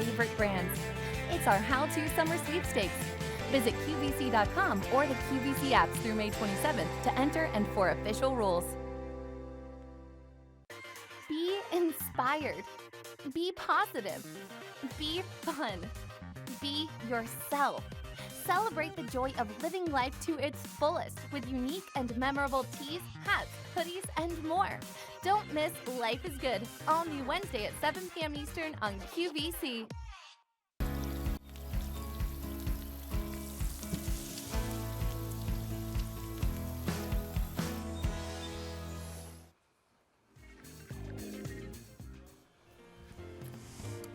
favorite brands. It's our how-to summer sweepstakes. Visit QVC.com or the QVC apps through May 27th to enter and for official rules. Be inspired. Be positive. Be fun. Be yourself. Celebrate the joy of living life to its fullest with unique and memorable tees, hats, hoodies, and more. Don't miss Life is Good, all new Wednesday at 7 p.m. Eastern on QVC.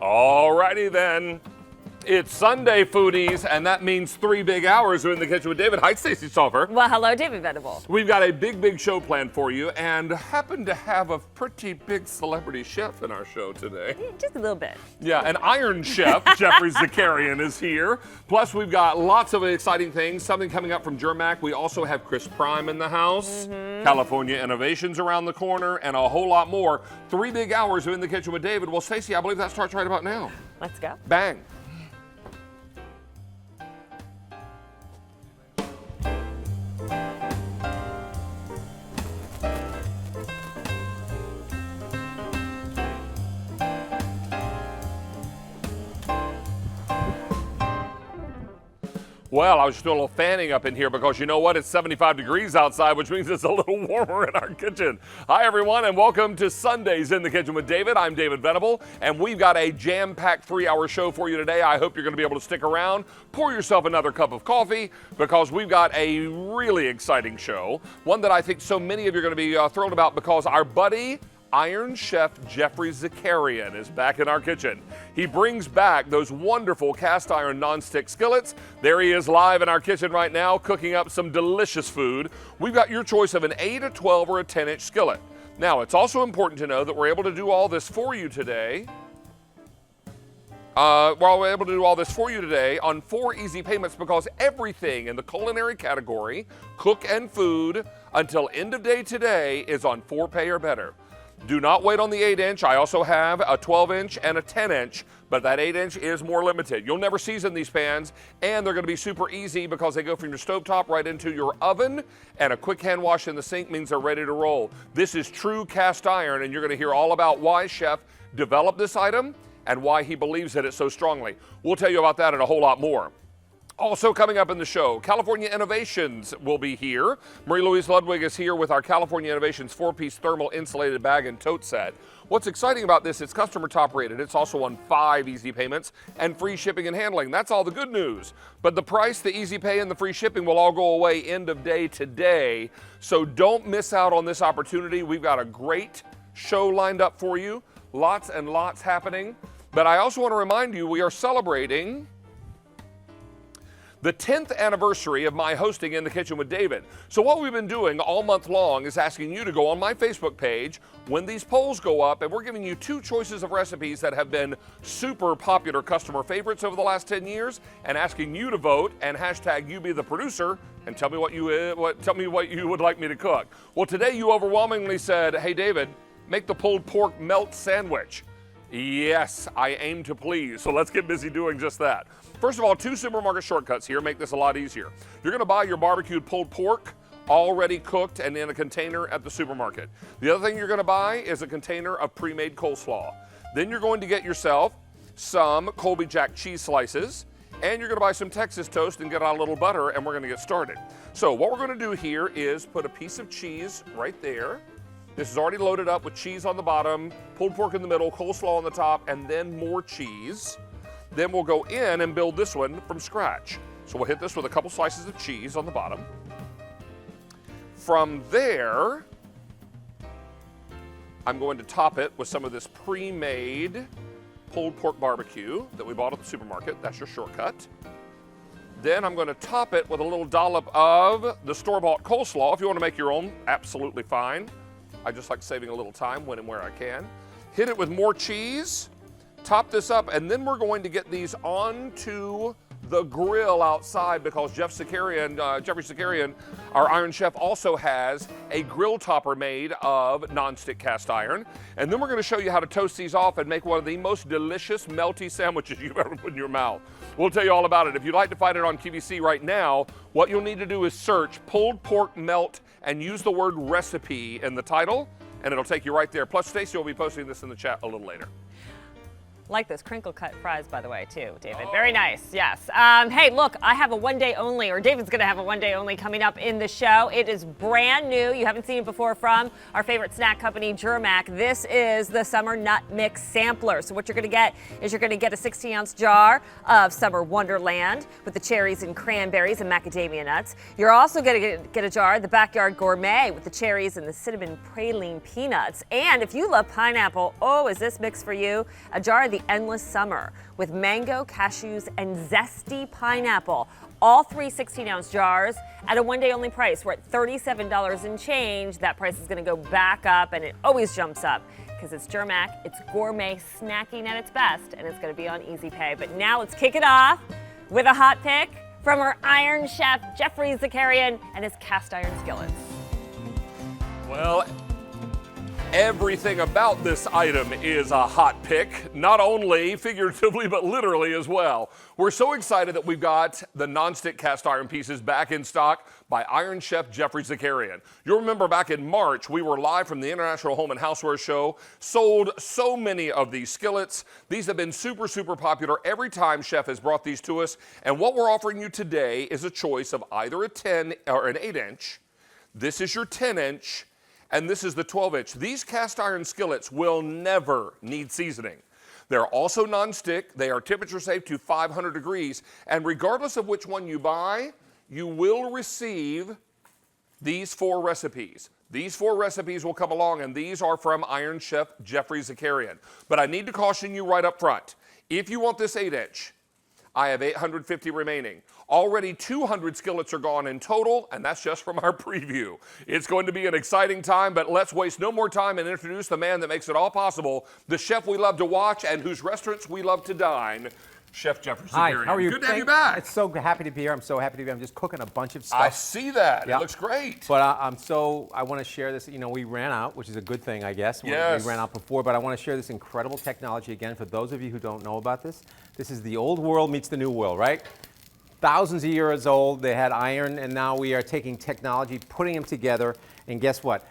Alrighty then. It's Sunday, foodies, and that means 3 big hours are in the kitchen with David. Hi, Stacey Stoffer. Well, hello, David Venable. We've got a big show planned for you and happen to have a pretty big celebrity chef in our show today. Just a little bit. Yeah, an Iron Chef, Jeffrey Zakarian, is here. Plus, we've got lots of exciting things, something coming up from Germac. We also have Chris Prime in the house, California Innovations around the corner, and a whole lot more. 3 big hours are in the kitchen with David. Well, Stacey, I believe that starts right about now. Let's go. Bang. Well, I was just doing a little fanning up in here because you know what? It's 75 degrees outside, which means it's a little warmer in our kitchen. Hi, everyone, and welcome to Sundays in the Kitchen with David. I'm David Venable, and we've got a jam-packed 3-hour show for you today. I hope you're going to be able to stick around. Pour yourself another cup of coffee because we've got a really exciting show, one that I think so many of you are going to be thrilled about because our buddy, Iron Chef Jeffrey Zakarian is back in our kitchen. He brings back those wonderful cast iron nonstick skillets. There he is live in our kitchen right now cooking up some delicious food. We've got your choice of an 8, a 12, or a 10-inch skillet. Now, it's also important to know that we're able to do all this for you today. We're able to do all this for you today on 4 easy payments because everything in the culinary category, cook and food, until end of day today is on 4 pay or better. Do not wait on the 8-inch. I also have a 12-inch and a 10-inch, but that 8-inch is more limited. You'll never season these pans, and they're going to be super easy because they go from your stovetop right into your oven, and a quick hand wash in the sink means they're ready to roll. This is true cast iron, and you're going to hear all about why Chef developed this item and why he believes in it so strongly. We'll tell you about that and a whole lot more. Also coming up in the show, California Innovations will be here. Marie-Louise Ludwig is here with our California Innovations 4-piece thermal insulated bag and tote set. What's exciting about this, it's customer top rated. It's also on 5 easy payments and free shipping and handling. That's all the good news. But the price, the easy pay, and the free shipping will all go away end of day today. So don't miss out on this opportunity. We've got a great show lined up for you. Lots and lots happening. But I also want to remind you, we are celebrating the 10th anniversary of my hosting in the kitchen with David. So what we've been doing all month long is asking you to go on my Facebook page when these polls go up, and we're giving you 2 choices of recipes that have been super popular customer favorites over the last 10 years, and asking you to vote and hashtag you be the producer and tell me what you would like me to cook. Well, today you overwhelmingly said, hey David, make the pulled pork melt sandwich. Yes, I aim to please. So let's get busy doing just that. First of all, 2 supermarket shortcuts here make this a lot easier. You're going to buy your barbecued pulled pork already cooked and in a container at the supermarket. The other thing you're going to buy is a container of pre-made coleslaw. Then you're going to get yourself some Colby Jack cheese slices, and you're going to buy some Texas toast and get out a little butter, and we're going to get started. So what we're going to do here is put a piece of cheese right there. This is already loaded up with cheese on the bottom, pulled pork in the middle, coleslaw on the top, and then more cheese. Then we'll go in and build this one from scratch. So we'll hit this with a couple slices of cheese on the bottom. From there, I'm going to top it with some of this pre-made pulled pork barbecue that we bought at the supermarket. That's your shortcut. Then I'm going to top it with a little dollop of the store-bought coleslaw. If you want to make your own, absolutely fine. I just like saving a little time when and where I can. Hit it with more cheese, top this up, and then we're going to get these onto the grill outside because Jeffrey Zakarian, our Iron Chef, also has a grill topper made of nonstick cast iron. And then we're going to show you how to toast these off and make one of the most delicious melty sandwiches you've ever put in your mouth. We'll tell you all about it. If you'd like to find it on QVC right now, what you'll need to do is search pulled pork melt and use the word recipe in the title, and it'll take you right there. Plus, Stacey will be posting this in the chat a little later. Like those crinkle cut fries, by the way, too, David. Very nice, yes. Hey, look, I have a one day only, or David's going to have a one day only coming up in the show. It is brand new. You haven't seen it before from our favorite snack company, Germac. This is the Summer Nut Mix Sampler. So what you're going to get is you're going to get a 16-ounce jar of Summer Wonderland with the cherries and cranberries and macadamia nuts. You're also going to get a jar of the Backyard Gourmet with the cherries and the cinnamon praline peanuts. And if you love pineapple, oh, is this mix for you? A jar of the Endless Summer with mango, cashews, and zesty pineapple. All three 16-ounce jars at a one-day only price. We're at $37 and change. That price is going to go back up, and it always jumps up because it's Germac. It's gourmet snacking at its best, and it's going to be on Easy Pay. But now let's kick it off with a hot pick from our Iron Chef, Jeffrey Zakarian, and his cast iron skillets. Well, everything about this item is a hot pick, not only figuratively, but literally as well. We're so excited that we've got the nonstick cast iron pieces back in stock by Iron Chef Jeffrey Zakarian. You'll remember back in March, we were live from the International Home and Houseware Show, sold so many of these skillets. These have been super, super popular every time Chef has brought these to us. And what we're offering you today is a choice of either a 10 or an 8-inch. This is your 10-inch. And this is the 12-inch. These cast iron skillets will never need seasoning. They're also non-stick. They are temperature safe to 500 degrees. And regardless of which one you buy, you will receive these 4 recipes. These 4 recipes will come along, and these are from Iron Chef Jeffrey Zakarian. But I need to caution you right up front. If you want this 8-inch, I have 850 remaining. Already 200 skillets are gone in total, and that's just from our preview. It's going to be an exciting time, but let's waste no more time and introduce the man that makes it all possible, the chef we love to watch and whose restaurants we love to dine, Chef Jeffrey Zakarian. Hi, how are you? Good to have you back. It's so happy to be here. I'm so happy to be here. I'm just cooking a bunch of stuff. I see that. Yeah. It looks great. But I want to share this. You know, we ran out, which is a good thing, I guess. Yes. We ran out before, but I want to share this incredible technology again for those of you who don't know about this. This is the old world meets the new world, right? Thousands of years old, they had iron, and now we are taking technology, putting them together, and guess what?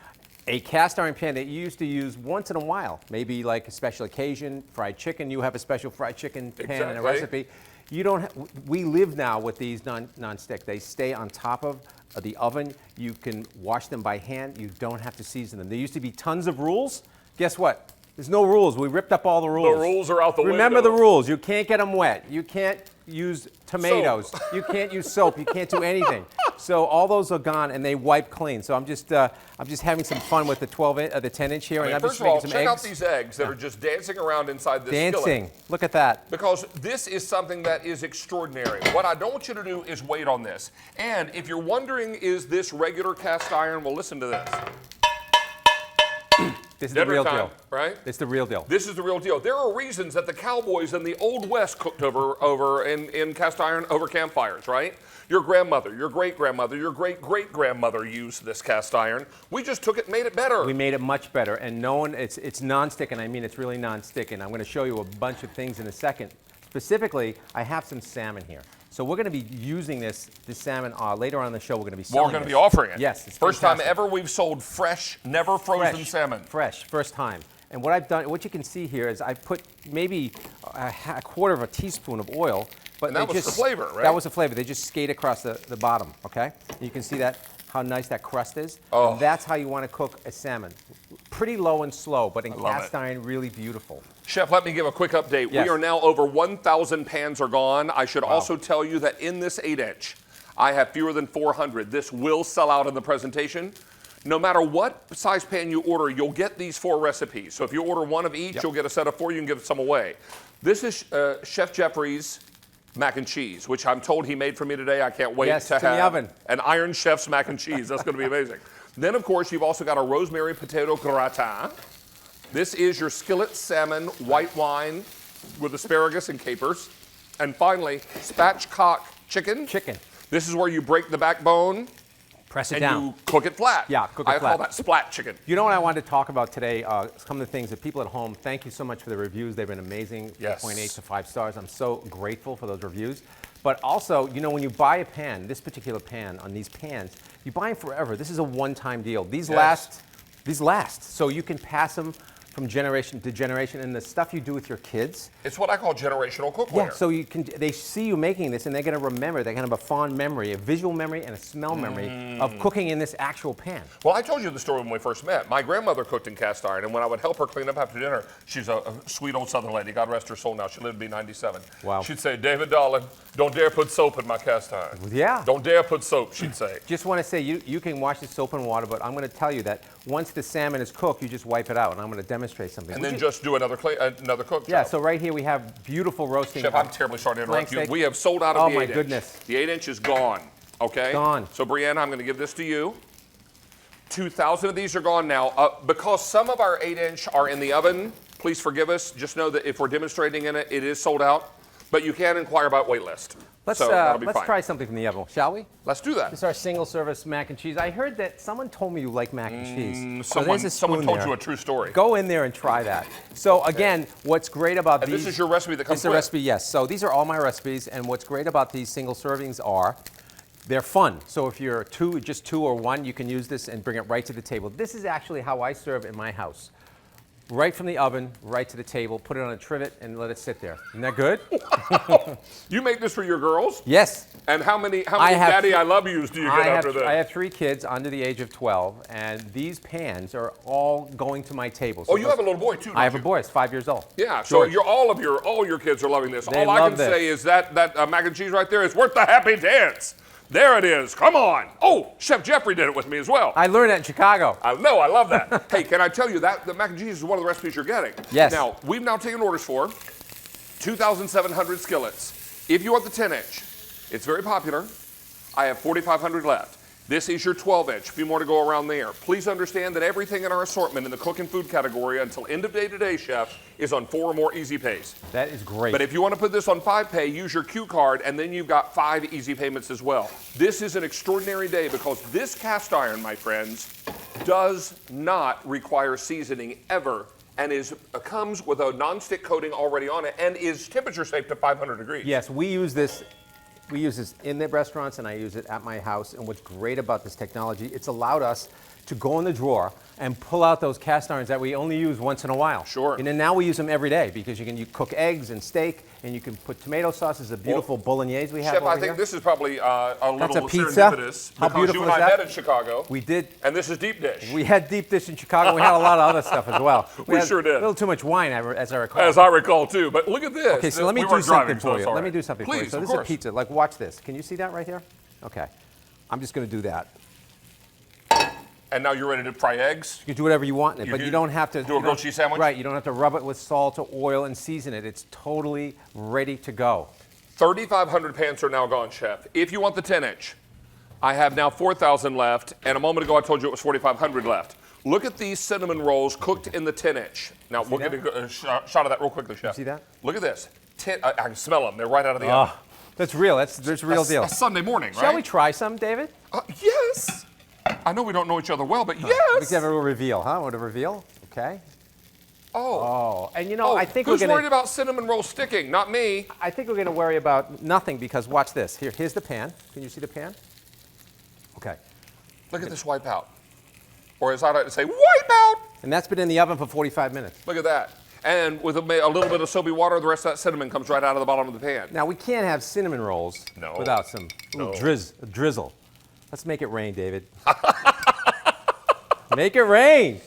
A cast iron pan that you used to use once in a while, maybe like a special occasion, fried chicken, you have a special fried chicken pan in a recipe. You don't. We live now with these non-stick. They stay on top of the oven. You can wash them by hand. You don't have to season them. There used to be tons of rules. Guess what? There's no rules. We ripped up all the rules. The rules are out the window. Remember the rules. You can't get them wet. You can't use tomatoes. You can't use soap. You can't do anything. So all those are gone, and they wipe clean. So I'm just having some fun with the 10-inch here, and I'm first just of all, making some check eggs. out these eggs that are just dancing around inside this skillet. Dancing. Look at that. Because this is something that is extraordinary. What I don't want you to do is wait on this. And if you're wondering, is this regular cast iron? Well, listen to this. This is the real time, deal, right? It's the real deal. This is the real deal. There are reasons that the cowboys in the Old West cooked over in cast iron over campfires, right? Your grandmother, your great-grandmother, your great-great-grandmother used this cast iron. We just took it and made it better. We made it much better, and it's non-stick, and I mean it's really non-stick, and I'm going to show you a bunch of things in a second. Specifically, I have some salmon here. So we're going to be using this salmon later on in the show. We're going to be selling We're going to be offering it. Yes. It's First fantastic. time ever we've sold fresh, never frozen salmon. Fresh, first time. And what I've done, what you can see here is I've put maybe a quarter of a teaspoon of oil. But and that was the flavor, right? That was the flavor. They just skate across the bottom, okay? And you can see that, how nice that crust is. Oh. And that's how you want to cook a salmon. Pretty low and slow, but in cast it. iron, really beautiful. Chef, let me give a quick update. Yes. We are now over 1,000 pans are gone. I should also tell you that in this 8-inch, I have fewer than 400. This will sell out in the presentation. No matter what size pan you order, you'll get these 4 recipes. So if you order one of each, you'll get a set of 4. You can give some away. This is Chef Jeffrey's mac and cheese, which I'm told he made for me today. I can't wait to have in the oven. an Iron Chef's mac and cheese. That's going to be amazing. Then, of course, you've also got a rosemary potato gratin. This is your skillet salmon white wine with asparagus and capers. And finally, spatchcock chicken. Chicken. This is where you break the backbone Press it and down. you cook it flat. Yeah, cook it I flat. call that splat chicken. You know what I wanted to talk about today? Some of the things that people at home, thank you so much for the reviews. They've been amazing. Yes. 4.8 to 5 stars. I'm so grateful for those reviews. But also, you know, when you buy a pan, this particular pan, on these pans, you buy them forever. This is a one-time deal. These last. So you can pass them from generation to generation, and the stuff you do with your kids. It's what I call generational cookware. Yeah, so they see you making this, and they're going to remember. They're going to have a fond memory, a visual memory, and a smell memory of cooking in this actual pan. Well, I told you the story when we first met. My grandmother cooked in cast iron, and when I would help her clean up after dinner, she's a sweet old Southern lady. God rest her soul now. She lived to be 97. Wow. She'd say, David, darling, don't dare put soap in my cast iron. Yeah. Don't dare put soap, she'd say. Just want to say, you can wash the soap and water, but I'm going to tell you that once the salmon is cooked, you just wipe it out, and I'm going to demonstrate something. And then just do another cook Yeah, job. so right here we have beautiful roasting. Chef, I'm terribly sorry to interrupt you. steak. We have sold out of the 8 Oh, my inch. goodness. The 8 inch is gone, okay? Gone. So, Brianna, I'm going to give this to you. 2,000 of these are gone now. Because some of our 8 inch are in the oven, please forgive us. Just know that if we're demonstrating in it, it is sold out. But you can inquire about wait list. Let's That'll be fine. try something from the oven, shall we? Let's do that. This is our single service mac and cheese. I heard that someone told me you like mac and cheese. So Someone there's a someone spoon told there. you a true story. Go in there and try that. So again, what's great about And these... this is your recipe that This comes is the with. recipe, yes. So these are all my recipes, and what's great about these single servings are they're fun. So if you're just two or one, you can use this and bring it right to the table. This is actually how I serve in my house. Right from the oven, right to the table, put it on a trivet, and let it sit there. Isn't that good? You make this for your girls? Yes. And how many have- Daddy I Love Yous do you get after this? I have 3 kids under the age of 12, and these pans are all going to my table. So Oh, you have a little boy too, don't I have you? a boy. It's 5 years old. Yeah, so George. all your kids are loving this. They All I love can this. say is that mac and cheese right there is worth the happy dance. There it is. Come on. Oh, Chef Jeffrey did it with me as well. I learned that in Chicago. I know, I love that. Hey, can I tell you that the mac and cheese is one of the recipes you're getting? Yes. Now, we've now taken orders for 2,700 skillets. If you want the 10 inch, it's very popular. I have 4,500 left. This is your 12 inch, a few more to go around there. Please understand that everything in our assortment in the cook and food category until end of day today, Chef, is on 4 or more easy pays. That is great. But if you want to put this on 5 pay, use your Q card, and then you've got 5 easy payments as well. This is an extraordinary day because this cast iron, my friends, does not require seasoning ever, and comes with a nonstick coating already on it, and is temperature safe to 500 degrees. Yes, we use this in the restaurants, and I use it at my house. And what's great about this technology, it's allowed us to go in the drawer and pull out those cast irons that we only use once in a while. Sure. And then now we use them every day because you cook eggs and steak, and you can put tomato sauce. It's a beautiful bolognese we have Chef, over I here. think this is probably a That's a little pizza. serendipitous How because you beautiful and is I that? met in Chicago. We did. And this is deep dish. We had deep dish in Chicago. We had a lot of other stuff as well. We had sure did. A little too much wine, as I recall. As I recall too, but look at this. Okay, so let me We do weren't something driving, so for it's you. all Let me right. do something for you. Please, So of this is a course. pizza. Like, watch this. Can you see that right here? Okay. I'm just going to do that. And now you're ready to fry eggs? You can do whatever you want in it, but you don't have to do a grilled cheese sandwich? Right, you don't have to rub it with salt or oil and season it. It's totally ready to go. 3,500 pans are now gone, Chef. If you want the 10 inch, I have now 4,000 left, and a moment ago I told you it was 4,500 left. Look at these cinnamon rolls cooked in the 10 inch. Now we'll get a shot of that real quickly, Chef. See that? Look at this. I can smell them. They're right out of the oven. That's real. That's real deal. That's Sunday morning, right? Shall we try some, David? Yes. I know we don't know each other well, but We yes. can have a little reveal, huh? Want a reveal? Okay. Oh. And you know, I think who's we're worried gonna. about cinnamon rolls sticking? Not me. I think we're gonna worry about nothing because watch this. Here's the pan. Can you see the pan? Okay. Look at this wipe out. Or as I like to say, wipe out. And that's been in the oven for 45 minutes. Look at that. And with a little bit of soapy water, the rest of that cinnamon comes right out of the bottom of the pan. Now we can't have cinnamon rolls without some drizzle. Let's make it rain, David. Make it rain.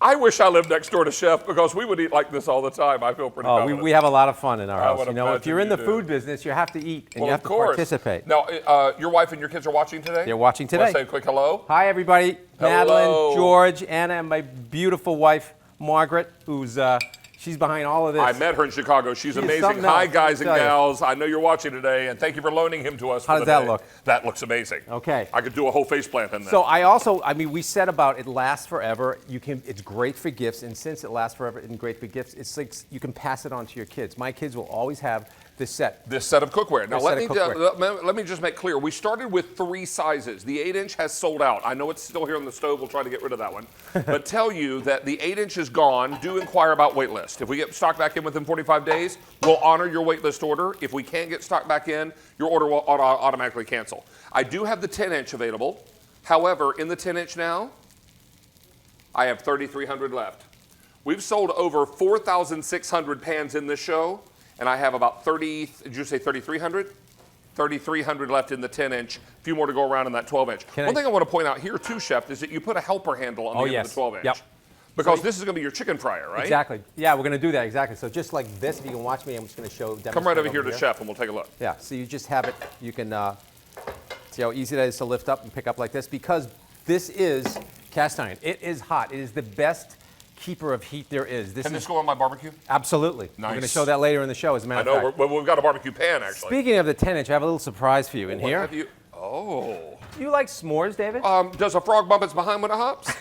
I wish I lived next door to Chef because we would eat like this all the time. I feel pretty confident. We have a lot of fun in our house. would You know, if you're in the imagine you food business, you have to eat and Well, you have of to course. participate. Now, your wife and your kids are watching today? They're watching today. Want to say a quick hello? Hi, everybody. Hello. Madeline, George, Anna, and my beautiful wife, Margaret, who's she's behind all of this. I met her in Chicago. She's amazing. something Hi, else, guys let and me tell you. gals. I know you're watching today, and thank you for loaning him to us. How for does the that day. look? That looks amazing. Okay. I could do a whole faceplant in that. So we said about it lasts forever. It's great for gifts, and since it lasts forever and great for gifts, it's like you can pass it on to your kids. My kids will always have This set. This set of cookware. Now, This set of cookware. let me just make clear. We started with 3 sizes. The 8-inch has sold out. I know it's still here on the stove. We'll try to get rid of that one. But tell you that the 8-inch is gone. Do inquire about wait list. If we get stock back in within 45 days, we'll honor your wait list order. If we can't get stock back in, your order will automatically cancel. I do have the 10-inch available. However, in the 10-inch now, I have 3,300 left. We've sold over 4,600 pans in this show, and I have about 30, did you say 3,300? 3,300 left in the 10-inch, a few more to go around in that 12-inch. One thing I want to point out here too, Chef, is that you put a helper handle on the end of the 12-inch. Yep. Because this is going to be your chicken fryer, right? Exactly. Yeah, we're going to do that, exactly. So just like this, if you can watch me, I'm just going to show, Come right over here to Chef, and we'll take a look. Yeah, so you just have it, you can see how easy that is to lift up and pick up like this, because this is cast iron. It is hot. It is the best keeper of heat there is. Can this go on my barbecue? Absolutely. Nice. We're going to show that later in the show, as a matter of fact. I know, we've got a barbecue pan, actually. Speaking of the 10-inch, I have a little surprise for you in here. Have you? Oh. You like s'mores, David? Does a frog bump its behind when it hops?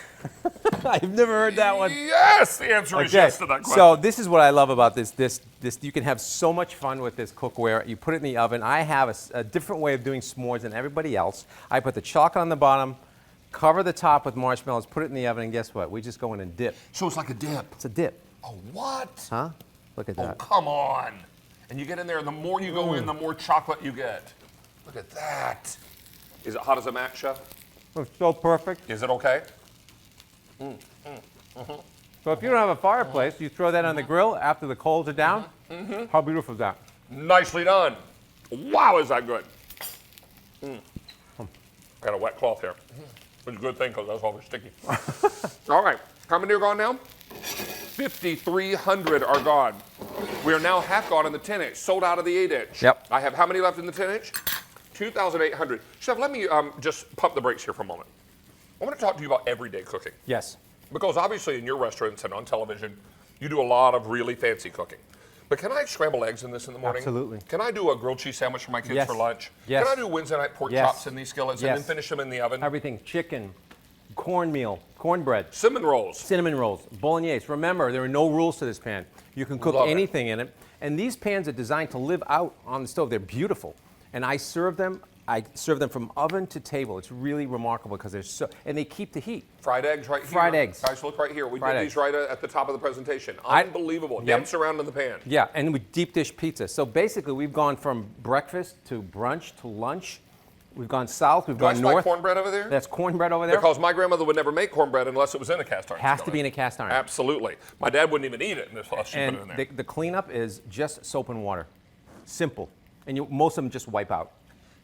I've never heard that one. Yes, the answer is yes to that question. So this is what I love about this. You can have so much fun with this cookware. You put it in the oven. I have a different way of doing s'mores than everybody else. I put the chocolate on the bottom, cover the top with marshmallows, put it in the oven, and guess what? We just go in and dip. So it's like a dip. It's a dip. Oh, what? Huh? Look at that. Oh, come on. And you get in there, and the more you go in, the more chocolate you get. Look at that. Is it hot as a match, Chef? It's so perfect. Is it okay? So if you don't have a fireplace, you throw that on the grill after the coals are down. How beautiful is that? Nicely done. Wow, is that good. Got a wet cloth here. It's a good thing because that's always sticky. All right, how many are gone now? 5,300 are gone. We are now half gone in the 10-inch, sold out of the 8-inch. Yep. I have how many left in the 10-inch? 2,800. Chef, let me just pump the brakes here for a moment. I want to talk to you about everyday cooking. Yes. Because obviously in your restaurants and on television, you do a lot of really fancy cooking. But can I scramble eggs in this in the morning? Absolutely. Can I do a grilled cheese sandwich for my kids for lunch? Yes. Can I do Wednesday night pork chops in these skillets and then finish them in the oven? Everything, chicken, cornmeal, cornbread. Cinnamon rolls, bolognese. Remember, there are no rules to this pan. You can cook anything in it. And these pans are designed to live out on the stove. They're beautiful. And I serve them from oven to table. It's really remarkable because they're so, and they keep the heat. Fried eggs right here. Fried eggs. Guys, look right here. We did these right at the top of the presentation. Unbelievable. Dance around in the pan. Yeah, and with deep dish pizza. So basically, we've gone from breakfast to brunch to lunch. We've gone south, we've gone north. That's cornbread over there? That's cornbread over there. Because my grandmother would never make cornbread unless it was in a cast iron. Has to be in a cast iron. Absolutely. My dad wouldn't even eat it unless she put it in there. The cleanup is just soap and water. Simple. And most of them just wipe out.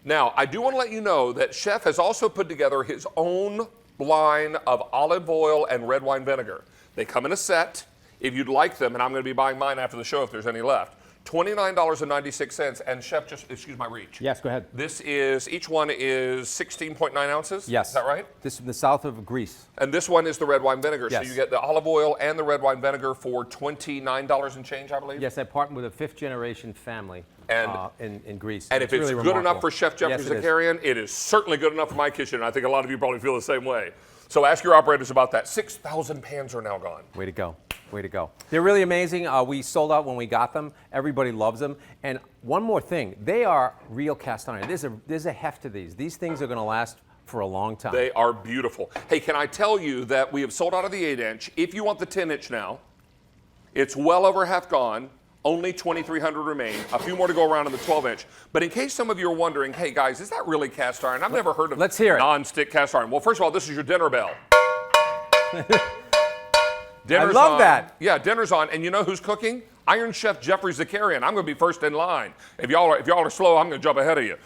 Now, I do want to let you know that Chef has also put together his own line of olive oil and red wine vinegar. They come in a set. If you'd like them, and I'm going to be buying mine after the show if there's any left, $29.96. And Chef, just excuse my reach. Yes, go ahead. Each one is 16.9 ounces? Yes. Is that right? This is from the south of Greece. And this one is the red wine vinegar. Yes. So you get the olive oil and the red wine vinegar for $29 and change, I believe? Yes, I partnered with a fifth-generation family in Greece. And if it's really good enough for Chef Jeffrey Zakarian, it is certainly good enough for my kitchen. And I think a lot of you probably feel the same way. So ask your operators about that. 6,000 pans are now gone. Way to go. Way to go. They're really amazing. We sold out when we got them. Everybody loves them. And one more thing, they are real cast iron. There's a heft to these. These things are going to last for a long time. They are beautiful. Hey, can I tell you that we have sold out of the 8-inch. If you want the 10-inch now, it's well over half gone. Only 2,300 remain. A few more to go around in the 12-inch. But in case some of you are wondering, hey guys, is that really cast iron? I've never heard of non-stick cast iron. Well, first of all, this is your dinner bell. I love that. Yeah, dinner's on. And you know who's cooking? Iron Chef Jeffrey Zakarian. I'm going to be first in line. If y'all are slow, I'm going to jump ahead of you.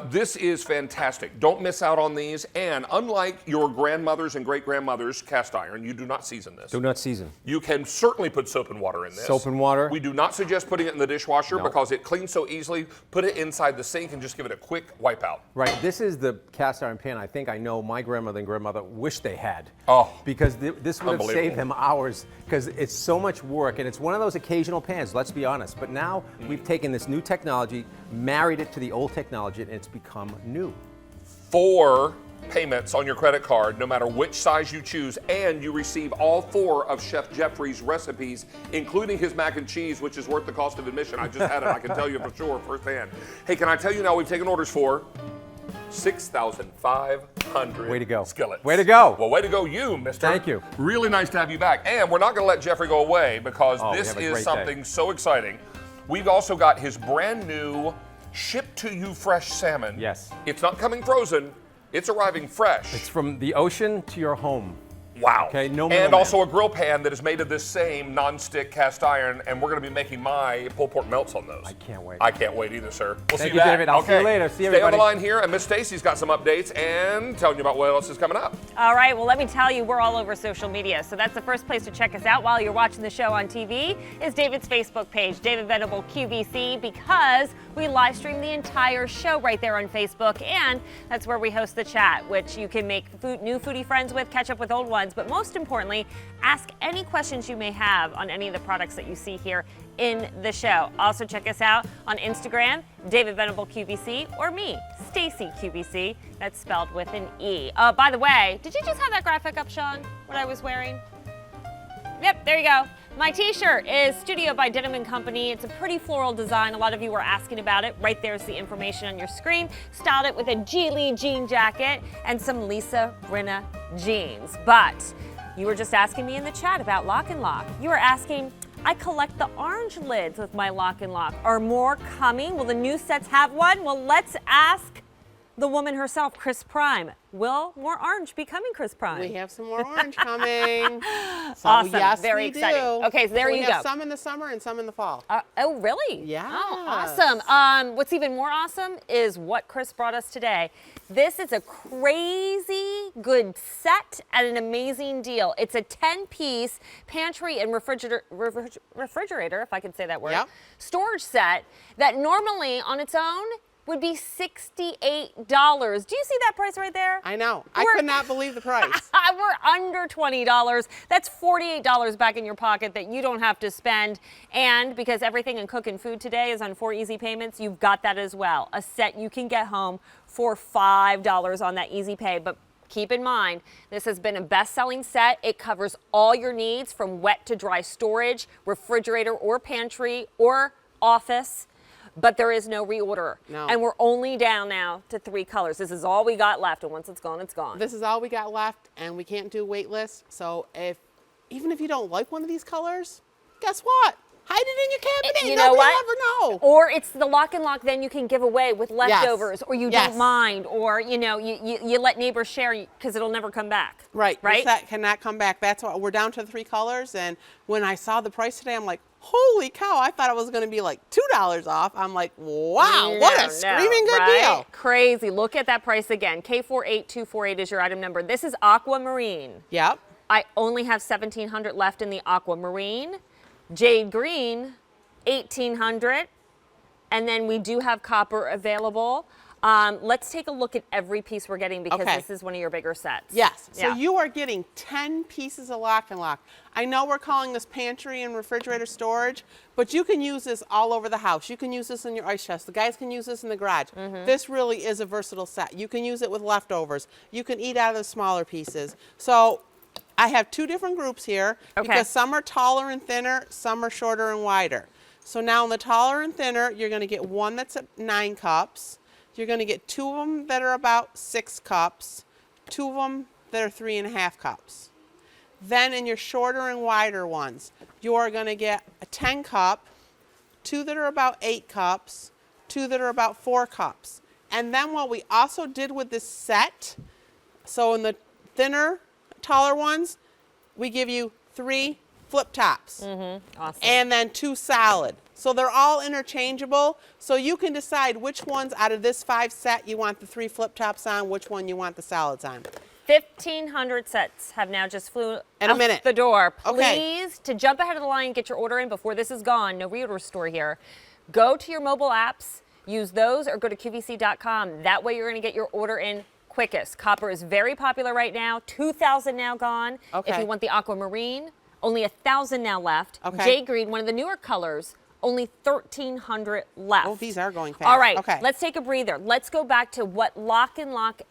This is fantastic. Don't miss out on these. And unlike your grandmothers and great-grandmothers cast iron, you do not season this. Do not season. You can certainly put soap and water in this. Soap and water. We do not suggest putting it in the dishwasher because it cleans so easily. Put it inside the sink and just give it a quick wipe out. Right. This is the cast iron pan I think I know my grandmother and grandmother wish they had. Oh. Because this would have saved them hours because it's so much work and it's one of those occasional pans, let's be honest. But now we've taken this new technology, married it to the old technology, and it's become new. For payments on your credit card, no matter which size you choose, and you receive all 4 of Chef Jeffrey's recipes, including his mac and cheese, which is worth the cost of admission. I just had it. I can tell you for sure, firsthand. Hey, can I tell you now, we've taken orders for 6,500 Way to go. skillets. Way to go. Well, way to go you, mister. Thank you. Really nice to have you back. And we're not going to let Jeffrey go away because Oh, we this have a is great something day. so exciting. We've also got his brand new shipped to you fresh salmon. Yes. It's not coming frozen. It's arriving fresh. It's from the ocean to your home. Wow. Okay, no And middleman. also a grill pan that is made of this same non-stick cast iron, and we're going to be making my pulled pork melts on those. I can't wait. I can't wait either, sir. We'll Thank see you, back. David. I'll see you later. See you, Stay on the everybody. line here, and Miss Stacy's got some updates and telling you about what else is coming up. All right, well, let me tell you, we're all over social media. So that's the first place to check us out while you're watching the show on TV is David's Facebook page, David Venable QVC, because we live stream the entire show right there on Facebook. And that's where we host the chat, which you can make new foodie friends with, catch up with old ones. But most importantly, ask any questions you may have on any of the products that you see here in the show. Also check us out on Instagram, David Venable QVC, or me, Stacy QVC. That's spelled with an E. By the way, did you just have that graphic up, Sean? What I was wearing? Yep, there you go. My t-shirt is Studio by Denim & Company. It's a pretty floral design. A lot of you were asking about it. Right there's the information on your screen. Styled it with a G. Lee jean jacket and some Lisa Rinna jeans. But you were just asking me in the chat about Lock and Lock. You were asking, I collect the orange lids with my Lock and Lock. Are more coming? Will the new sets have one? Well, let's ask the woman herself, Chris Prime. Will more orange be coming, Chris Prime? We have some more orange coming. So, Awesome. Yes, Very we exciting. do. Okay, so there we you have go. some in the summer and some in the fall. Oh, really? Yes. Oh, awesome. What's even more awesome is what Chris brought us today. This is a crazy good set at an amazing deal. It's a 10-piece pantry and refrigerator, if I can say that word, Yep. storage set that normally on its own would be $68. Do you see that price right there? I know. I We're- could not believe the price. We're under $20. That's $48 back in your pocket that you don't have to spend. And because everything in cooking food today is on 4 easy payments, you've got that as well. A set you can get home for $5 on that easy pay. But keep in mind, this has been a best-selling set. It covers all your needs from wet to dry storage, refrigerator or pantry or office. But there is no reorder. No. And we're only down now to 3 colors. This is all we got left, and once it's gone, it's gone. This is all we got left, and we can't do wait lists. So even if you don't like one of these colors, guess what? Hide it in your cabinet. You know Nobody what? will ever know. Or it's the Lock and Lock then you can give away with leftovers, or you Yes. don't mind, or you let neighbors share because it'll never come back. Right. Right? This set cannot come back. That's why we're down to 3 colors. And when I saw the price today, I'm like, holy cow, I thought it was going to be like $2 off. I'm like, wow, what a screaming good right? deal. Crazy. Look at that price again. K48248 is your item number. This is Aquamarine. Yep. I only have 1,700 left in the Aquamarine. Jade Green, 1,800. And then we do have copper available. Let's take a look at every piece we're getting because Okay. this is one of your bigger sets. Yes. So Yeah. you are getting 10 pieces of Lock and Lock. I know we're calling this pantry and refrigerator storage, but you can use this all over the house. You can use this in your ice chest. The guys can use this in the garage. This really is a versatile set. You can use it with leftovers. You can eat out of the smaller pieces. So I have 2 different groups here Okay. because some are taller and thinner, some are shorter and wider. So now in the taller and thinner, you're going to get one that's at 9 cups. You're going to get 2 of them that are about 6 cups, 2 of them that are 3.5 cups. Then in your shorter and wider ones, you are going to get a 10 cup, 2 that are about 8 cups, 2 that are about 4 cups. And then what we also did with this set, so in the thinner, taller ones, we give you 3 flip tops. Awesome. And then 2 salad. So they're all interchangeable. So you can decide which ones out of this 5 set you want the 3 flip tops on, which one you want the salads on. 1,500 sets have now just flew In a out minute. the door. Okay. Please, to jump ahead of the line, get your order in before this is gone. No reorder store here. Go to your mobile apps, use those, or go to QVC.com. That way you're going to get your order in quickest. Copper is very popular right now. 2,000 now gone. Okay. If you want the aquamarine, only 1,000 now left. Okay. Jade green, one of the newer colors, only 1,300 left. Oh, these are going fast. All right, Okay. let's take a breather. Let's go back to what Lock and Lock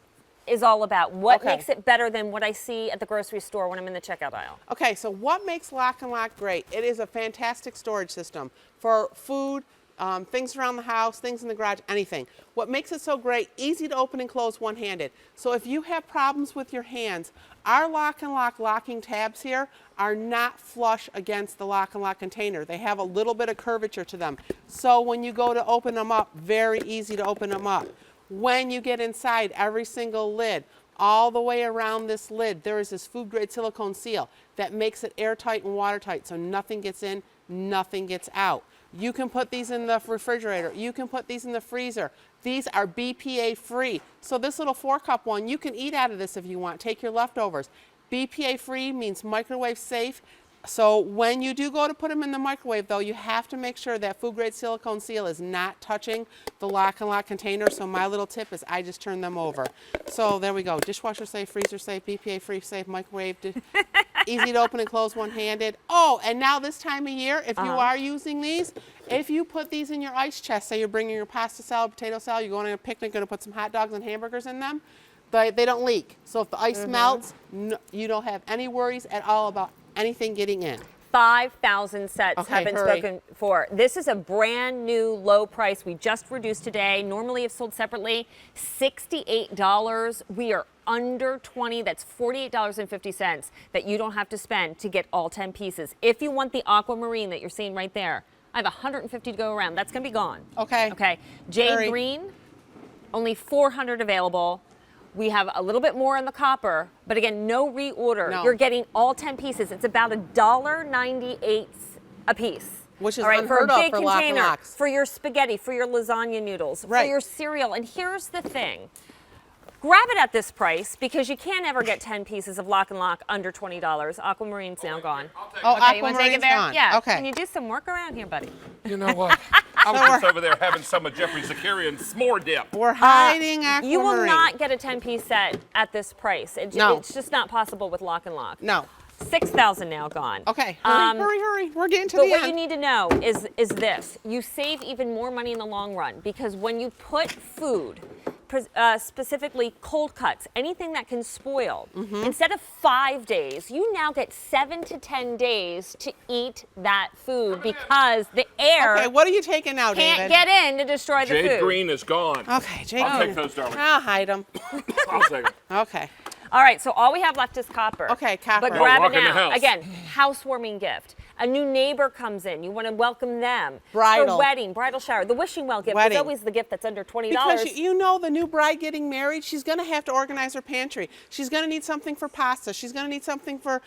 is all about? What Okay. makes it better than what I see at the grocery store when I'm in the checkout aisle? Okay, so what makes Lock and Lock great? It is a fantastic storage system for food, things around the house, things in the garage, anything. What makes it so great, easy to open and close one-handed. So if you have problems with your hands, our Lock and Lock locking tabs here are not flush against the Lock and Lock container. They have a little bit of curvature to them. So when you go to open them up, very easy to open them up. When you get inside, every single lid, all the way around this lid, there is this food-grade silicone seal that makes it airtight and watertight, so nothing gets in, nothing gets out. You can put these in the refrigerator. You can put these in the freezer. These are BPA free. So this little 4-cup one, you can eat out of this if you want. Take your leftovers. BPA free means microwave safe. So when you do go to put them in the microwave, though, you have to make sure that food-grade silicone seal is not touching the Lock and Lock container. So my little tip is I just turn them over. So there we go. Dishwasher safe, freezer safe, BPA free safe, microwave, easy to open and close one-handed. Oh, and now this time of year, if you are using these, if you put these in your ice chest, say you're bringing your pasta salad, potato salad, you're going on a picnic, going to put some hot dogs and hamburgers in them, they don't leak. So if the ice melts, you don't have any worries at all about anything getting in. 5,000 sets have been hurry. spoken for. This is a brand new low price. We just reduced today. Normally if sold separately, $68. We are under 20. That's $48.50 that you don't have to spend to get all 10 pieces. If you want the aquamarine that you're seeing right there, I have 150 to go around. That's going to be gone. Okay. Okay. Jade Hurry. green, only 400 available. We have a little bit more on the copper, but again, no reorder. No. You're getting all 10 pieces. It's about $1.98 a piece. Which is all right, for a unheard of big for Lock and container, Locks. for your spaghetti, for your lasagna noodles, for Right. your cereal. And here's the thing. Grab it at this price because you can't ever get 10 pieces of Lock and Lock under $20. Aquamarine's now gone. Oh, Okay, you want to take Aquamarine's it there? gone. Yeah. Okay. Can you do some work around here, buddy? You know what? I was just over there having some of Jeffrey Zakarian's s'more dip. We're hiding Aquamarine. You will not get a 10-piece set at this price. No. It's just not possible with Lock and Lock. No. 6,000 now gone. Okay. Hurry, hurry. We're getting to the But what end. you need to know is this. You save even more money in the long run because when you put food, specifically cold cuts, anything that can spoil, instead of 5 days, you now get 7 to 10 days to eat that food because the air Okay, what are you taking now, can't David? get in to destroy the Jade food. green is gone. Okay, Jake. I'll take those, darling. I'll hide them. I'll take them. Okay. All right, so all we have left is copper. Okay, copper. But grab walk it in the now. house. Again, housewarming gift. A new neighbor comes in. You want to welcome them. Bridal. For wedding, bridal shower. The wishing well gift Wedding. is always the gift that's under $20. Because you know the new bride getting married, she's going to have to organize her pantry. She's going to need something for pasta. She's going to need something for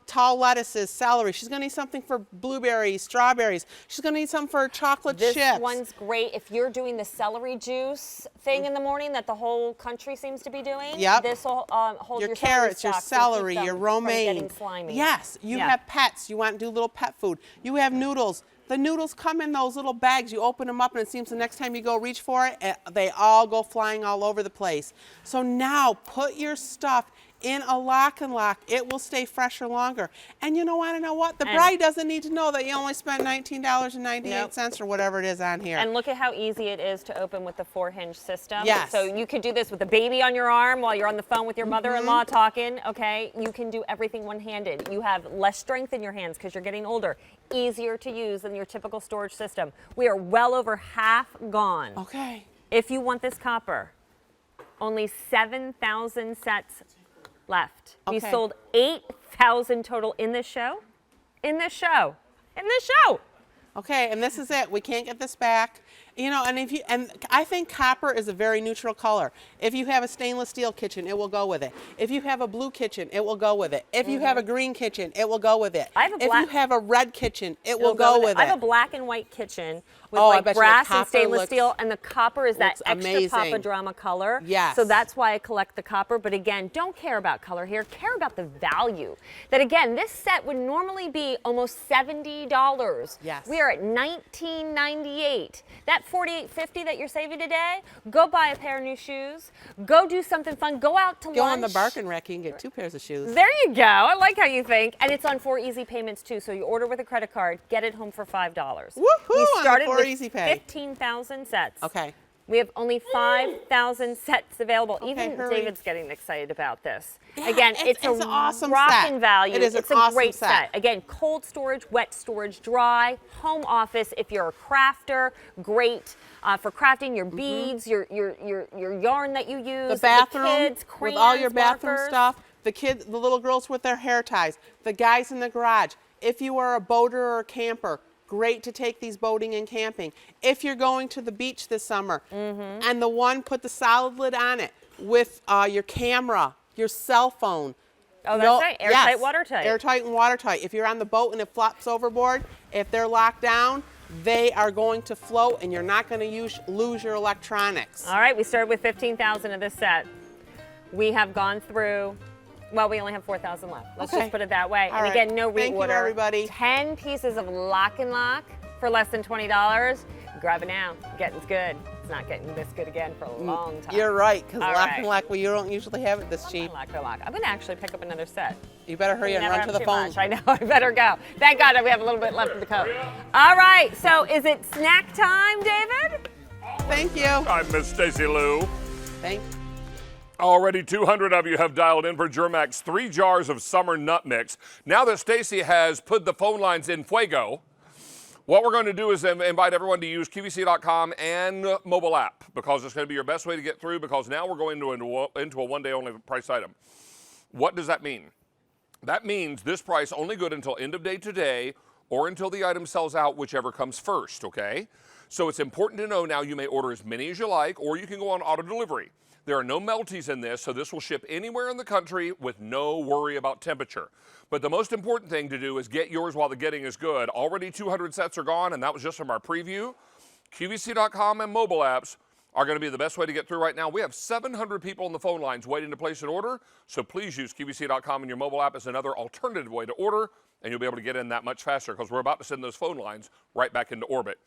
tall lettuces, celery. She's going to need something for blueberries, strawberries. She's going to need something for chocolate This chips. one's great if you're doing the celery juice thing in the morning that the whole country seems to be doing. Yep. This will hold your your carrots, your celery stalks and keep celery, them your from romaine. getting slimy. Yes, you Yeah. have pets. You want to do little pet food. You have noodles. The noodles come in those little bags. You open them up, and it seems the next time you go reach for it, they all go flying all over the place. So now put your stuff in a Lock and Lock. It will stay fresher longer. And you want to know what? The bride doesn't need to know that you only spent $19.98 or whatever it is on here. And look at how easy it is to open with the 4-hinge system. Yes. So you could do this with a baby on your arm while you're on the phone with your mother-in-law talking, okay? You can do everything one-handed. You have less strength in your hands because you're getting older. Easier to use than your typical storage system. We are well over half gone. Okay. If you want this copper, only 7,000 sets left. We Okay. sold 8,000 total in this show. In this show. In this show. Okay, and this is it. We can't get this back. And I think copper is a very neutral color. If you have a stainless steel kitchen, it will go with it. If you have a blue kitchen, it will go with it. If you have a green kitchen, it will go with it. I have a if black- you have a red kitchen, it It'll will go with it. I have a black and white kitchen with Oh, I like bet you the brass and copper stainless looks- steel, and the copper is that looks extra amazing. Papa Drama color. Yes. So that's why I collect the copper. But again, don't care about color here. Care about the value. That again, this set would normally be almost $70. Yes. We are at $19.98. That $48.50 that you're saving today, go buy a pair of new shoes. Go do something fun. Go out to Go lunch. on the bargain rack, you can get 2 pairs of shoes. There you go. I like how you think. And it's on 4 easy payments too. So you order with a credit card, get it home for $5. Woohoo, on We the started 4 with Easy Pay. 15,000 sets. Okay. We have only 5,000 sets available. Okay, Even hurry. David's getting excited about this. Yeah, Again, it's an an awesome rockin' set. value. It is It's an a awesome great set. Again, cold storage, wet storage, dry, home office. If you're a crafter, great for crafting your beads, your yarn that you use. The bathroom kids, with all your crayons, bathroom markers. stuff. The kids, the little girls with their hair ties. The guys in the garage. If you are a boater or a camper, great to take these boating and camping. If you're going to the beach this summer, and the one put the solid lid on it with your camera, your cell phone. Oh, that's right. Airtight, watertight. Airtight and watertight. If you're on the boat and it flops overboard, if they're locked down, they are going to float and you're not going to lose your electronics. All right, we started with 15,000 of this set. We have gone through, well, we only have 4,000 left. Let's Okay. just put it that way. All And right. again, no reorder. Thank you, everybody. 10 pieces of Lock and Lock for less than $20. Grab it now. Getting's good. It's not getting this good again for a long time. You're right, because All Lock right. and Lock, well, you don't usually have it this cheap. Lock. I'm going to actually pick up another set. You better hurry and Never run have to the too phone. much. I know. I better go. Thank God we have a little bit left of the coat. All right. So is it snack time, David? Thank you. I'm Miss Stacy Lou. Thank Already 200 of you have dialed in for Germac's 3 jars of summer nut mix. Now that Stacy has put the phone lines in fuego, what we're going to do is invite everyone to use QVC.com and mobile app, because it's going to be your best way to get through, because now we're going into a one-day only price item. What does that mean? That means this price only good until end of day today or until the item sells out, whichever comes first, okay? So it's important to know now you may order as many as you like, or you can go on auto delivery. There are no melties in this, so this will ship anywhere in the country with no worry about temperature. But the most important thing to do is get yours while the getting is good. Already 200 sets are gone, and that was just from our preview. QVC.com and mobile apps are going to be the best way to get through right now. We have 700 people on the phone lines waiting to place an order, so please use QVC.com and your mobile app as another alternative way to order, and you'll be able to get in that much faster, because we're about to send those phone lines right back into orbit.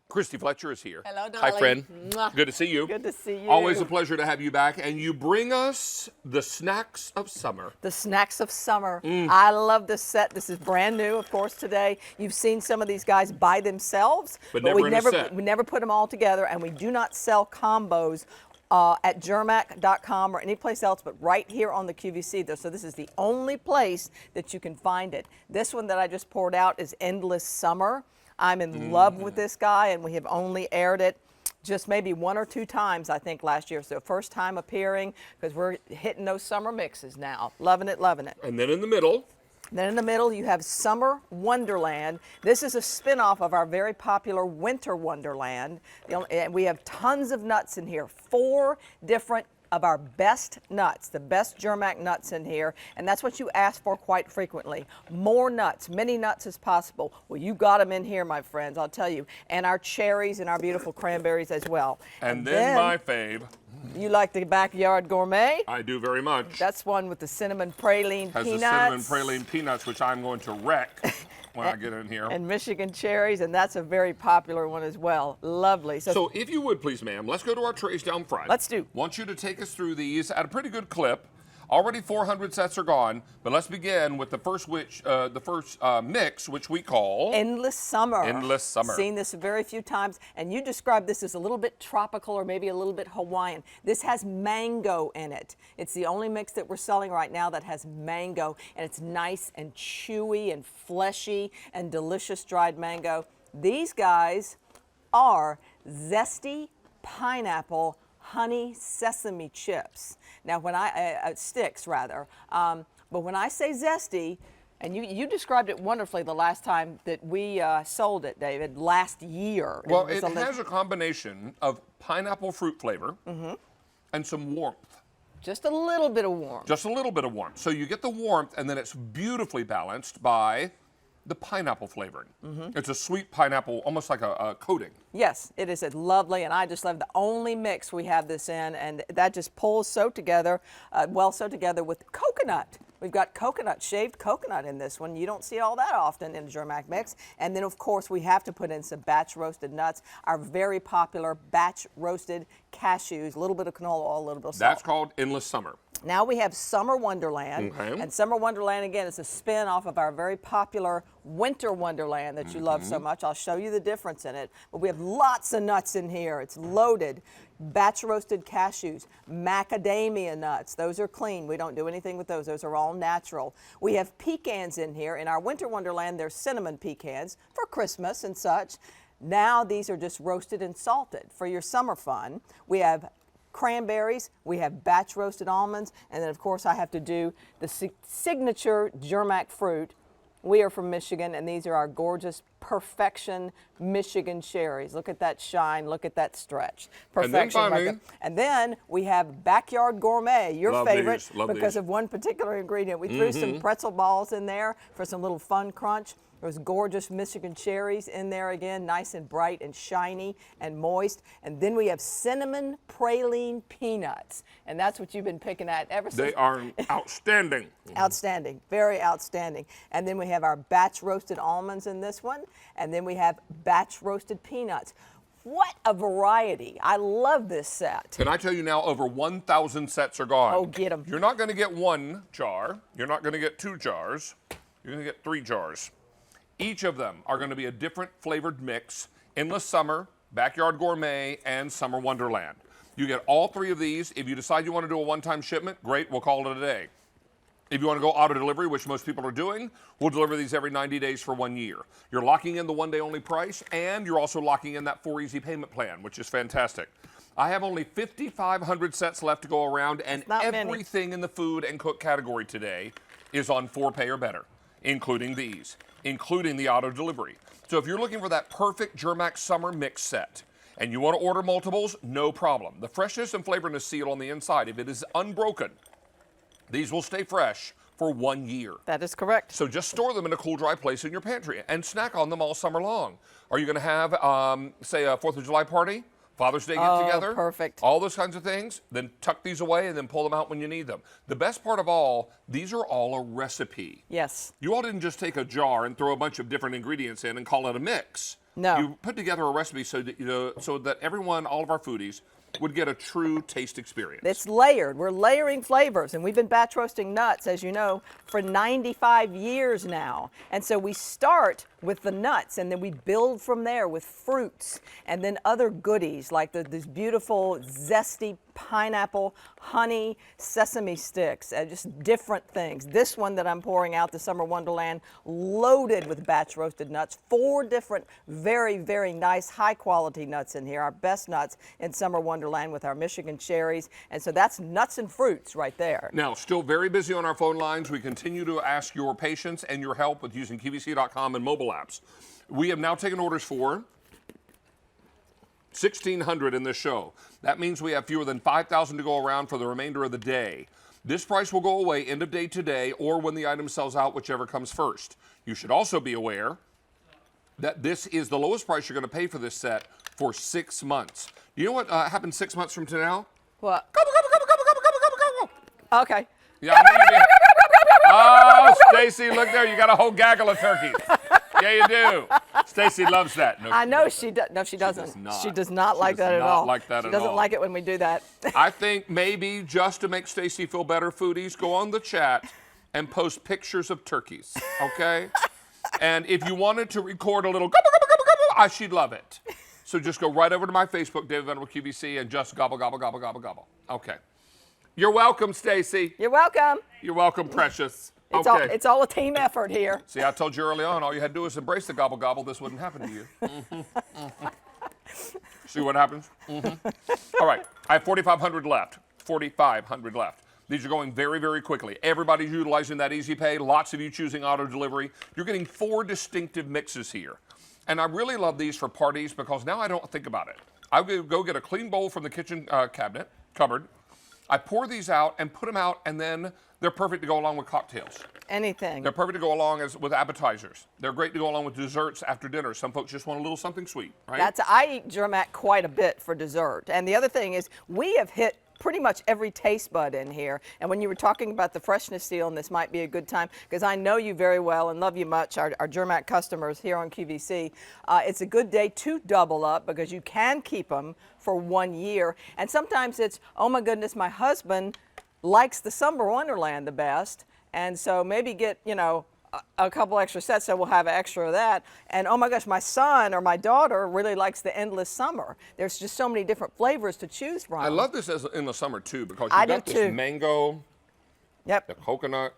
Christy Fletcher is here. Hello, Hi, darling. friend. Mwah. Good to see you. Good to see you. Always a pleasure to have you back. And you bring us the snacks of summer. The snacks of summer. I love this set. This is brand new, of course, today. You've seen some of these guys by themselves, But never in a set. we never put them all together, and we do not sell combos at Germac.com or any place else, but right here on the QVC. So this is the only place that you can find it. This one that I just poured out is Endless Summer. I'm in love with this guy, and we have only aired it just maybe 1 or 2 times, I think, last year. So first time appearing, because we're hitting those summer mixes now. Loving it, loving it. And then in the middle, Then in the middle, you have Summer Wonderland. This is a spin-off of our very popular Winter Wonderland. And we have tons of nuts in here, 4 different of our best nuts, the best Germac nuts in here, and that's what you ask for quite frequently. More nuts, many nuts as possible. Well, you got them in here, my friends, I'll tell you. And our cherries and our beautiful cranberries as well. and then my fave. You like the Backyard Gourmet? I do very much. That's one with the cinnamon praline Has peanuts. the cinnamon praline peanuts, which I'm going to wreck when I get in here. And Michigan cherries, and that's a very popular one as well. Lovely. So if you would, please, ma'am, let's go to our trays down front. Let's do. Want you to take us through these at a pretty good clip. Already 400 sets are gone, but let's begin with the first mix, which we call Endless Summer. Endless Summer. Seen this very few times, and you described this as a little bit tropical or maybe a little bit Hawaiian. This has mango in it. It's the only mix that we're selling right now that has mango, and it's nice and chewy and fleshy and delicious dried mango. These guys are zesty pineapple honey sesame chips. Now, when sticks rather, but when I say zesty, and you described it wonderfully the last time that we sold it, David, last year. Well, was it on the- has a combination of pineapple fruit flavor and some warmth. just a little bit of warmth. Just a little bit of warmth. So you get the warmth, and then it's beautifully balanced by the pineapple flavoring. It's a sweet pineapple, almost like a coating. Yes, it is lovely, and I just love the only mix we have this in, and that just pulls so together, with coconut. We've got coconut, shaved coconut in this one. You don't see all that often in a Germac mix. And then, of course, we have to put in some batch roasted nuts, our very popular batch roasted cashews, a little bit of canola oil, a little bit of salt. That's called Endless Summer. Now we have Summer Wonderland, Okay. and Summer Wonderland, again, is a spin off of our very popular Winter Wonderland that you love so much. I'll show you the difference in it. But we have lots of nuts in here. It's loaded. Batch roasted cashews, macadamia nuts. Those are clean. We don't do anything with those. Those are all natural. We have pecans in here. In our Winter Wonderland, there's cinnamon pecans for Christmas and such. Now these are just roasted and salted for your summer fun. We have cranberries, we have batch roasted almonds, and then of course I have to do the signature Germac fruit. We are from Michigan, and these are our gorgeous Perfection Michigan cherries. Look at that shine, look at that stretch. Perfection. And then we have Backyard Gourmet, your Love favorite, these, love because these. of one particular ingredient. We threw some pretzel balls in there for some little fun crunch. There's gorgeous Michigan cherries in there again, nice and bright and shiny and moist. And then we have cinnamon praline peanuts. And that's what you've been picking at ever since. They are outstanding. Outstanding, very outstanding. And then we have our batch roasted almonds in this one. And then we have batch roasted peanuts. What a variety. I love this set. Can I tell you now, over 1,000 sets are gone. Oh, get 'em. You're not going to get one jar. You're not going to get 2 jars. You're going to get 3 jars. Each of them are going to be a different flavored mix: Endless Summer, Backyard Gourmet, and Summer Wonderland. You get all 3 of these. If you decide you want to do a one-time shipment, great, we'll call it a day. If you want to go auto delivery, which most people are doing, we'll deliver these every 90 days for 1 year. You're locking in the one-day only price, and you're also locking in that 4 easy payment plan, which is fantastic. I have only 5,500 sets left to go around, and not many. everything in the food and cook category today is on 4 pay or better, including these, including the auto delivery. So if you're looking for that perfect Germac summer mix set and you want to order multiples, no problem. The freshness and flavorness seal on the inside, if it is unbroken, these will stay fresh for 1 year. That is correct. So just store them in a cool, dry place in your pantry and snack on them all summer long. Are you going to have, say, a 4th of July party? Father's Day get-together? Perfect. All those kinds of things? Then tuck these away and then pull them out when you need them. The best part of all, these are all a recipe. Yes. You all didn't just take a jar and throw a bunch of different ingredients in and call it a mix. No. You put together a recipe so that, so that everyone, all of our foodies, would get a true taste experience. It's layered. We're layering flavors, and we've been batch roasting nuts, as you know, for 95 years now. And so we start with the nuts, and then we build from there with fruits, and then other goodies like these beautiful, zesty pineapple, honey, sesame sticks, and just different things. This one that I'm pouring out, the Summer Wonderland, loaded with batch roasted nuts. 4 different, very, very nice, high-quality nuts in here. Our best nuts in Summer Wonderland with our Michigan cherries. And so that's nuts and fruits right there. Now, still very busy on our phone lines. We continue to ask your patience and your help with using QVC.com and mobile apps. We have now taken orders for 1,600 in this show. That means we have fewer than 5,000 to go around for the remainder of the day. This price will go away end of day today or when the item sells out, whichever comes first. You should also be aware that this is the lowest price you're going to pay for this set for 6 months. You know what happens 6 months from now? What? Gobble, gobble, gobble, gobble, gobble, gobble, gobble, gobble. Okay. Yeah, I know you did. Oh, Stacy, look there. You got a whole gaggle of turkeys. Yeah, you do. Stacy loves that. No, I know she does. No, she doesn't. does not. She does not She like does that at not all. like that she at doesn't all. like it when we do that. I think maybe just to make Stacy feel better, foodies, go on the chat and post pictures of turkeys, okay? And if you wanted to record a little gobble, gobble, gobble, gobble, she'd love it. So just go right over to my Facebook, David Venable QVC, and just gobble, gobble, gobble, gobble, gobble. Okay. You're welcome, Stacy. You're welcome. You're welcome, precious. It's, Okay. it's all a team effort here. See, I told you early on, all you had to do is embrace the gobble gobble. This wouldn't happen to you. See what happens? All right, I have 4,500 left. 4,500 left. These are going very, very quickly. Everybody's utilizing that easy pay. Lots of you choosing auto delivery. You're getting 4 distinctive mixes here. And I really love these for parties because now I don't think about it. I go get a clean bowl from the kitchen cupboard. I pour these out and put them out, and then they're perfect to go along with cocktails. Anything. They're perfect to go along with appetizers. They're great to go along with desserts after dinner. Some folks just want a little something sweet, right? I eat Germac quite a bit for dessert. And the other thing is we have hit pretty much every taste bud in here. And when you were talking about the freshness seal, and this might be a good time, because I know you very well and love you much, our Germac customers here on QVC, it's a good day to double up because you can keep them for 1 year. And sometimes it's, oh my goodness, my husband likes the Summer Wonderland the best, and so maybe get, you know, a couple extra sets, so we'll have extra of that. And oh my gosh, my son or my daughter really likes the Endless Summer. There's just so many different flavors to choose from. I love this in the summer too because I you've do got this too. mango, Yep. the coconut.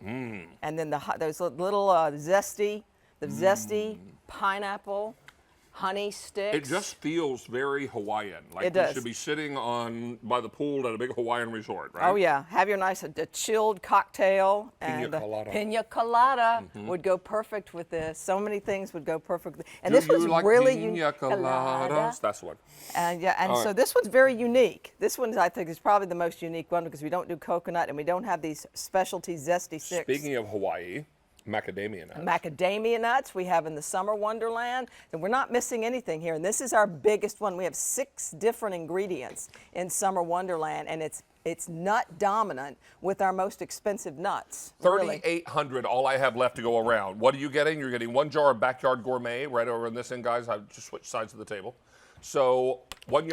And then those little zesty pineapple, honey sticks. It just feels very Hawaiian. Like It does. you should be sitting by the pool at a big Hawaiian resort, right? Oh yeah, have your nice chilled cocktail, and colada. Pina colada would go perfect with this. So many things would go perfect. And Do this was you like really pina coladas? That's one. And yeah, and All so right. this one's very unique. This one I think is probably the most unique one because we don't do coconut and we don't have these specialty zesty sticks. Speaking of Hawaii, macadamia nuts. Macadamia nuts we have in the Summer Wonderland, and we're not missing anything here. And this is our biggest one. We have 6 different ingredients in Summer Wonderland, and it's nut dominant with our most expensive nuts. Really. 3,800, all I have left to go around. What are you getting? You're getting 1 jar of Backyard Gourmet right over in this end, guys. I've just switched sides of the table. So 1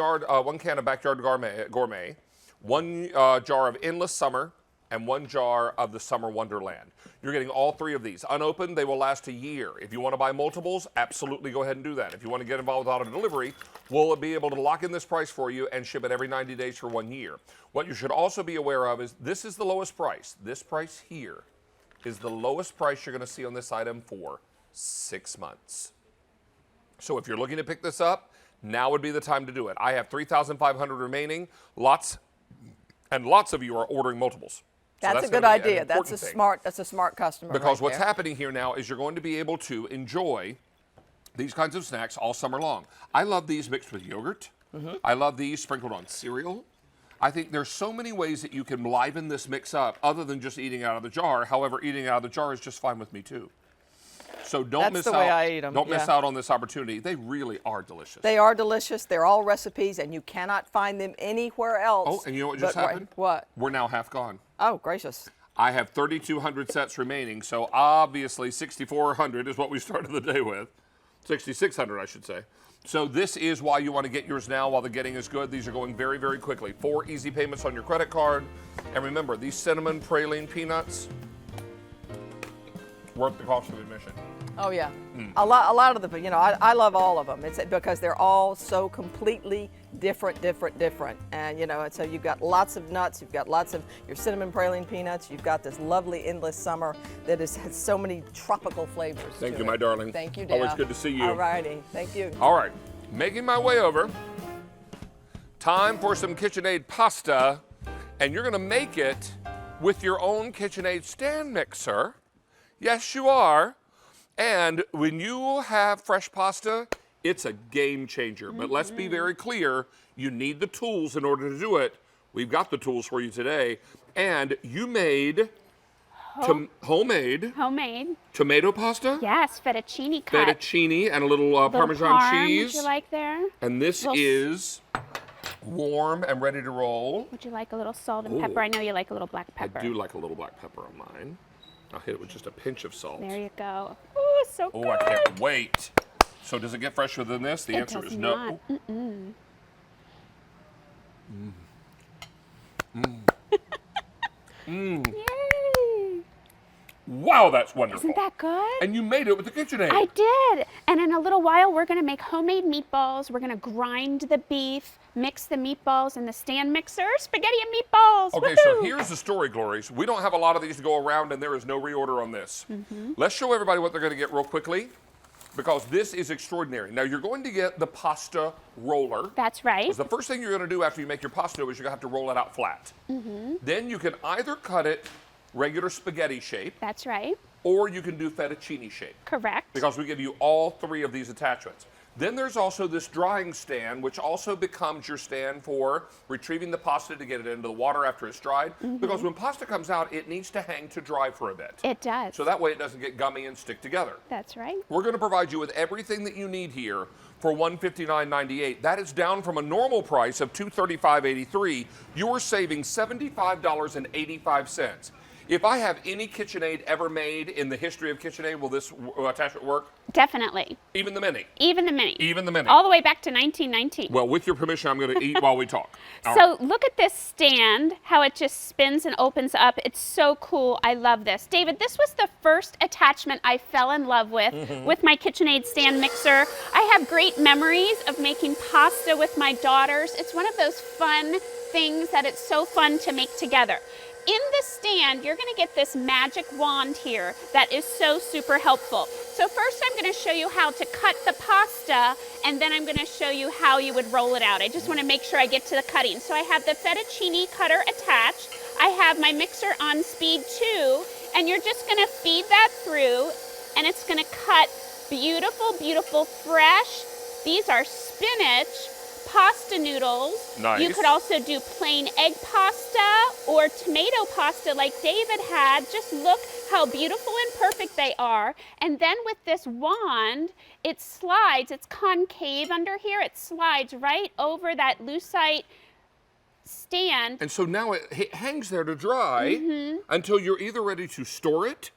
can of Backyard Gourmet, 1 jar of Endless Summer, and 1 jar of the Summer Wonderland. You're getting all 3 of these. Unopened, they will last a year. If you want to buy multiples, absolutely go ahead and do that. If you want to get involved with auto delivery, we'll be able to lock in this price for you and ship it every 90 days for 1 year. What you should also be aware of is this is the lowest price. This price here is the lowest price you're going to see on this item for 6 months. So if you're looking to pick this up, now would be the time to do it. I have 3,500 remaining. Lots and lots of you are ordering multiples. So That's a good gonna be an idea. That's a important thing. smart customer. Because right what's there. happening here now is you're going to be able to enjoy these kinds of snacks all summer long. I love these mixed with yogurt. I love these sprinkled on cereal. I think there's so many ways that you can liven this mix up other than just eating out of the jar. However, eating out of the jar is just fine with me too. So don't That's miss the out. way I eat 'em, Don't miss yeah. out on this opportunity. They really are delicious. They are delicious. They're all recipes, and you cannot find them anywhere else. Oh, and you know what just but right- happened? What? We're now half gone. Oh, gracious. I have 3,200 sets remaining, so obviously 6,400 is what we started the day with. 6,600, I should say. So this is why you want to get yours now while the getting is good. These are going very, very quickly. 4 easy payments on your credit card. And remember, these cinnamon praline peanuts, worth the cost of admission. Oh yeah, a lot of the, you know, I love all of them. It's because they're all so completely different, and you know, and so you've got lots of nuts, you've got lots of your cinnamon praline peanuts, you've got this lovely Endless Summer that has so many tropical flavors. Thank to you, it. my darling. Thank you, dear. Always good to see you. All righty, thank you. All right, making my way over. Time for some Kitchenaid pasta, and you're gonna make it with your own Kitchenaid stand mixer. Yes, you are. And when you have fresh pasta, it's a game changer. But let's be very clear, you need the tools in order to do it. We've got the tools for you today. And you made homemade tomato pasta, Yes, fettuccine cut. fettuccine, and a little Little Parmesan parm, cheese. Would you like there? And this Little- is warm and ready to roll. Would you like a little salt and pepper? I know you like a little black pepper. I do like a little black pepper on mine. I'll hit it with just a pinch of salt. There you go. Ooh, so Oh, good. I can't wait. So does it get fresher than this? The It answer does is no. not. Yay! Wow, that's wonderful. Isn't that good? And you made it with the KitchenAid. I did. And in a little while, we're going to make homemade meatballs. We're going to grind the beef, mix the meatballs in the stand mixer. Spaghetti and meatballs. Okay, so Woohoo! here's the story, Glories. We don't have a lot of these to go around, and there is no reorder on this. Let's show everybody what they're going to get real quickly, because this is extraordinary. Now, you're going to get the pasta roller. That's right. Because the first thing you're going to do after you make your pasta is you're going to have to roll it out flat. Then you can either cut it regular spaghetti shape, That's right. or you can do fettuccine shape, Correct. because we give you all 3 of these attachments. Then there's also this drying stand, which also becomes your stand for retrieving the pasta to get it into the water after it's dried. Because when pasta comes out, it needs to hang to dry for a bit. It does. So that way it doesn't get gummy and stick together. That's right. We're going to provide you with everything that you need here for $159.98. That is down from a normal price of $235.83. You're saving $75.85. If I have any KitchenAid ever made in the history of KitchenAid, will this attachment work? Definitely. Even the mini? Even the mini. Even the mini. All the way back to 1919. Well, with your permission, I'm going to eat while we talk. All So right. look at this stand, how it just spins and opens up. It's so cool. I love this. David, this was the first attachment I fell in love with my KitchenAid stand mixer. I have great memories of making pasta with my daughters. It's one of those fun things that it's so fun to make together. In the stand, you're going to get this magic wand here that is so super helpful. So first I'm going to show you how to cut the pasta, and then I'm going to show you how you would roll it out. I just want to make sure I get to the cutting. So I have the fettuccine cutter attached. I have my mixer on speed 2, and you're just going to feed that through, and it's going to cut beautiful, beautiful, fresh. These are spinach pasta noodles. Nice. You could also do plain egg pasta or tomato pasta like David had. Just look how beautiful and perfect they are. And then with this wand, it slides. It's concave under here. It slides right over that lucite stand. And so now it hangs there to dry until you're either ready to store it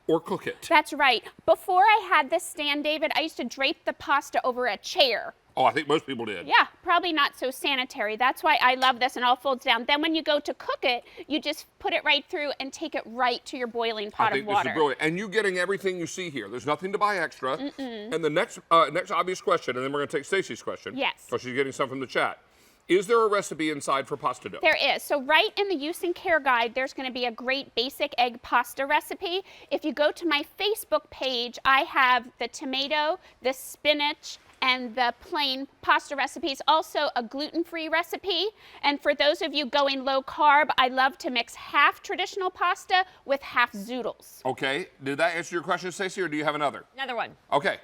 or cook it. That's right. Before I had this stand, David, I used to drape the pasta over a chair. Oh, I think most people did. Yeah, probably not so sanitary. That's why I love this, and all folds down. Then when you go to cook it, you just put it right through and take it right to your boiling pot I think of water. this is brilliant. And you're getting everything you see here. There's nothing to buy extra. And the next obvious question, and then we're going to take Stacey's question. Yes. So she's getting some from the chat. Is there a recipe inside for pasta dough? There is. So right in the use and care guide, there's going to be a great basic egg pasta recipe. If you go to my Facebook page, I have the tomato, the spinach, and the plain pasta recipes, also a gluten-free recipe. And for those of you going low carb, I love to mix half traditional pasta with half zoodles. Okay. Did that answer your question, Stacey, or do you have another? Another one. Okay.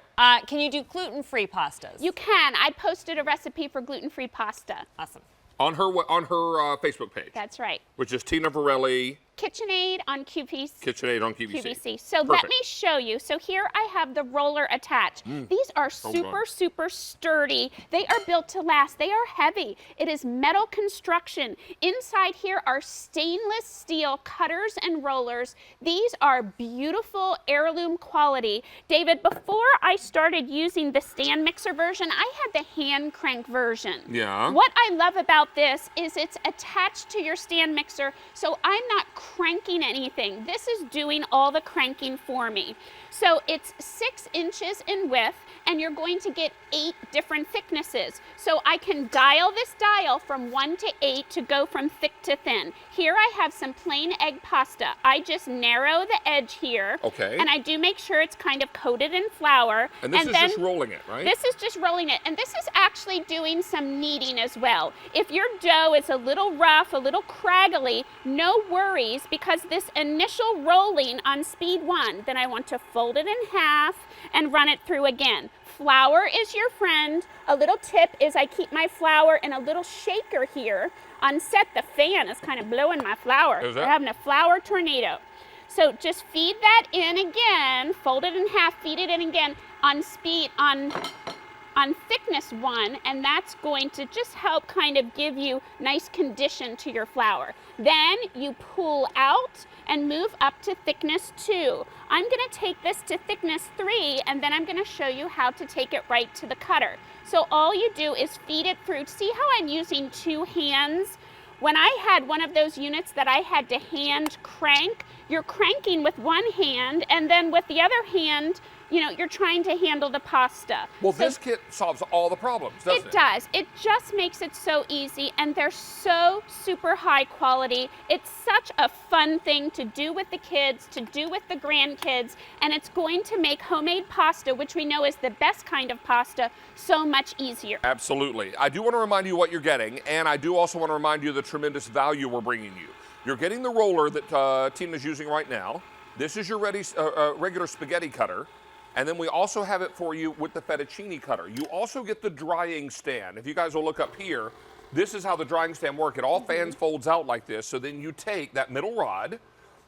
Can you do gluten-free pastas? You can. I posted a recipe for gluten-free pasta. Awesome. On her Facebook page, That's right. which is Tina Varelli, KitchenAid on QVC. KitchenAid on QVC. QVC. So let me show you. So here I have the roller attached. These are super, super sturdy. They are built to last. They are heavy. It is metal construction. Inside here are stainless steel cutters and rollers. These are beautiful heirloom quality. David, before I started using the stand mixer version, I had the hand crank version. Yeah. What I love about this is it's attached to your stand mixer, so I'm not cranking anything. This is doing all the cranking for me. So it's 6 inches in width, and you're going to get 8 different thicknesses. So I can dial this dial from 1 to 8 to go from thick to thin. Here I have some plain egg pasta. I just narrow the edge here. Okay. And I do make sure it's kind of coated in flour. And this is then just rolling it, right? this is just rolling it, and this is actually doing some kneading as well. If your dough is a little rough, a little craggly, no worries, because this initial rolling on speed 1, then I want to fold it in half and run it through again. Flour is your friend. A little tip is I keep my flour in a little shaker here. On set, the fan is kind of blowing my flour. Is it? We're having a flour tornado. So just feed that in again, fold it in half, feed it in again on speed, on thickness 1, and that's going to just help kind of give you nice condition to your flour. Then you pull out and move up to thickness 2. I'm going to take this to thickness 3, and then I'm going to show you how to take it right to the cutter. So all you do is feed it through. See how I'm using 2 hands? When I had one of those units that I had to hand crank, you're cranking with one hand, and then with the other hand, you know, you're trying to handle the pasta. Well, So this kit solves all the problems, doesn't it? it does. It just makes it so easy, and they're so super high quality. It's such a fun thing to do with the kids, to do with the grandkids, and it's going to make homemade pasta, which we know is the best kind of pasta, so much easier. Absolutely. I do want to remind you what you're getting, and I do also want to remind you the tremendous value we're bringing you. You're getting the roller that Tina's using right now. This is your regular spaghetti cutter. And then we also have it for you with the fettuccine cutter. You also get the drying stand. If you guys will look up here, this is how the drying stand works. It all fans folds out like this. So then you take that middle rod,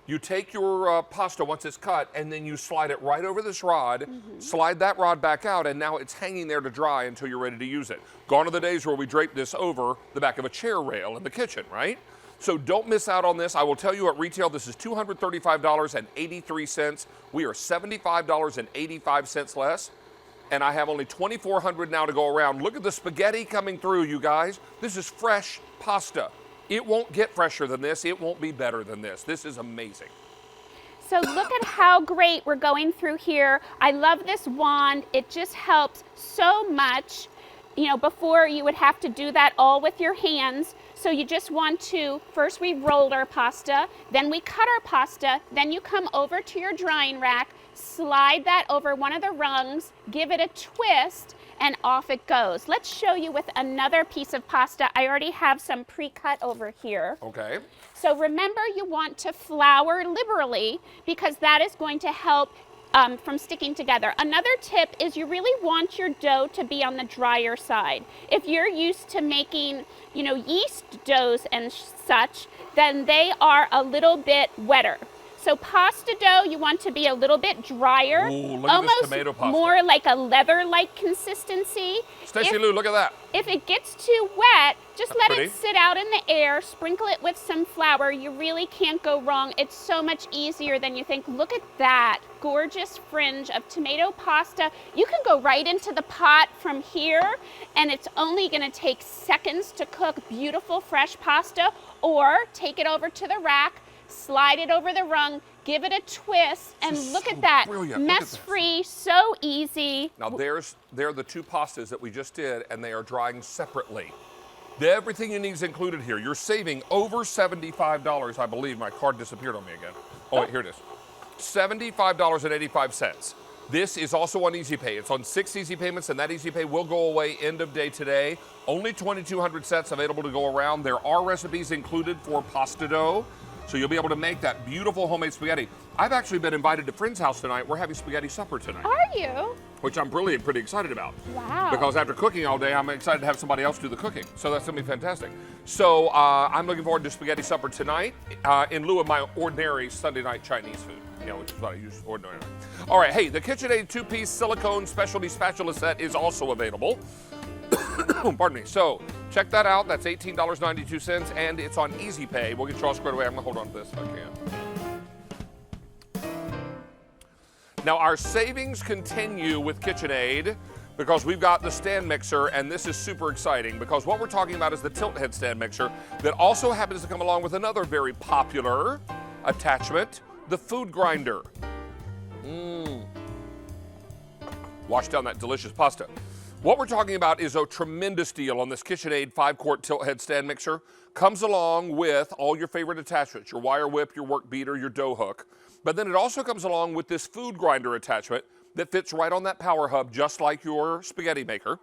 you take your pasta once it's cut, and then you slide it right over this rod, slide that rod back out, and now it's hanging there to dry until you're ready to use it. Gone are the days where we drape this over the back of a chair rail in the kitchen, right? So don't miss out on this. I will tell you at retail, this is $235.83. We are $75.85 less. And I have only 2,400 now to go around. Look at the spaghetti coming through, you guys. This is fresh pasta. It won't get fresher than this. It won't be better than this. This is amazing. So look at how great we're going through here. I love this wand. It just helps so much. You know, before you would have to do that all with your hands. So you just want to, first we rolled our pasta, then we cut our pasta, then you come over to your drying rack, slide that over one of the rungs, give it a twist, and off it goes. Let's show you with another piece of pasta. I already have some pre-cut over here. Okay. So remember, you want to flour liberally because that is going to help from sticking together. Another tip is you really want your dough to be on the drier side. If you're used to making, you know, yeast doughs and such, then they are a little bit wetter. So pasta dough, you want to be a little bit drier. Ooh, look at this tomato pasta. More like a leather-like consistency. Stacey Lou, look at that. If it gets too wet, just let pretty. it sit out in the air, sprinkle it with some flour. You really can't go wrong. It's so much easier than you think. Look at that gorgeous fringe of tomato pasta. You can go right into the pot from here, and it's only gonna take seconds to cook beautiful fresh pasta, or take it over to the rack, slide it over the rung, give it a twist, and look at that. Brilliant. Look at this. Mess-free, so easy. Now they're the two pastas that we just did, and they are drying separately. Everything you need is included here. You're saving over $75, I believe. My card disappeared on me again. Oh, wait, here it is. $75.85. This is also on Easy Pay. It's on 6 easy payments, and that Easy Pay will go away end of day today. Only 2,200 sets available to go around. There are recipes included for pasta dough, so you'll be able to make that beautiful homemade spaghetti. I've actually been invited to friend's house tonight. We're having spaghetti supper tonight. Are you? Which I'm really pretty excited about. Wow. Because after cooking all day, I'm excited to have somebody else do the cooking. So that's gonna be fantastic. So I'm looking forward to spaghetti supper tonight in lieu of my ordinary Sunday night Chinese food. You know, which is what I use ordinarily. All right, hey, the Kitchenaid 2-piece silicone specialty spatula set is also available. Pardon me. So check that out. That's $18.92, and it's on Easy Pay. We'll get you all squared away. I'm gonna hold on to this if I can. Now our savings continue with KitchenAid because we've got the stand mixer, and this is super exciting because what we're talking about is the tilt head stand mixer that also happens to come along with another very popular attachment, the food grinder. Wash down that delicious pasta. What we're talking about is a tremendous deal on this KitchenAid 5-quart tilt head stand mixer. Comes along with all your favorite attachments, your wire whip, your work beater, your dough hook. But then it also comes along with this food grinder attachment that fits right on that power hub, just like your spaghetti maker,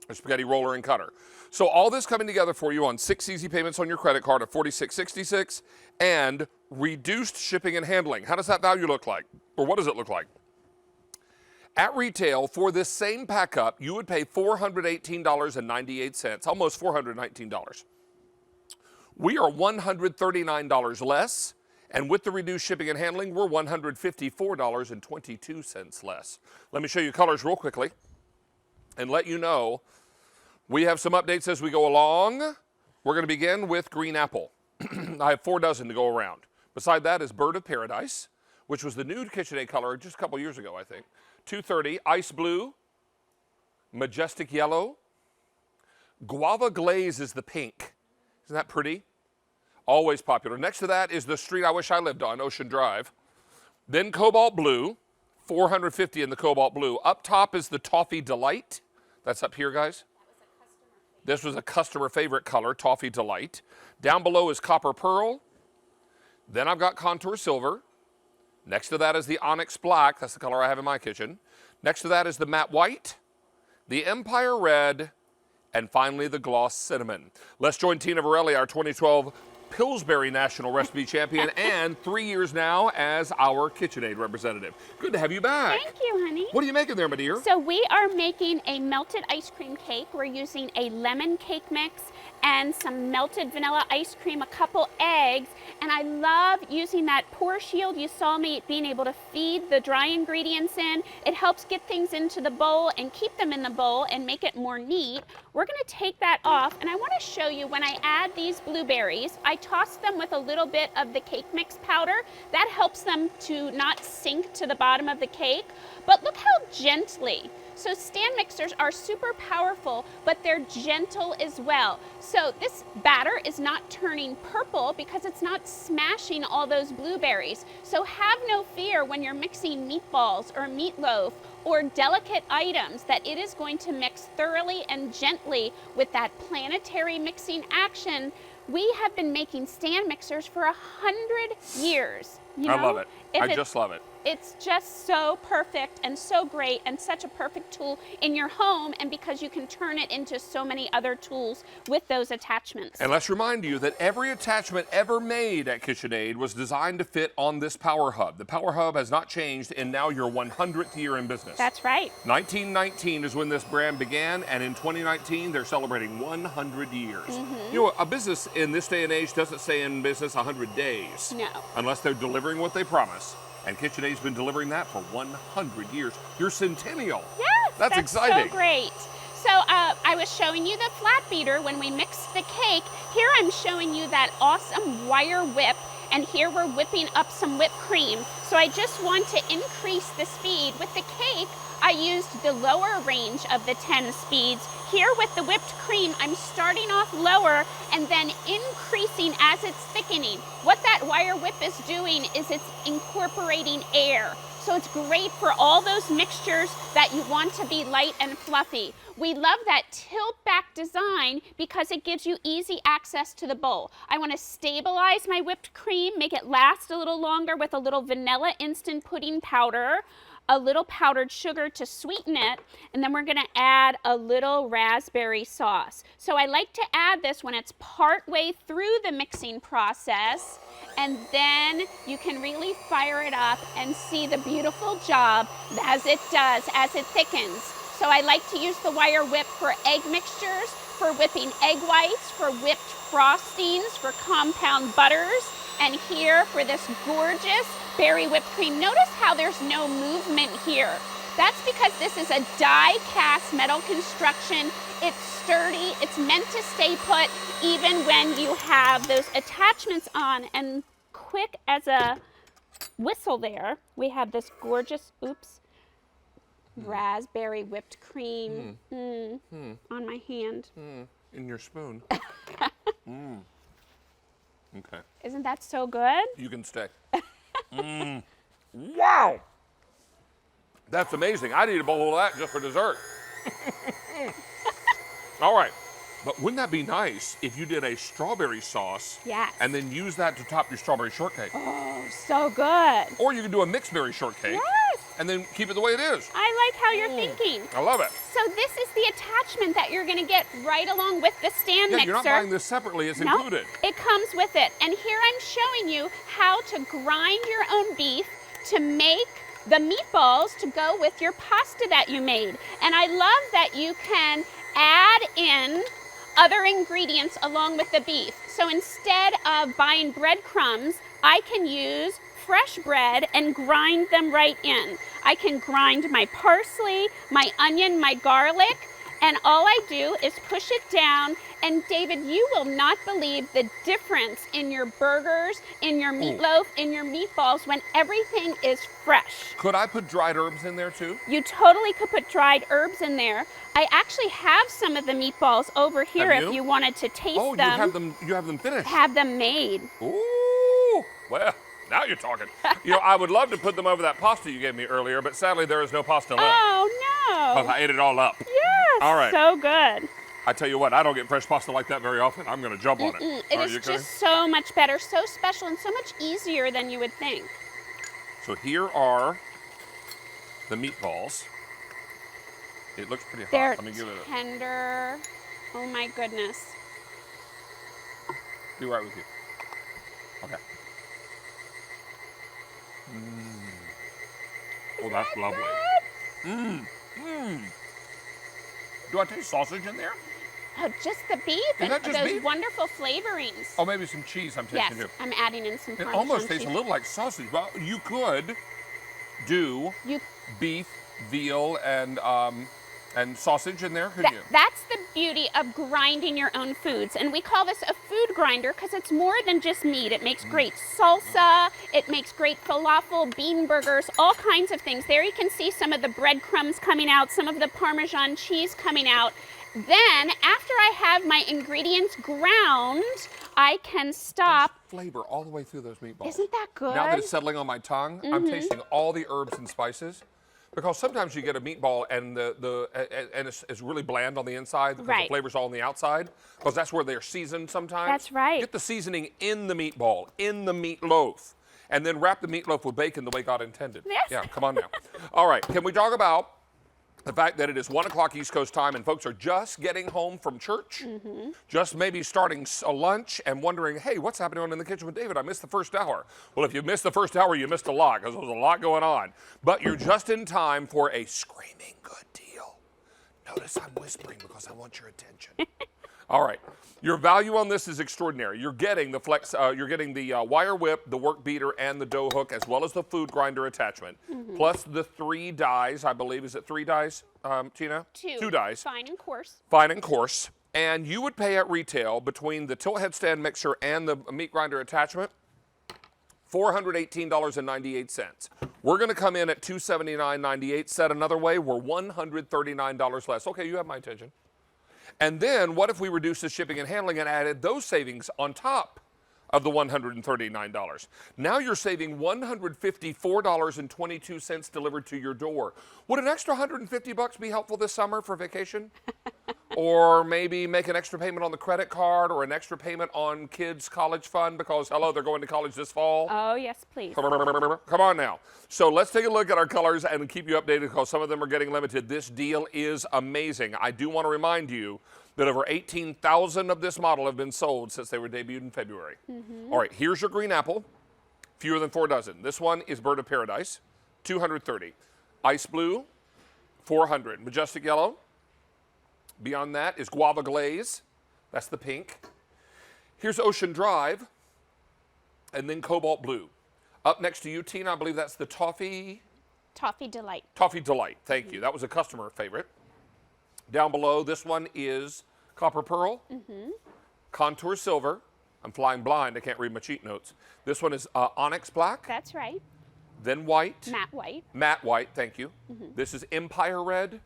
or spaghetti roller and cutter. So all this coming together for you on 6 easy payments on your credit card of $46.66 and reduced shipping and handling. How does that value look like? Or what does it look like? At retail, for this same pack up, you would pay $418.98, almost $419. We are $139 less, and with the reduced shipping and handling, we're $154.22 less. Let me show you colors real quickly and let you know we have some updates as we go along. We're going to begin with green apple. I have 4 dozen to go around. Beside that is Bird of Paradise, which was the new KitchenAid color just a couple years ago, I think. 230, ice blue, majestic yellow, guava glaze is the pink. Isn't that pretty? Always popular. Next to that is the street I wish I lived on, Ocean Drive. Then cobalt blue, 450 in the cobalt blue. Up top is the Toffee Delight. That's up here, guys. This was a customer favorite color, Toffee Delight. Down below is Copper Pearl. Then I've got Contour Silver. Next to that is the Onyx Black. That's the color I have in my kitchen. Next to that is the Matte White, the Empire Red, and finally the Gloss Cinnamon. Let's join Tina Varelli, our 2012 Pillsbury National Recipe Champion, and 3 years now as our KitchenAid representative. Good to have you back. Thank you, honey. What are you making there, my dear? So we are making a melted ice cream cake. We're using a lemon cake mix and some melted vanilla ice cream, a couple eggs, and I love using that pour shield. You saw me being able to feed the dry ingredients in. It helps get things into the bowl and keep them in the bowl and make it more neat. We're gonna take that off, and I wanna show you when I add these blueberries, I toss them with a little bit of the cake mix powder. That helps them to not sink to the bottom of the cake. But look how gently. So stand mixers are super powerful, but they're gentle as well. So this batter is not turning purple because it's not smashing all those blueberries. So have no fear when you're mixing meatballs or meatloaf or delicate items that it is going to mix thoroughly and gently with that planetary mixing action. We have been making stand mixers for 100 years. You I know? love it. I just love it. It's just so perfect and so great and such a perfect tool in your home, and because you can turn it into so many other tools with those attachments. And let's remind you that every attachment ever made at Kitchenaid was designed to fit on this Power Hub. The Power Hub has not changed in now your 100th year in business. That's right. 1919 is when this brand began, and in 2019 they're celebrating 100 years. You know, a business in this day and age doesn't stay in business 100 days. No. Unless they're delivering what they promise. And KitchenAid's been delivering that for 100 years. You're centennial. Yes, that's exciting. So great. So I was showing you the flat beater when we mixed the cake. Here I'm showing you that awesome wire whip, and here we're whipping up some whipped cream. So I just want to increase the speed. With the cake, I used the lower range of the 10 speeds. Here with the whipped cream, I'm starting off lower and then increasing as it's thickening. What that wire whip is doing is it's incorporating air. So it's great for all those mixtures that you want to be light and fluffy. We love that tilt back design because it gives you easy access to the bowl. I want to stabilize my whipped cream, make it last a little longer with a little vanilla instant pudding powder, a little powdered sugar to sweeten it, and then we're gonna add a little raspberry sauce. So I like to add this when it's part way through the mixing process, and then you can really fire it up and see the beautiful job as it does, as it thickens. So I like to use the wire whip for egg mixtures, for whipping egg whites, for whipped frostings, for compound butters, and here for this gorgeous berry whipped cream. Notice how there's no movement here. That's because this is a die cast metal construction. It's sturdy, it's meant to stay put even when you have those attachments on. And quick as a whistle there, we have this gorgeous, raspberry whipped cream on my hand. In your spoon. Okay. Isn't that so good? You can stay. Wow! That's amazing. I'd eat a bowl of that just for dessert. All right. But wouldn't that be nice if you did a strawberry sauce Yes. and then use that to top your strawberry shortcake? Oh, so good. Or you could do a mixed berry shortcake Yes. and then keep it the way it is. I like how you're thinking. I love it. So this is the attachment that you're going to get right along with the stand Yeah, mixer. you're not buying this separately. It's Nope, included. it comes with it. And here I'm showing you how to grind your own beef to make the meatballs to go with your pasta that you made. And I love that you can add in other ingredients along with the beef. So instead of buying breadcrumbs, I can use fresh bread and grind them right in. I can grind my parsley, my onion, my garlic, and all I do is push it down. And David, you will not believe the difference in your burgers, in your meatloaf, in your meatballs when everything is fresh. Could I put dried herbs in there too? You totally could put dried herbs in there. I actually have some of the meatballs over here Have if you? you wanted to taste Oh, them. you have them finished. Have them made. Ooh, well, now you're talking. You know, I would love to put them over that pasta you gave me earlier, but sadly there is no pasta left. Oh Because no. I ate it all up. Yes. All right. So good. I tell you what, I don't get fresh pasta like that very often. I'm going to jump on it. It Are is you just kidding? so much better, so special, and so much easier than you would think. So here are the meatballs. It looks pretty hot. They're Let me give it a... tender. Oh my goodness. Be right with you. Okay. Oh, that's lovely. Do I taste sausage in there? Oh, just the beef and that just those beef? wonderful flavorings. Oh, maybe some cheese I'm Yes, tasting too. I'm adding in some It Parmesan almost tastes cheese. a little like sausage. Well, you could do You beef, veal, and And sausage in there? Who That, knew? that's the beauty of grinding your own foods. And we call this a food grinder because it's more than just meat. It makes great salsa, it makes great falafel, bean burgers, all kinds of things. There you can see some of the breadcrumbs coming out, some of the Parmesan cheese coming out. Then, after I have my ingredients ground, I can stop. Flavor all the way through those meatballs. Isn't that good? Now that it's settling on my tongue, I'm tasting all the herbs and spices. Because sometimes you get a meatball and it's really bland on the inside because the Right. flavor's all on the outside. Because that's where they're seasoned sometimes. That's right. Get the seasoning in the meatball, in the meatloaf, and then wrap the meatloaf with bacon the way God intended. Yes. Yeah, come on now. All right, can we talk about the fact that it is 1 o'clock East Coast time and folks are just getting home from church, just maybe starting a lunch and wondering, hey, what's happening on in the kitchen with David? I missed the first hour. Well, if you missed the first hour, you missed a lot because there was a lot going on. But you're just in time for a screaming good deal. Notice I'm whispering because I want your attention. All right. Your value on this is extraordinary. You're getting the wire whip, the work beater, and the dough hook, as well as the food grinder attachment, plus the 3 dies, I believe. Is it 3 dies, Tina? 2 dies. Fine and coarse. Fine and coarse. And you would pay at retail between the tilt head stand mixer and the meat grinder attachment, $418.98. We're going to come in at $279.98. Said another way, we're $139 less. Okay, you have my attention. And then what if we reduced the shipping and handling and added those savings on top of the $139? Now you're saving $154.22 delivered to your door. Would an extra $150 be helpful this summer for vacation? Or maybe make an extra payment on the credit card or an extra payment on kids' college fund because, hello, they're going to college this fall? Oh, yes, please. Come on now. So let's take a look at our colors and keep you updated because some of them are getting limited. This deal is amazing. I do want to remind you that over 18,000 of this model have been sold since they were debuted in February. All right, here's your green apple, fewer than 4 dozen. This one is Bird of Paradise, 230. Ice blue, 400. Majestic yellow. Beyond that is Guava Glaze. That's the pink. Here's Ocean Drive, and then Cobalt Blue. Up next to you, Tina, I believe that's the Toffee Delight. Toffee Delight. Thank you. That was a customer favorite. Down below, this one is Copper Pearl. Contour Silver. I'm flying blind. I can't read my cheat notes. This one is Onyx Black. That's right. Then White. Matte white. Matte White, thank you. This is Empire Red.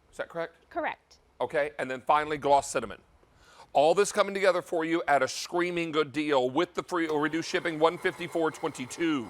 Is that correct? Correct. Okay, and then finally Gloss Cinnamon. All this coming together for you at a screaming good deal with the free or reduced shipping, $154.22.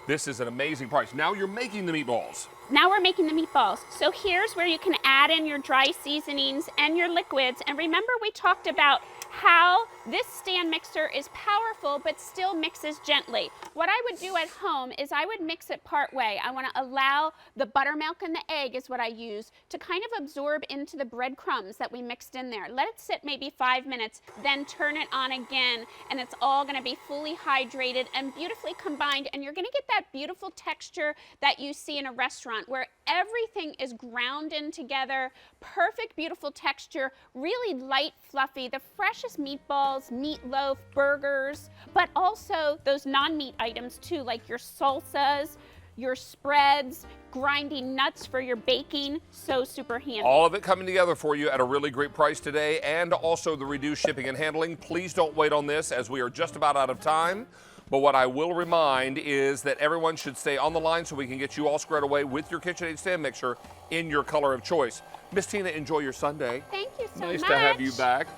This is an amazing price. Now you're making the meatballs. Now we're making the meatballs. So here's where you can add in your dry seasonings and your liquids. And remember we talked about how this stand mixer is powerful but still mixes gently. What I would do at home is I would mix it part way. I want to allow the buttermilk and the egg is what I use to kind of absorb into the breadcrumbs that we mixed in there. Let it sit maybe 5 minutes, then turn it on again, and it's all going to be fully hydrated and beautifully combined, and you're going to get that beautiful texture that you see in a restaurant where everything is ground in together, perfect, beautiful texture, really light, fluffy, the freshest meatballs, meatloaf, burgers, but also those non-meat items too, like your salsas, your spreads, grinding nuts for your baking, so super handy. All of it coming together for you at a really great price today, and also the reduced shipping and handling. Please don't wait on this as we are just about out of time. But what I will remind is that everyone should stay on the line so we can get you all squared away with your Kitchenaid stand mixer in your color of choice. Miss Tina, enjoy your Sunday. Thank you so Nice much. to have you back.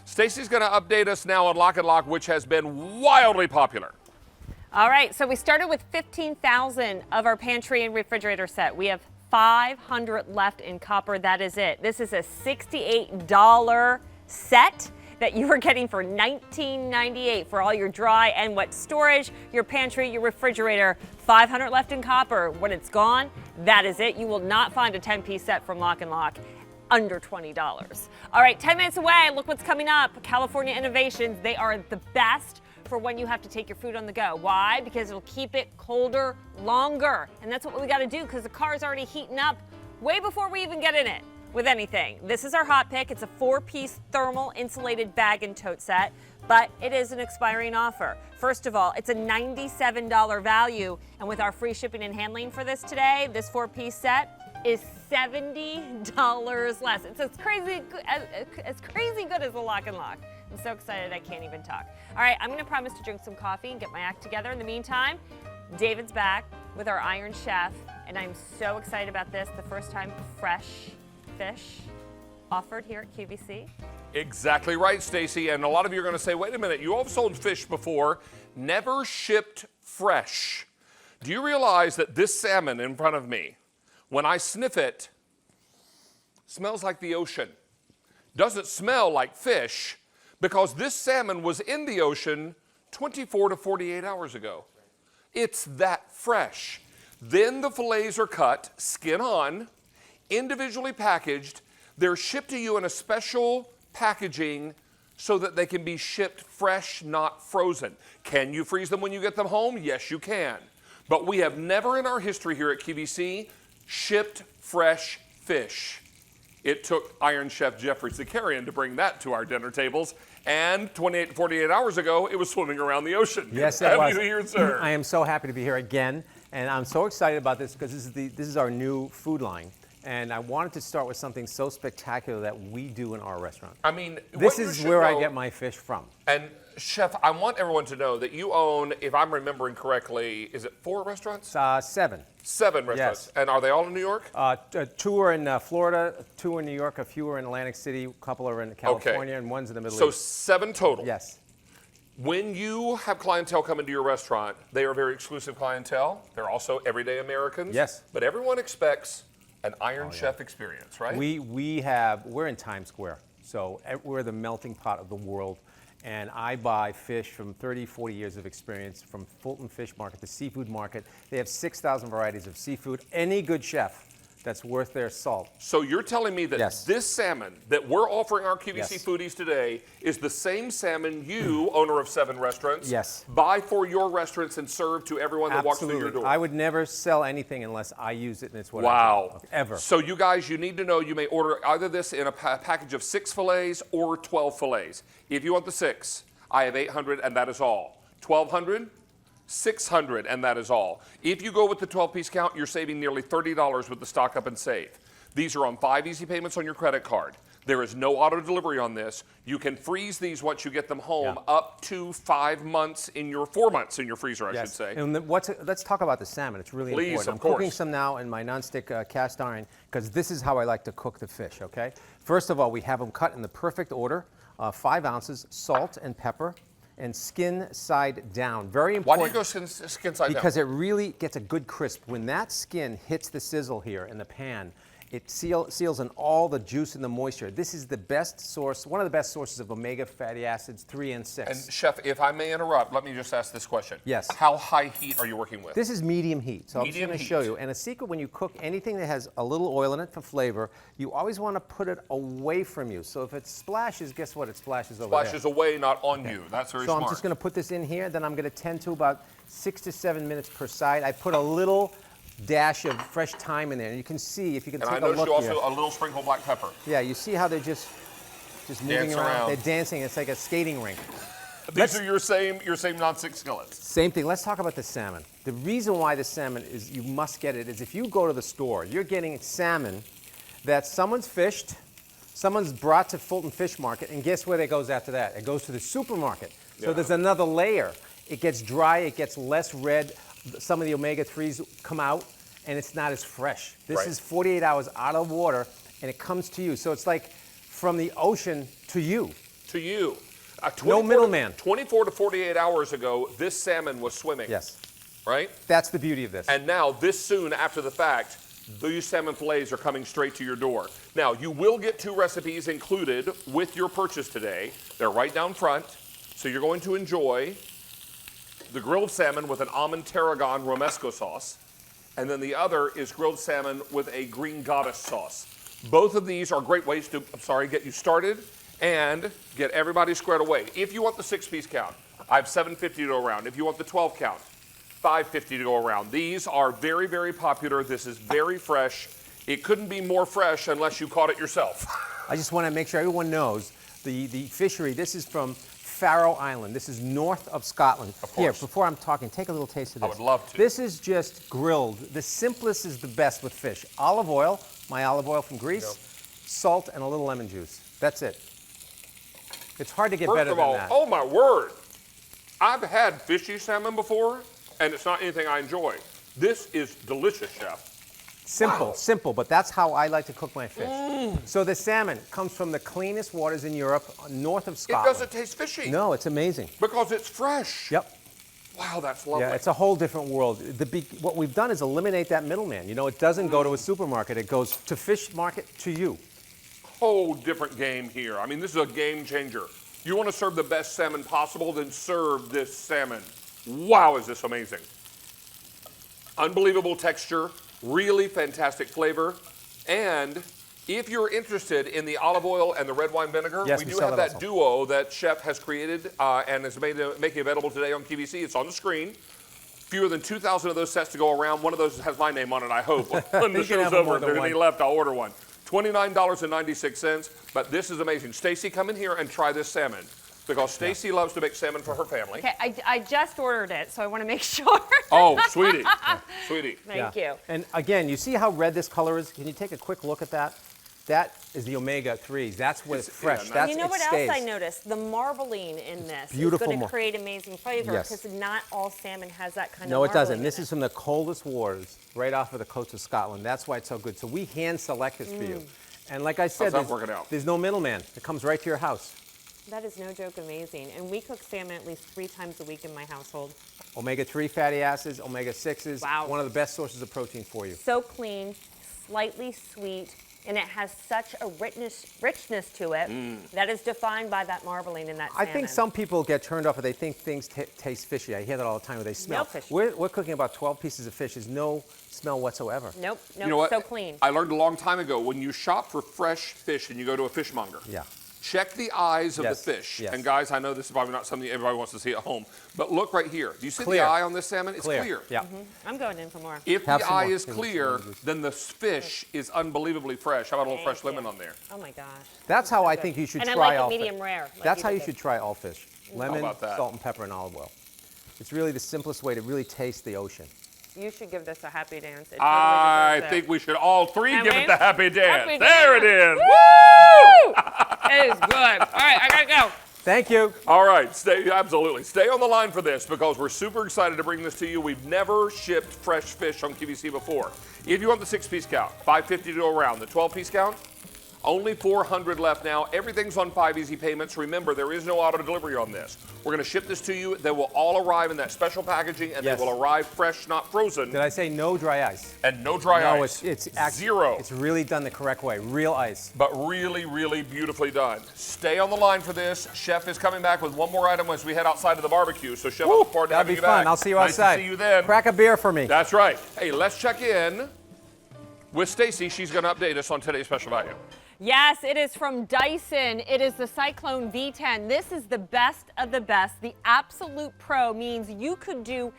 Stacy's going to update us now on Lock and Lock, which has been wildly popular. All right, so we started with 15,000 of our pantry and refrigerator set. We have 500 left in copper. That is it. This is a $68 set that you are getting for $19.98 for all your dry and wet storage, your pantry, your refrigerator. 500 left in copper. When it's gone, that is it. You will not find a 10-piece set from Lock and Lock under $20. All right, 10 minutes away. Look what's coming up. California Innovations. They are the best for when you have to take your food on the go. Why? Because it'll keep it colder longer. And that's what we got to do because the car is already heating up way before we even get in it with anything. This is our hot pick. It's a 4-piece thermal insulated bag and tote set, but it is an expiring offer. First of all, it's a $97 value, and with our free shipping and handling for this today, this 4-piece set, is $70 less. It's as crazy good as a lock and lock. I'm so excited I can't even talk. All right, I'm gonna promise to drink some coffee and get my act together. In the meantime, David's back with our Iron Chef, and I'm so excited about this. The first time fresh fish offered here at QVC. Exactly right, Stacy. And a lot of you are going to say, wait a minute, you all have sold fish before, never shipped fresh. Do you realize that this salmon in front of me, when I sniff it, smells like the ocean? Doesn't smell like fish, because this salmon was in the ocean 24 to 48 hours ago. It's that fresh. Then the fillets are cut, skin on, individually packaged. They're shipped to you in a special packaging so that they can be shipped fresh, not frozen. Can you freeze them when you get them home? Yes, you can. But we have never in our history here at QVC shipped fresh fish. It took Iron Chef Jeffrey Zakarian to bring that to our dinner tables, and 28 to 48 hours ago, it was swimming around the ocean. Yes, it was. Happy New Year, sir. I am so happy to be here again, and I'm so excited about this because this is our new food line. And I wanted to start with something so spectacular that we do in our restaurant. I mean, this is where I get my fish from. And Chef, I want everyone to know that you own, if I'm remembering correctly, is it 4 restaurants? 7. 7 restaurants. Yes. And are they all in New York? 2 are in Florida, 2 are in New York, a few are in Atlantic City, a couple are in California, and one's in the Middle So East. 7 total. Yes. When you have clientele come into your restaurant, they are very exclusive clientele. They're also everyday Americans. Yes. But everyone expects an Iron Chef experience, right? We're in Times Square, so we're the melting pot of the world. And I buy fish from 30, 40 years of experience from Fulton Fish Market, the seafood market. They have 6,000 varieties of seafood. Any good chef that's worth their salt. So you're telling me that Yes. this salmon that we're offering our QVC Yes. foodies today is the same salmon you, owner of 7 restaurants, Yes. buy for your restaurants and serve to everyone that walks through your door? I would never sell anything unless I use it and it's what I Wow. do. Ever. So you guys, you need to know you may order either this in a package of 6 fillets or 12 fillets. If you want the 6, I have 800 and that is all. 1,200, 600 and that is all. If you go with the 12-piece count, you're saving nearly $30 with the Stock Up and Save. These are on 5 easy payments on your credit card. There is no auto delivery on this. You can freeze these once you get them home, up to 4 months in your freezer, I should say. And let's talk about the salmon. It's really Please, important. of I'm course. cooking some now in my nonstick cast iron because this is how I like to cook the fish, okay? First of all, we have them cut in the perfect order, 5 ounces, salt and pepper, and skin side down. Very important. Why do you go skin side down? Because it really gets a good crisp. When that skin hits the sizzle here in the pan, it seals in all the juice and the moisture. This is the best source, one of the best sources of omega fatty acids, 3 and 6. And Chef, if I may interrupt, let me just ask this question. Yes. How high heat are you working with? This is medium heat, so I'm just Medium going to show heat. you. And a secret when you cook anything that has a little oil in it for flavor, you always want to put it away from you. So if it splashes, guess what? It splashes over there. Splashes away, not on you. That's very smart. So I'm just going to put this in here, then I'm going to tend to about 6 to 7 minutes per side. I put a little dash of fresh thyme in there, and you can see, if you can And take I a noticed look you here. also a little sprinkle of black pepper. Yeah, you see how they're just moving Dance around. around. They're dancing. It's like a skating rink. These are your same non-stick skillets. Same thing. Let's talk about the salmon. The reason why the salmon is you must get it is if you go to the store, you're getting salmon that someone's fished, someone's brought to Fulton Fish Market, and guess where it goes after that? It goes to the supermarket. So there's another layer. It gets dry. It gets less red. Some of the omega-3s come out, and it's not as fresh. This is 48 hours out of water, and it comes to you. So it's like from the ocean to you. To you. No middleman. 24 to 48 hours ago, this salmon was swimming. Yes. Right? That's the beauty of this. And now, this soon after the fact, these salmon fillets are coming straight to your door. Now, you will get 2 recipes included with your purchase today. They're right down front. So you're going to enjoy the grilled salmon with an almond tarragon romesco sauce. And then the other is grilled salmon with a green goddess sauce. Both of these are great ways to, get you started and get everybody squared away. If you want the 6-piece count, I have $7.50 to go around. If you want the 12 count, $5.50 to go around. These are very, very popular. This is very fresh. It couldn't be more fresh unless you caught it yourself. I just want to make sure everyone knows the fishery. This is from Faroe Island. This is north of Scotland. Of Here, course. before I'm talking, take a little taste of I this. would love to. This is just grilled. The simplest is the best with fish. Olive oil, my olive oil from Greece, salt, and a little lemon juice. That's it. It's hard to get First better of than all, that. oh my word. I've had fishy salmon before, and it's not anything I enjoy. This is delicious, Chef. Simple, simple, but that's how I like to cook my fish. So the salmon comes from the cleanest waters in Europe, north of It Scotland. doesn't taste fishy. No, it's amazing. Because it's fresh. Yep. Wow, that's lovely. Yeah, it's a whole different world. What we've done is eliminate that middleman. You know, it doesn't go to a supermarket. It goes to fish market to you. Whole different game here. I mean, this is a game changer. You want to serve the best salmon possible, then serve this salmon. Wow, is this amazing. Unbelievable texture, really fantastic flavor. And if you're interested in the olive oil and the red wine vinegar, Yes, we we do sell have that that also. duo that Chef has created and is making available today on QVC. It's on the screen. Fewer than 2,000 of those sets to go around. One of those has my name on it, I hope. When the You can show's have over, more if than there's any one. left, I'll order one. $29.96, but this is amazing. Stacy, come in here and try this salmon because Stacy loves to make salmon for her family. Okay, I just ordered it, so I want to make sure. Oh, sweetie, sweetie. Thank you. And again, you see how red this color is? Can you take a quick look at that? That is the omega-3s. That's when it's It's- fresh. yeah, That's You know it what stays. else I noticed? The marbling in this beautiful is going to mar- create amazing flavor Yes. because not all salmon has that kind No, of it doesn't. marbling This in is from the coldest waters, right off of the coast of Scotland. That's why it's so good. So we hand select this for you. And like I said, How's that working out? there's no middleman. It comes right to your house. That is no joke amazing. And we cook salmon at least 3 times a week in my household. Omega-3 fatty acids, omega-6s, Wow. one of the best sources of protein for you. So clean, slightly sweet, and it has such a richness to it that is defined by that marbling in that I salmon. think some people get turned off if they think things taste fishy. I hear that all the time when they smell. fishy. We're cooking about 12 pieces of fish. There's no smell whatsoever. Nope, You know what? so clean. I learned a long time ago when you shop for fresh fish and you go to a fishmonger. Yeah. Check the eyes of Yes, the fish. yes. And guys, I know this is probably not something everybody wants to see at home, but look right here. Do you see Clear. the eye on this salmon? It's clear. Yeah. I'm going in for more. If Have the some eye more. is clear, then the fish is unbelievably fresh. How about a little fresh Thank lemon you. on there? Oh my gosh. That's how I think you should And I try like it all medium fish. rare, like That's you how did you this. should try all fish. Lemon, about that? salt and pepper, and olive oil. It's really the simplest way to really taste the ocean. You should give this a happy dance. It totally I deserves it. think we should all three Can give we? it the happy dance. Happy There dance. it is. Woo! It is good. All right, I gotta go. Thank you. All right, absolutely. Stay on the line for this because we're super excited to bring this to you. We've never shipped fresh fish on QVC before. If you want the 6-piece count, $5.50 to go around. The 12-piece count, only 400 left now. Everything's on 5 easy payments. Remember, there is no auto delivery on this. We're going to ship this to you. They will all arrive in that special packaging, and Yes. they will arrive fresh, not frozen, Did I say no dry ice? and no dry No, ice. it's zero. It's really done the correct way. Real ice. But really, really beautifully done. Stay on the line for this. Chef is coming back with one more item as we head outside to the barbecue. So, Chef, I look forward to That'd having be you fun. back. I'll see you Nice outside. to see you then. Crack a beer for me. That's right. Hey, let's check in with Stacy. She's going to update us on today's special value. Yes, it is from Dyson. It is the Cyclone V10. This is the best of the best. The Absolute Pro means you could do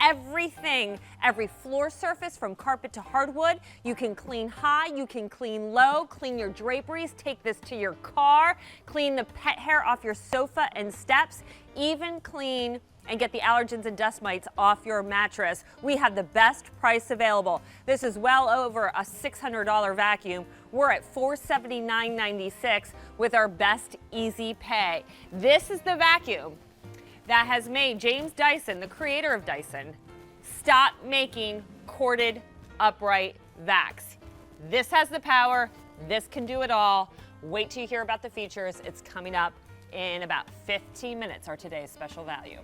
everything, every floor surface from carpet to hardwood. You can clean high, you can clean low, clean your draperies, take this to your car, clean the pet hair off your sofa and steps, even clean and get the allergens and dust mites off your mattress. We have the best price available. This is well over a $600 vacuum. We're at $479.96 with our best easy pay. This is the vacuum that has made James Dyson, the creator of Dyson, stop making corded upright vacs. This has the power. This can do it all. Wait till you hear about the features. It's coming up in about 15 minutes, our today's special value.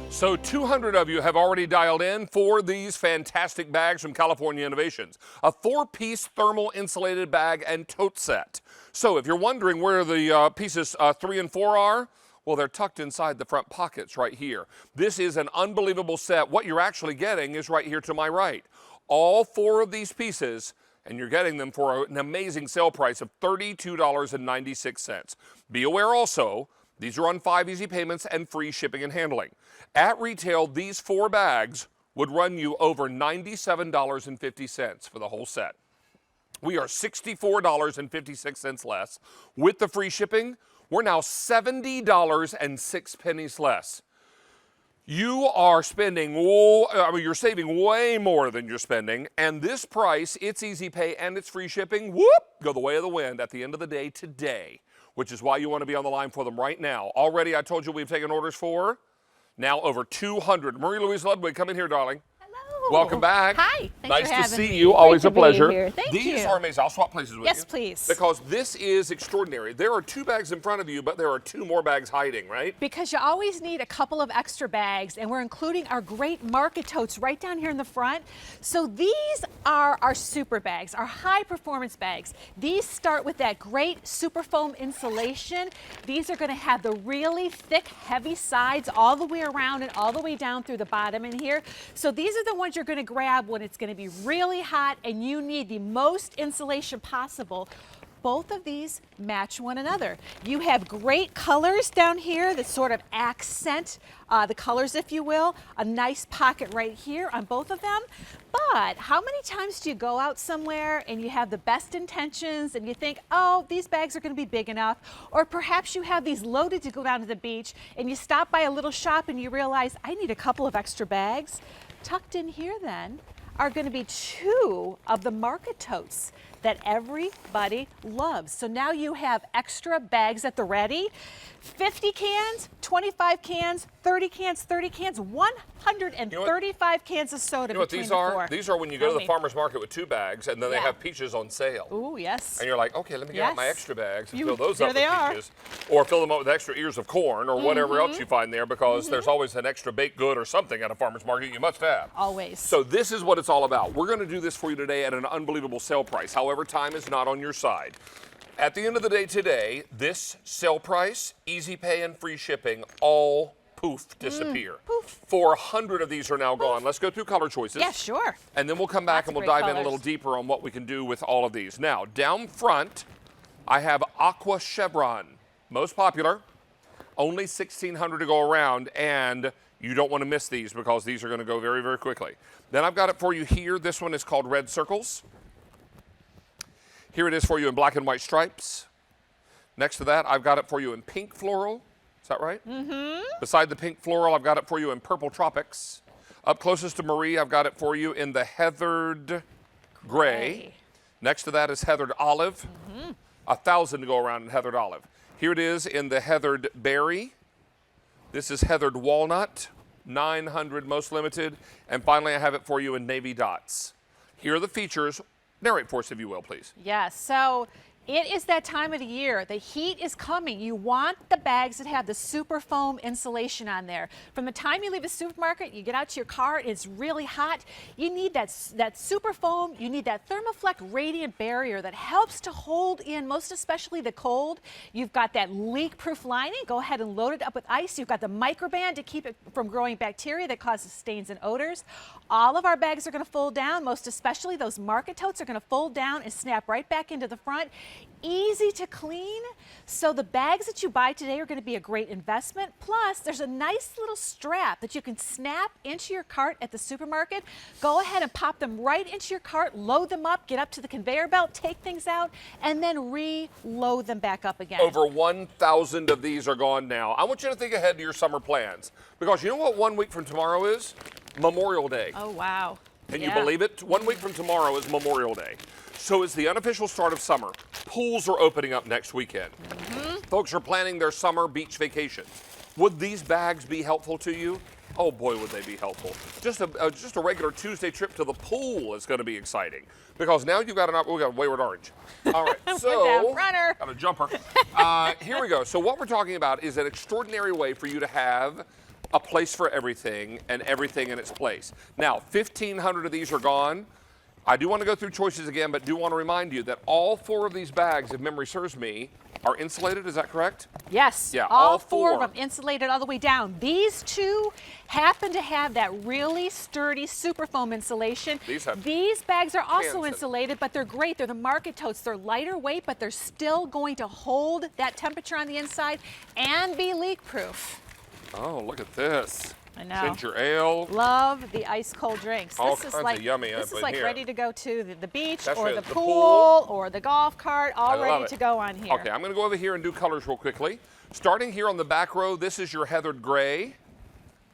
So 200 of you have already dialed in for these fantastic bags from California Innovations. A 4-piece thermal insulated bag and tote set. So if you're wondering where the pieces 3 and 4 are, well, they're tucked inside the front pockets right here. This is an unbelievable set. What you're actually getting is right here to my right. All 4 of these pieces, and you're getting them for an amazing sale price of $32.96. Be aware also, these are on 5 easy payments and free shipping and handling. At retail, these 4 bags would run you over $97.50 for the whole set. We are $64.56 less. With the free shipping, we're now $70.06 less. You are spending, you're saving way more than you're spending, and this price, it's easy pay and it's free shipping, whoop, go the way of the wind at the end of the day today, which is why you want to be on the line for them right now. Already, I told you we've taken orders for now over 200. Marie-Louise Ludwig, come in here, darling. Welcome back. Hi. Thanks nice for to having see me. you. Great Always to a be pleasure. here. Thank These you. are amazing. I'll swap places with you. Yes, please. Because this is extraordinary. There are 2 bags in front of you, but there are 2 more bags hiding, right? Because you always need a couple of extra bags, and we're including our great market totes right down here in the front. So these are our super bags, our high performance bags. These start with that great super foam insulation. These are going to have the really thick, heavy sides all the way around and all the way down through the bottom in here. So these are the ones you're going to grab when it's going to be really hot and you need the most insulation possible. Both of these match one another. You have great colors down here that sort of accent the colors, if you will. A nice pocket right here on both of them. But how many times do you go out somewhere and you have the best intentions and you think, oh, these bags are going to be big enough? Or perhaps you have these loaded to go down to the beach and you stop by a little shop and you realize, I need a couple of extra bags. Tucked in here then are going to be 2 of the market totes that everybody loves. So now you have extra bags at the ready. 50 cans, 25 cans, 30 cans, 30 cans, 135 cans of soda. You know what between these the are? 4. These are when you go to the farmer's market with 2 bags and then they Yeah. have peaches on sale. Ooh, yes. And you're like, okay, let me get out my Yes. extra bags and You- fill those there up they with are. peaches. Or fill them up with extra ears of corn or whatever else you find there, because there's always an extra baked good or something at a farmer's market you must have. Always. So this is what it's all about. We're going to do this for you today at an unbelievable sale price. However, time is not on your side. At the end of the day today, this sale price, easy pay and free shipping, all poof, disappear. Poof. 400 of these are now gone. Let's go through color choices. Yeah, sure. And then we'll come back Lots and of we'll great dive in a colors. little deeper on what we can do with all of these. Now, down front, I have Aqua Chevron. Most popular. Only 1,600 to go around, and you don't want to miss these because these are going to go very, very quickly. Then I've got it for you here. This one is called Red Circles. Here it is for you in black and white stripes. Next to that, I've got it for you in pink floral. Is that right? Mm-hmm. Beside the pink floral, I've got it for you in purple tropics. Up closest to Marie, I've got it for you in the heathered gray. Next to that is heathered olive. 1,000 to go around in heathered olive. Here it is in the heathered berry. This is heathered walnut, 900 most limited. And finally, I have it for you in navy dots. Here are the features. Narrate for us, if you will, please. Yes, so it is that time of the year. The heat is coming. You want the bags that have the super foam insulation on there. From the time you leave a supermarket, you get out to your car, it's really hot. You need that super foam. You need that Thermoflex radiant barrier that helps to hold in, most especially the cold. You've got that leak-proof lining. Go ahead and load it up with ice. You've got the microband to keep it from growing bacteria that causes stains and odors. All of our bags are going to fold down, most especially those market totes are going to fold down and snap right back into the front. Easy to clean. So the bags that you buy today are going to be a great investment. Plus, there's a nice little strap that you can snap into your cart at the supermarket. Go ahead and pop them right into your cart, load them up, get up to the conveyor belt, take things out, and then reload them back up again. Over 1,000 of these are gone now. I want you to think ahead to your summer plans, because you know what 1 week from tomorrow is? Memorial Day. Oh, wow. Can you believe it? 1 week from tomorrow is Memorial Day. So it's the unofficial start of summer. Pools are opening up next weekend. Folks are planning their summer beach vacations. Would these bags be helpful to you? Oh boy, would they be helpful. Just a regular Tuesday trip to the pool is going to be exciting, because now you've got we got Wayward Orange. All right, so runner. got a jumper. Here we go. So what we're talking about is an extraordinary way for you to have a place for everything and everything in its place. Now, 1,500 of these are gone. I do want to go through choices again, but do want to remind you that all 4 of these bags, if memory serves me, are insulated. Is that correct? Yes, Yeah, all all 4 4. of them insulated all the way down. These 2 happen to have that really sturdy super foam insulation. These bags are also cans. insulated, but they're great. They're the market totes. They're lighter weight, but they're still going to hold that temperature on the inside and be leak proof. Oh, look at this. I know. ginger ale. Love the ice cold drinks. All This is kinds like of yummy this up is in like here. ready to go to the beach That's or right, the the pool or the golf cart, I all love ready it. to go on here. Okay, I'm going to go over here and do colors real quickly. Starting here on the back row, this is your heathered gray.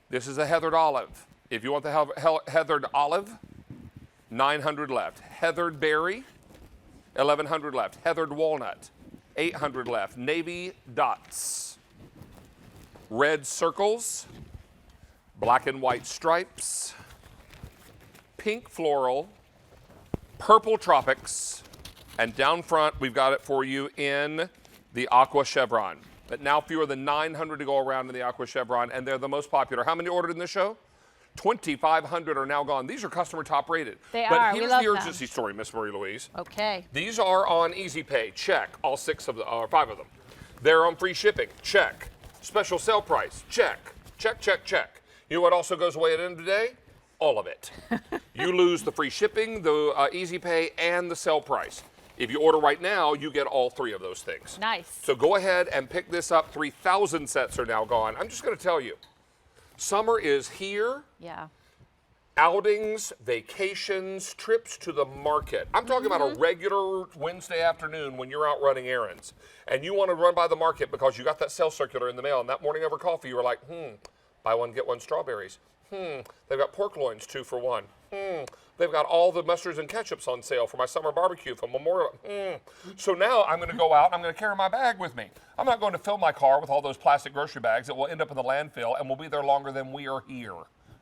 This is a heathered olive. If you want the heathered olive, 900 left. Heathered berry, 1,100 left. Heathered walnut, 800 left. Navy dots. Red circles, black and white stripes, pink floral, purple tropics, and down front, we've got it for you in the aqua chevron. But now fewer than 900 to go around in the aqua chevron, and they're the most popular. How many ordered in this show? 2,500 are now gone. These are customer top rated. They but are. We here's love the them. urgency story, Miss Marie Louise. Okay. These are on Easy Pay. Check. All 5 of them. They're on free shipping. Check. Special sale price. Check. Check, check, check. You know what also goes away at the end of the day? All of it. You lose the free shipping, the Easy Pay, and the sale price. If you order right now, you get all 3 of those things. Nice. So go ahead and pick this up. 3,000 sets are now gone. I'm just going to tell you, summer is here. Yeah. Outings, vacations, trips to the market. I'm talking about a regular Wednesday afternoon when you're out running errands and you want to run by the market because you got that sales circular in the mail, and that morning over coffee you were like, buy one, get one strawberries. They've got pork loins 2 for 1. They've got all the mustards and ketchups on sale for my summer barbecue for Memorial. So now I'm going to go out and I'm going to carry my bag with me. I'm not going to fill my car with all those plastic grocery bags that will end up in the landfill and will be there longer than we are here.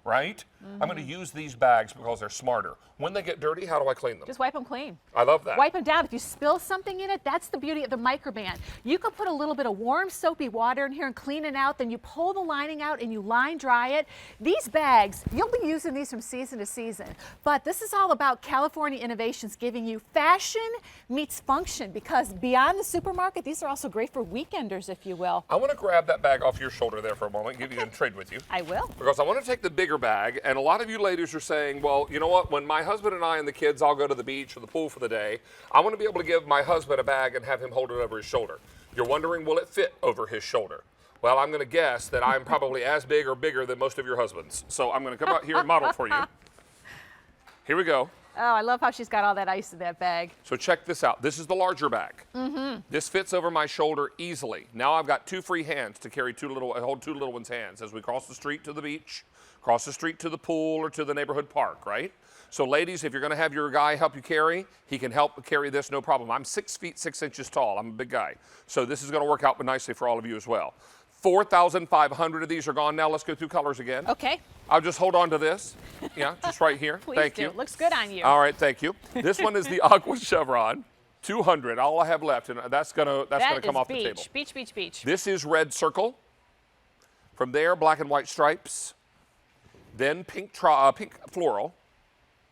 Right? I'm going to use these bags because they're smarter. When they get dirty, how do I clean them? Just wipe them clean. I love that. Wipe them down. If you spill something in it, that's the beauty of the microban. You can put a little bit of warm soapy water in here and clean it out. Then you pull the lining out and you line dry it. These bags, you'll be using these from season to season. But this is all about California innovations giving you fashion meets function, because beyond the supermarket, these are also great for weekenders, if you will. I want to grab that bag off your shoulder there for a moment, give you and trade with you. I will. Because I want to take the bigger bag, and a lot of you ladies are saying, well, you know what, when my husband and I and the kids all go to the beach or the pool for the day, I want to be able to give my husband a bag and have him hold it over his shoulder. You're wondering, will it fit over his shoulder? Well, I'm going to guess that I'm probably as big or bigger than most of your husbands. So I'm going to come out here and model for you. Here we go. Oh, I love how she's got all that ice in that bag. So check this out. This is the larger bag. This fits over my shoulder easily. Now I've got 2 free hands to carry hold 2 little ones' hands as we cross the street to the beach, cross the street to the pool or to the neighborhood park, right? So ladies, if you're going to have your guy help you carry, he can help carry this, no problem. I'm 6 feet 6 inches tall. I'm a big guy. So this is going to work out nicely for all of you as well. 4,500 of these are gone now. Let's go through colors again. Okay. I'll just hold on to this. Yeah, just right here. Please Thank do. you. Looks good on you. All right, thank you. This one is the Aqua Chevron, 200. All I have left, and that's gonna come off the table. Beach, beach, beach. This is red circle. From there, black and white stripes. Then pink floral.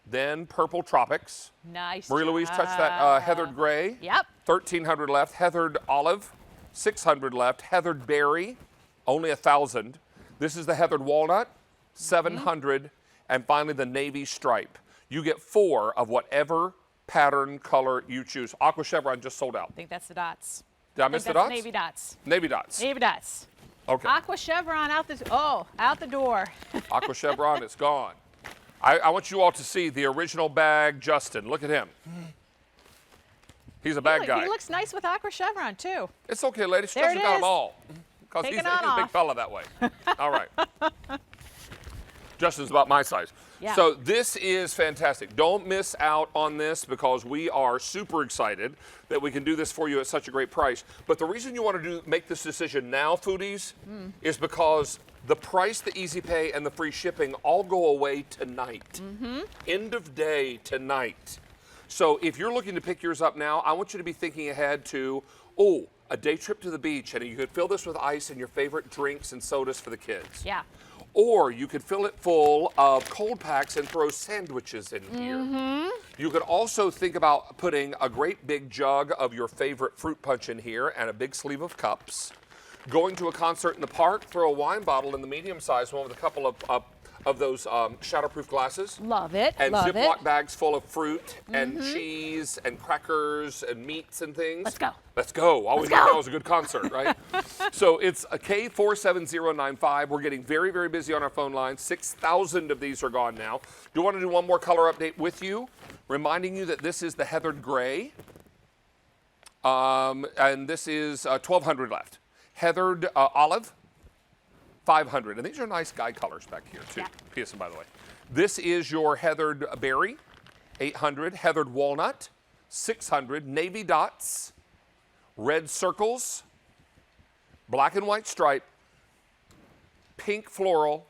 Then purple tropics. Nice. Marie Louise touched that heathered gray. Yep. 1,300 left. Heathered olive, 600 left. Heathered berry, only 1,000. This is the heathered walnut, 700. And finally, the navy stripe. You get 4 of whatever pattern, color you choose. Aqua Chevron just sold out. I think that's the dots. Did I miss the that's dots? Navy dots. Navy dots. Navy dots. Okay. Aqua Chevron out the door. Aqua Chevron, it's gone. I want you all to see the original bag, Justin. Look at him. He's a bag guy. He looks nice with Aqua Chevron too. It's okay, ladies. She There doesn't it got is. them all. Because Take he's it on a big off. fella that way. All right. Justin's about my size. Yeah. So this is fantastic. Don't miss out on this because we are super excited that we can do this for you at such a great price. But the reason you want to make this decision now, foodies, is because the price, the easy pay, and the free shipping all go away tonight. End of day tonight. So if you're looking to pick yours up now, I want you to be thinking ahead to, a day trip to the beach, and you could fill this with ice and your favorite drinks and sodas for the kids. Yeah. Or you could fill it full of cold packs and throw sandwiches in here. You could also think about putting a great big jug of your favorite fruit punch in here and a big sleeve of cups. Going to a concert in the park, throw a wine bottle in the medium-sized one with a couple of of those shatterproof glasses. Love it. And love Ziploc it. bags full of fruit and cheese and crackers and meats and things. Let's go. Let's go. All we Let's need go. now is a good concert, right? So it's a K47095. We're getting very, very busy on our phone line. 6,000 of these are gone now. Do want to do one more color update with you, reminding you that this is the heathered gray. And this is 1,200 left. Heathered olive, 500. And these are nice guy colors back here, too. Yeah. PSM, by the way. This is your heathered berry, 800. Heathered walnut, 600. Navy dots, red circles, black and white stripe, pink floral,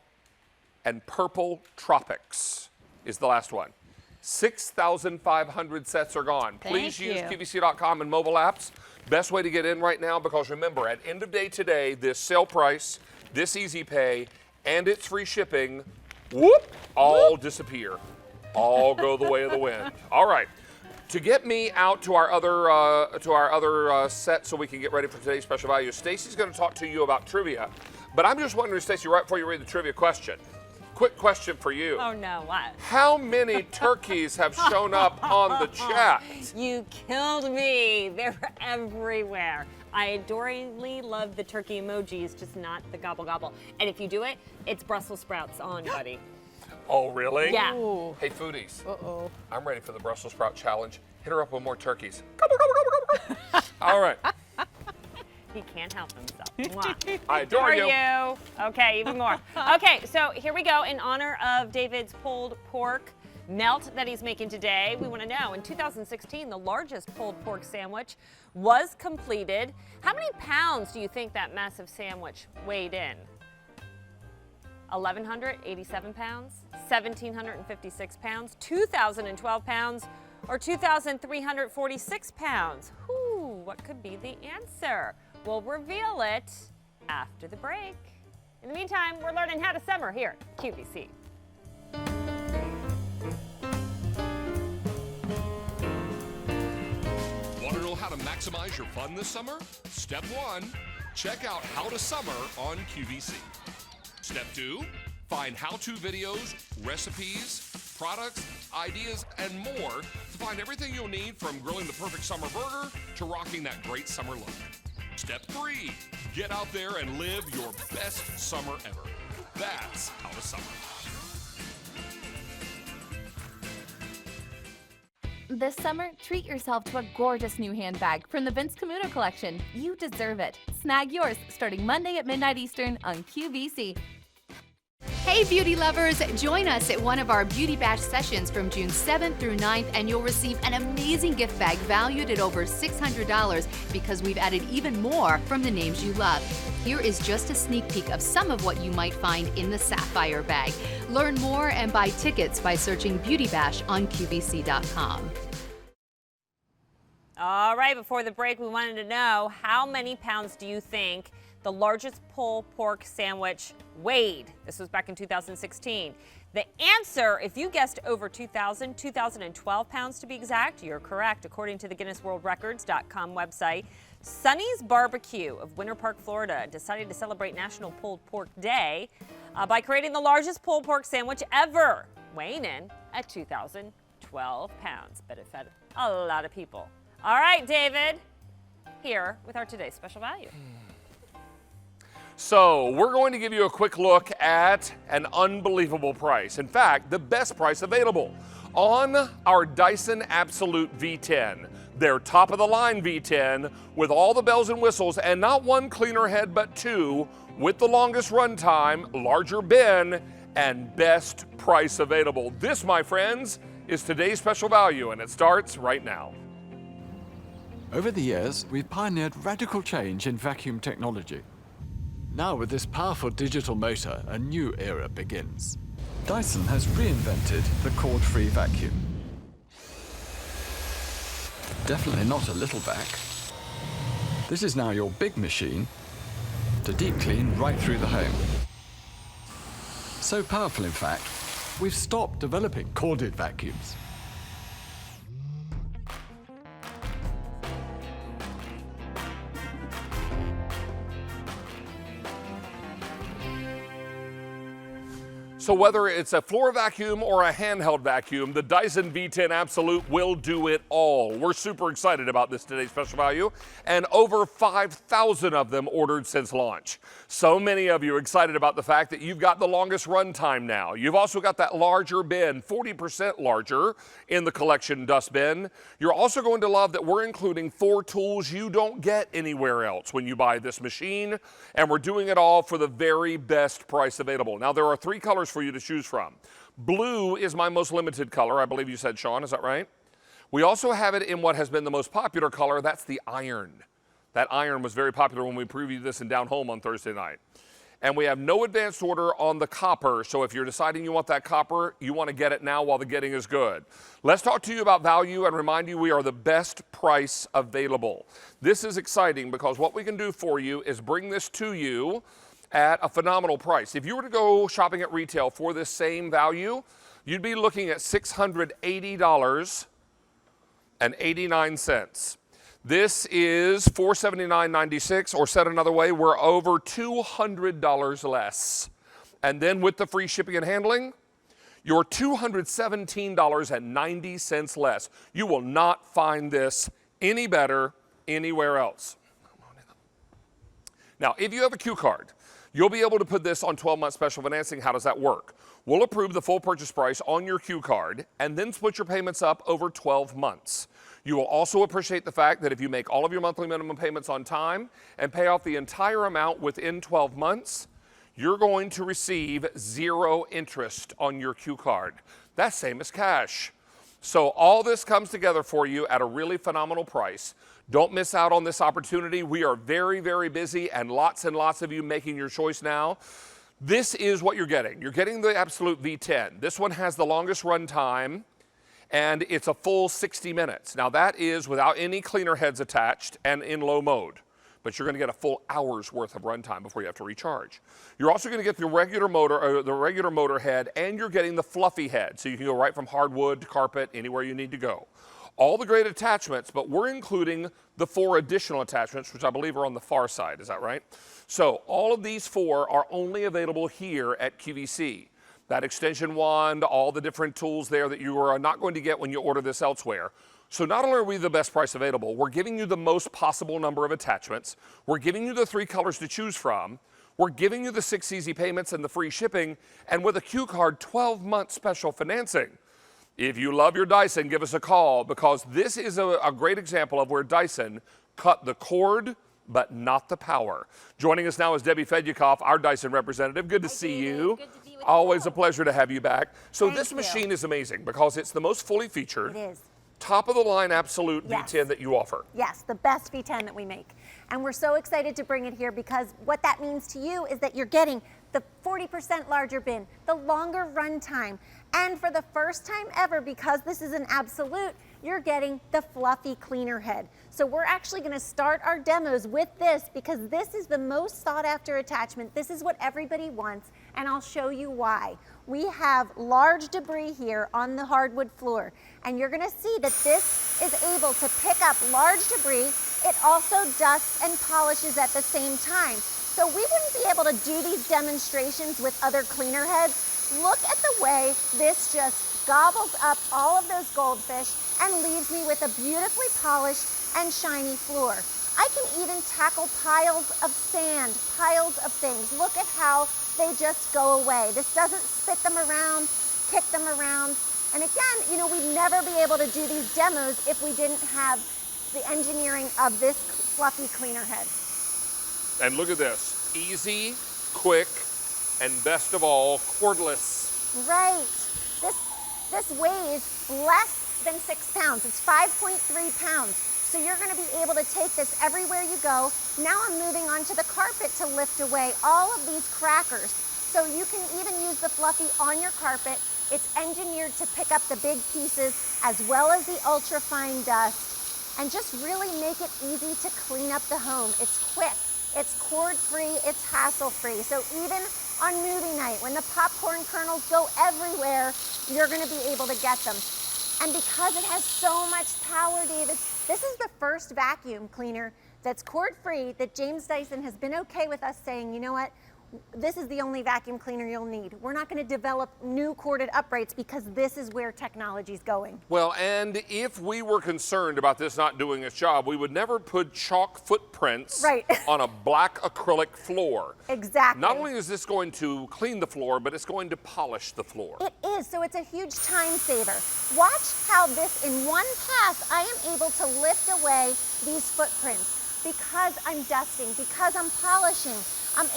and purple tropics is the last one. 6,500 sets are gone. Please Thank use you. QVC.com and mobile apps. Best way to get in right now, because remember, at end of day today, this sale price, this easy pay, and it's free shipping, whoop, all disappear. All go the way of the wind. All right. To get me out to our other set so we can get ready for today's special value, Stacy's going to talk to you about trivia. But I'm just wondering, Stacy, right before you read the trivia question, quick question for you. Oh no, what? How many turkeys have shown up on the chat? You killed me. They were everywhere. I adoringly love the turkey emojis, just not the gobble gobble. And if you do it, it's Brussels sprouts on, buddy. Oh, really? Yeah. Ooh. Hey, foodies. Uh-oh. I'm ready for the Brussels sprout challenge. Hit her up with more turkeys. Gobble, gobble, gobble, gobble, gobble. All right. He can't help himself. Mwah. I adore you. Okay, even more. Okay, so here we go. In honor of David's pulled pork melt that he's making today, we want to know, in 2016, the largest pulled pork sandwich was completed. How many pounds do you think that massive sandwich weighed in? 1,187 pounds, 1,756 pounds, 2,012 pounds, or 2,346 pounds? Whew, what could be the answer? We'll reveal it after the break. In the meantime, we're learning how to summer here at QVC. Want to know how to maximize your fun this summer? Step 1, check out How to Summer on QVC. Step 2, find how-to videos, recipes, products, ideas, and more to find everything you'll need from grilling the perfect summer burger to rocking that great summer look. Step 3, get out there and live your best summer ever. That's How to Summer. This summer, treat yourself to a gorgeous new handbag from the Vince Camuto collection. You deserve it. Snag yours starting Monday at midnight Eastern on QVC. Hey beauty lovers, join us at one of our Beauty Bash sessions from June 7th through 9th and you'll receive an amazing gift bag valued at over $600 because we've added even more from the names you love. Here is just a sneak peek of some of what you might find in the Sapphire bag. Learn more and buy tickets by searching Beauty Bash on QVC.com. All right, before the break, we wanted to know, how many pounds do you think the largest pulled pork sandwich weighed? This was back in 2016. The answer, if you guessed over 2,012 pounds to be exact, you're correct. According to the GuinnessWorldRecords.com website, Sonny's Barbecue of Winter Park, Florida, decided to celebrate National Pulled Pork Day by creating the largest pulled pork sandwich ever, weighing in at 2,012 pounds. But it fed a lot of people. All right, David, here with our today's special value. So we're going to give you a quick look at an unbelievable price. In fact, the best price available on our Dyson Absolute V10. Their top of the line V10 with all the bells and whistles and not one cleaner head but two with the longest runtime, larger bin, and best price available. This, my friends, is today's special value and it starts right now. Over the years, we've pioneered radical change in vacuum technology. Now with this powerful digital motor, a new era begins. Dyson has reinvented the cord-free vacuum. Definitely not a little vac. This is now your big machine to deep clean right through the home. So powerful, in fact, we've stopped developing corded vacuums. So whether it's a floor vacuum or a handheld vacuum, the Dyson V10 Absolute will do it all. We're super excited about this today's special value, and over 5,000 of them ordered since launch. So many of you excited about the fact that you've got the longest run time now. You've also got that larger bin, 40% larger in the collection dust bin. You're also going to love that we're including 4 tools you don't get anywhere else when you buy this machine, and we're doing it all for the very best price available. Now, there are 3 colors for you to choose from. Blue is my most limited color, I believe you said, Sean, is that right? We also have it in what has been the most popular color, that's the iron. That iron was very popular when we previewed this in Down Home on Thursday night. And we have no advanced order on the copper, so if you're deciding you want that copper, you want to get it now while the getting is good. Let's talk to you about value and remind you we are the best price available. This is exciting because what we can do for you is bring this to you at a phenomenal price. If you were to go shopping at retail for this same value, you'd be looking at $680.89. This is $479.96, or said another way, we're over $200 less. And then with the free shipping and handling, you're $217.90 less. You will not find this any better anywhere else. Now, if you have a Q card, you'll be able to put this on 12-month special financing. How does that work? We'll approve the full purchase price on your Q card and then split your payments up over 12 months. You will also appreciate the fact that if you make all of your monthly minimum payments on time and pay off the entire amount within 12 months, you're going to receive 0 interest on your Q card. That's same as cash. So all this comes together for you at a really phenomenal price. Don't miss out on this opportunity. We are very, very busy, and lots of you making your choice now. This is what you're getting. You're getting the Absolute V10. This one has the longest run time, and it's a full 60 minutes. Now that is without any cleaner heads attached and in low mode, but you're going to get a full hour's worth of runtime before you have to recharge. You're also going to get the regular motor head, and you're getting the fluffy head, so you can go right from hardwood to carpet, anywhere you need to go. All the great attachments, but we're including the 4 additional attachments, which I believe are on the far side, is that right? So all of these 4 are only available here at QVC. That extension wand, all the different tools there that you are not going to get when you order this elsewhere. So not only are we the best price available, we're giving you the most possible number of attachments. We're giving you the 3 colors to choose from. We're giving you the 6 easy payments and the free shipping, and with a Q card, 12-month special financing. If you love your Dyson, give us a call, because this is a great example of where Dyson cut the cord but not the power. Joining us now is Debbie Fedyukov, our Dyson representative. Good to see you. Good to be with Always you. a pleasure to have you back. So Thank this you. machine is amazing because it's the most fully featured, It is. top of the line Absolute Yes. V10 that you offer. Yes, the best V10 that we make. And we're so excited to bring it here because what that means to you is that you're getting the 40% larger bin, the longer run time, and for the first time ever, because this is an Absolute, you're getting the fluffy cleaner head. So we're actually going to start our demos with this because this is the most sought after attachment. This is what everybody wants, and I'll show you why. We have large debris here on the hardwood floor, and you're going to see that this is able to pick up large debris. It also dusts and polishes at the same time. So we wouldn't be able to do these demonstrations with other cleaner heads. Look at the way this just gobbles up all of those goldfish and leaves me with a beautifully polished and shiny floor. I can even tackle piles of sand, piles of things. Look at how they just go away. This doesn't spit them around, kick them around. And again, you know, we'd never be able to do these demos if we didn't have the engineering of this fluffy cleaner head. And look at this, easy, quick, and best of all, cordless. Right. This weighs less than 6 pounds. It's 5.3 pounds. So you're going to be able to take this everywhere you go. Now I'm moving onto the carpet to lift away all of these crackers. So you can even use the fluffy on your carpet. It's engineered to pick up the big pieces as well as the ultra fine dust and just really make it easy to clean up the home. It's quick, it's cord-free, it's hassle-free. So even on movie night, when the popcorn kernels go everywhere, you're going to be able to get them. And because it has so much power, David, this is the first vacuum cleaner that's cord-free that James Dyson has been okay with us saying, you know what, this is the only vacuum cleaner you'll need. We're not going to develop new corded uprights because this is where technology's going. Well, and if we were concerned about this not doing its job, we would never put chalk footprints on a black acrylic floor. Exactly. Not only is this going to clean the floor, but it's going to polish the floor. It is, so it's a huge time saver. Watch how this, in one pass, I am able to lift away these footprints. Because I'm dusting, because I'm polishing, I'm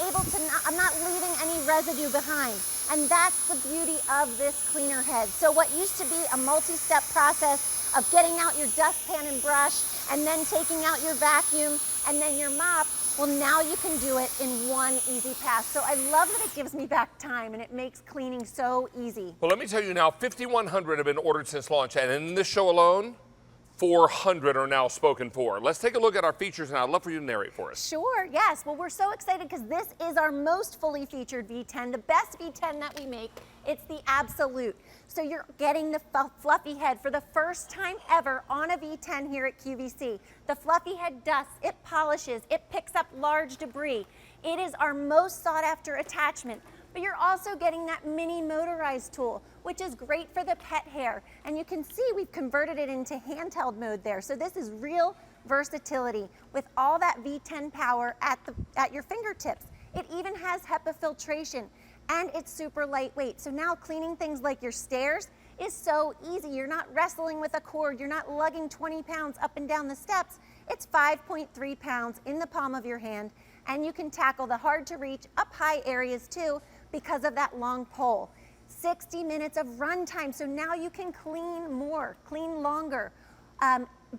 not leaving any residue behind. And that's the beauty of this cleaner head. So what used to be a multi-step process of getting out your dustpan and brush, and then taking out your vacuum, and then your mop, well, now you can do it in one easy pass. So I love that it gives me back time and it makes cleaning so easy. Well, let me tell you now, 5,100 have been ordered since launch, and in this show alone, 400 are now spoken for. Let's take a look at our features, and I'd love for you to narrate for us. Sure, yes. Well, we're so excited because this is our most fully featured V10, the best V10 that we make. It's the Absolute. So you're getting the fluffy head for the first time ever on a V10 here at QVC. The fluffy head dusts, it polishes, it picks up large debris. It is our most sought after attachment. But you're also getting that mini motorized tool, which is great for the pet hair. And you can see we've converted it into handheld mode there. So this is real versatility with all that V10 power at your fingertips. It even has HEPA filtration, and it's super lightweight. So now cleaning things like your stairs is so easy. You're not wrestling with a cord. You're not lugging 20 pounds up and down the steps. It's 5.3 pounds in the palm of your hand, and you can tackle the hard to reach up high areas too, because of that long pole. 60 minutes of run time, so now you can clean more, clean longer,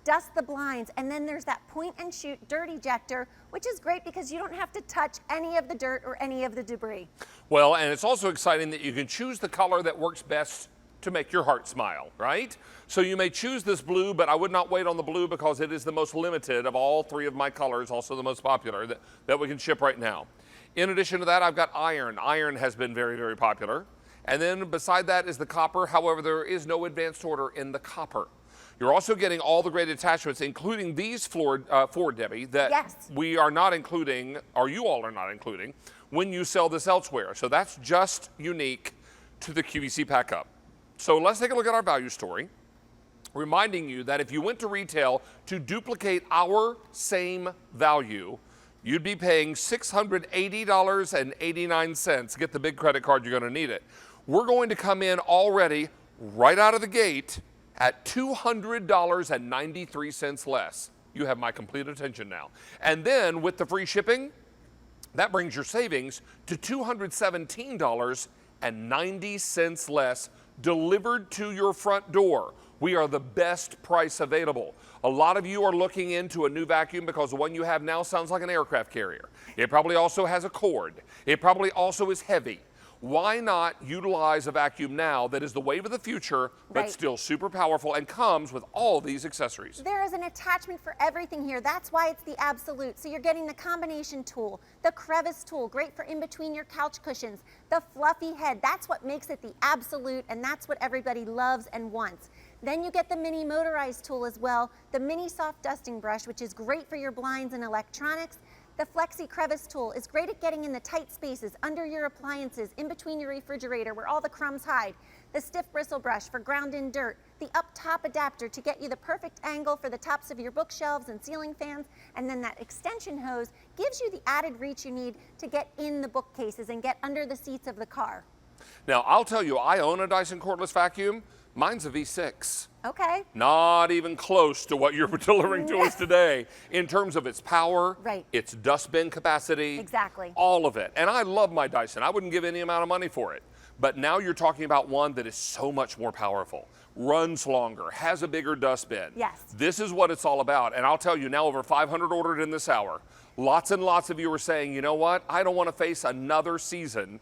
dust the blinds, and then there's that point and shoot dirt ejector, which is great because you don't have to touch any of the dirt or any of the debris. Well, and it's also exciting that you can choose the color that works best to make your heart smile, right? So you may choose this blue, but I would not wait on the blue because it is the most limited of all three of my colors, also the most popular that we can ship right now. In addition to that, I've got iron. Iron has been very, very popular. And then beside that is the copper. However, there is no advanced order in the copper. You're also getting all the great attachments, including these four, Debbie, that we are not including, or you all are not including, when you sell this elsewhere. So that's just unique to the QVC Pack Up. So let's take a look at our value story, reminding you that if you went to retail to duplicate our same value, you'd be paying $680.89. Get the big credit card, you're going to need it. We're going to come in already, right out of the gate, at $200.93 less. You have my complete attention now. And then with the free shipping, that brings your savings to $217.90 less, delivered to your front door. We are the best price available. A lot of you are looking into a new vacuum because the one you have now sounds like an aircraft carrier. It probably also has a cord. It probably also is heavy. Why not utilize a vacuum now that is the wave of the future, but still super powerful and comes with all these accessories? There is an attachment for everything here. That's why it's the Absolute. So you're getting the combination tool, the crevice tool, great for in between your couch cushions, the fluffy head. That's what makes it the Absolute, and that's what everybody loves and wants. Then you get the mini motorized tool as well, the mini soft dusting brush, which is great for your blinds and electronics. The Flexi Crevice tool is great at getting in the tight spaces under your appliances, in between your refrigerator where all the crumbs hide. The stiff bristle brush for ground in dirt. The up top adapter to get you the perfect angle for the tops of your bookshelves and ceiling fans. And then that extension hose gives you the added reach you need to get in the bookcases and get under the seats of the car. Now, I'll tell you, I own a Dyson cordless vacuum. Mine's a V6. Okay. Not even close to what you're delivering to us today in terms of its power, its dustbin capacity, all of it. And I love my Dyson. I wouldn't give any amount of money for it. But now you're talking about one that is so much more powerful, runs longer, has a bigger dustbin. Yes. This is what it's all about. And I'll tell you, now over 500 ordered in this hour. Lots and lots of you are saying, you know what? I don't want to face another season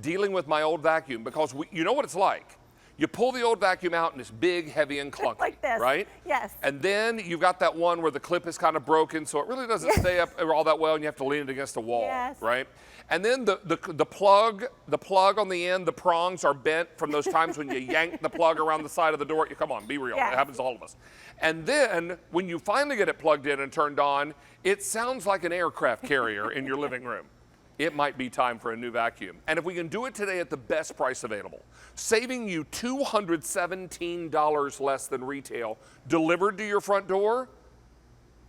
dealing with my old vacuum because you know what it's like. You pull the old vacuum out and it's big, heavy, and clunky, like this. Right? Yes. And then you've got that one where the clip is kind of broken, so it really doesn't stay up all that well, and you have to lean it against the wall, right? And then the plug on the end, the prongs are bent from those times when you yank the plug around the side of the door. Come on, be real. It happens to all of us. And then when you finally get it plugged in and turned on, it sounds like an aircraft carrier in your living room. it might be time for a new vacuum. And if we can do it today at the best price available, saving you $217 less than retail, delivered to your front door,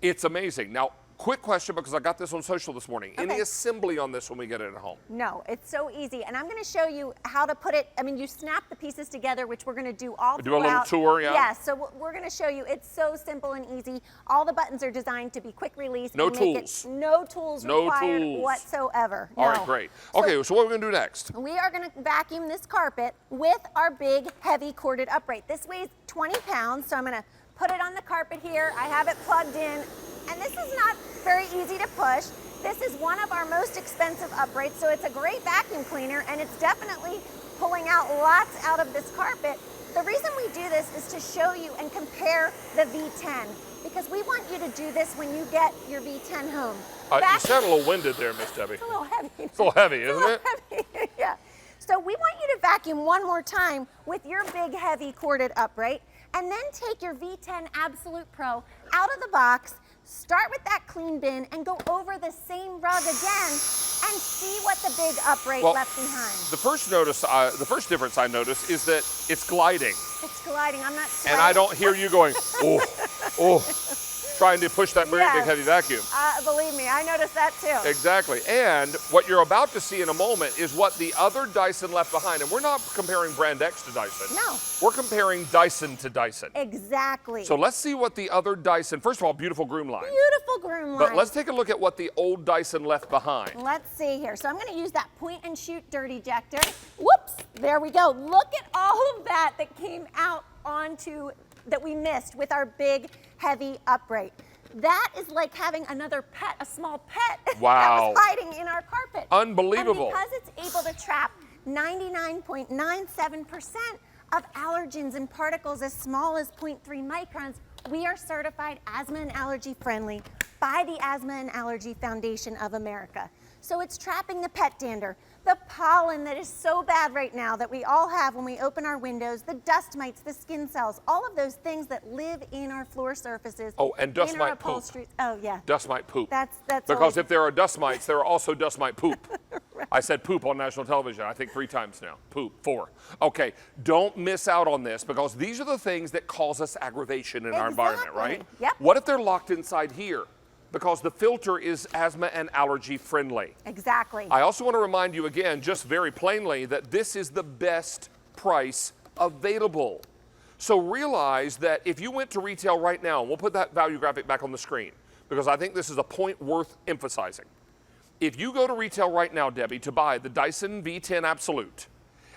it's amazing. Now, quick question, because I got this on social this morning. Okay. Any assembly on this when we get it at home? No, it's so easy. And I'm going to show you how to put it. I mean, you snap the pieces together, which we're going to do all Do a little throughout. tour, yeah? Yes, so we're going to show you. It's so simple and easy. All the buttons are designed to be quick release. No and make tools. No tools No required tools. whatsoever. All No. right, great. Okay, so what are we going to do next? We are going to vacuum this carpet with our big, heavy corded upright. This weighs 20 pounds, so I'm going to put it on the carpet here. I have it plugged in, and this is not very easy to push. This is one of our most expensive uprights, so it's a great vacuum cleaner, and it's definitely pulling out lots out of this carpet. The reason we do this is to show you and compare the V10, because we want you to do this when you get your V10 home. You sound a little winded there, Miss Debbie. It's a little heavy. It's a little heavy, isn't it? Heavy. Yeah. So we want you to vacuum one more time with your big, heavy corded upright, and then take your V10 Absolute Pro out of the box, start with that clean bin, and go over the same rug again and see what the big upright left behind. The first difference I notice is that it's gliding. It's gliding. I'm not sweating. And I don't hear you going, oh, oh, trying to push that very big heavy vacuum. Believe me, I noticed that too. Exactly. And what you're about to see in a moment is what the other Dyson left behind. And we're not comparing brand X to Dyson. No. We're comparing Dyson to Dyson. Exactly. So let's see what the other Dyson, first of all, beautiful groom line. Beautiful groom line. But let's take a look at what the old Dyson left behind. Let's see here. So I'm going to use that point and shoot dirt ejector. Whoops, there we go. Look at all of that came out onto, that we missed with our big, heavy upright. That is like having another pet, a small pet Wow. that was hiding in our carpet. Unbelievable. And because it's able to trap 99.97% of allergens and particles as small as 0.3 microns, we are certified asthma and allergy friendly by the Asthma and Allergy Foundation of America. So it's trapping the pet dander, the pollen that is so bad right now that we all have when we open our windows, the dust mites, the skin cells, all of those things that live in our floor surfaces. Oh, and dust in our mite poop. upholsteries. Oh, yeah. Dust mite poop. That's because always- if there are dust mites, there are also dust mite poop. Right. I said poop on national television, I think 3 times now. Poop, 4. Okay, don't miss out on this because these are the things that cause us aggravation in our environment, right? Yep. What if they're locked inside here? Because the filter is asthma and allergy friendly. Exactly. I also want to remind you again, just very plainly, that this is the best price available. So realize that if you went to retail right now, and we'll put that value graphic back on the screen, because I think this is a point worth emphasizing. If you go to retail right now, Debbie, to buy the Dyson V10 Absolute,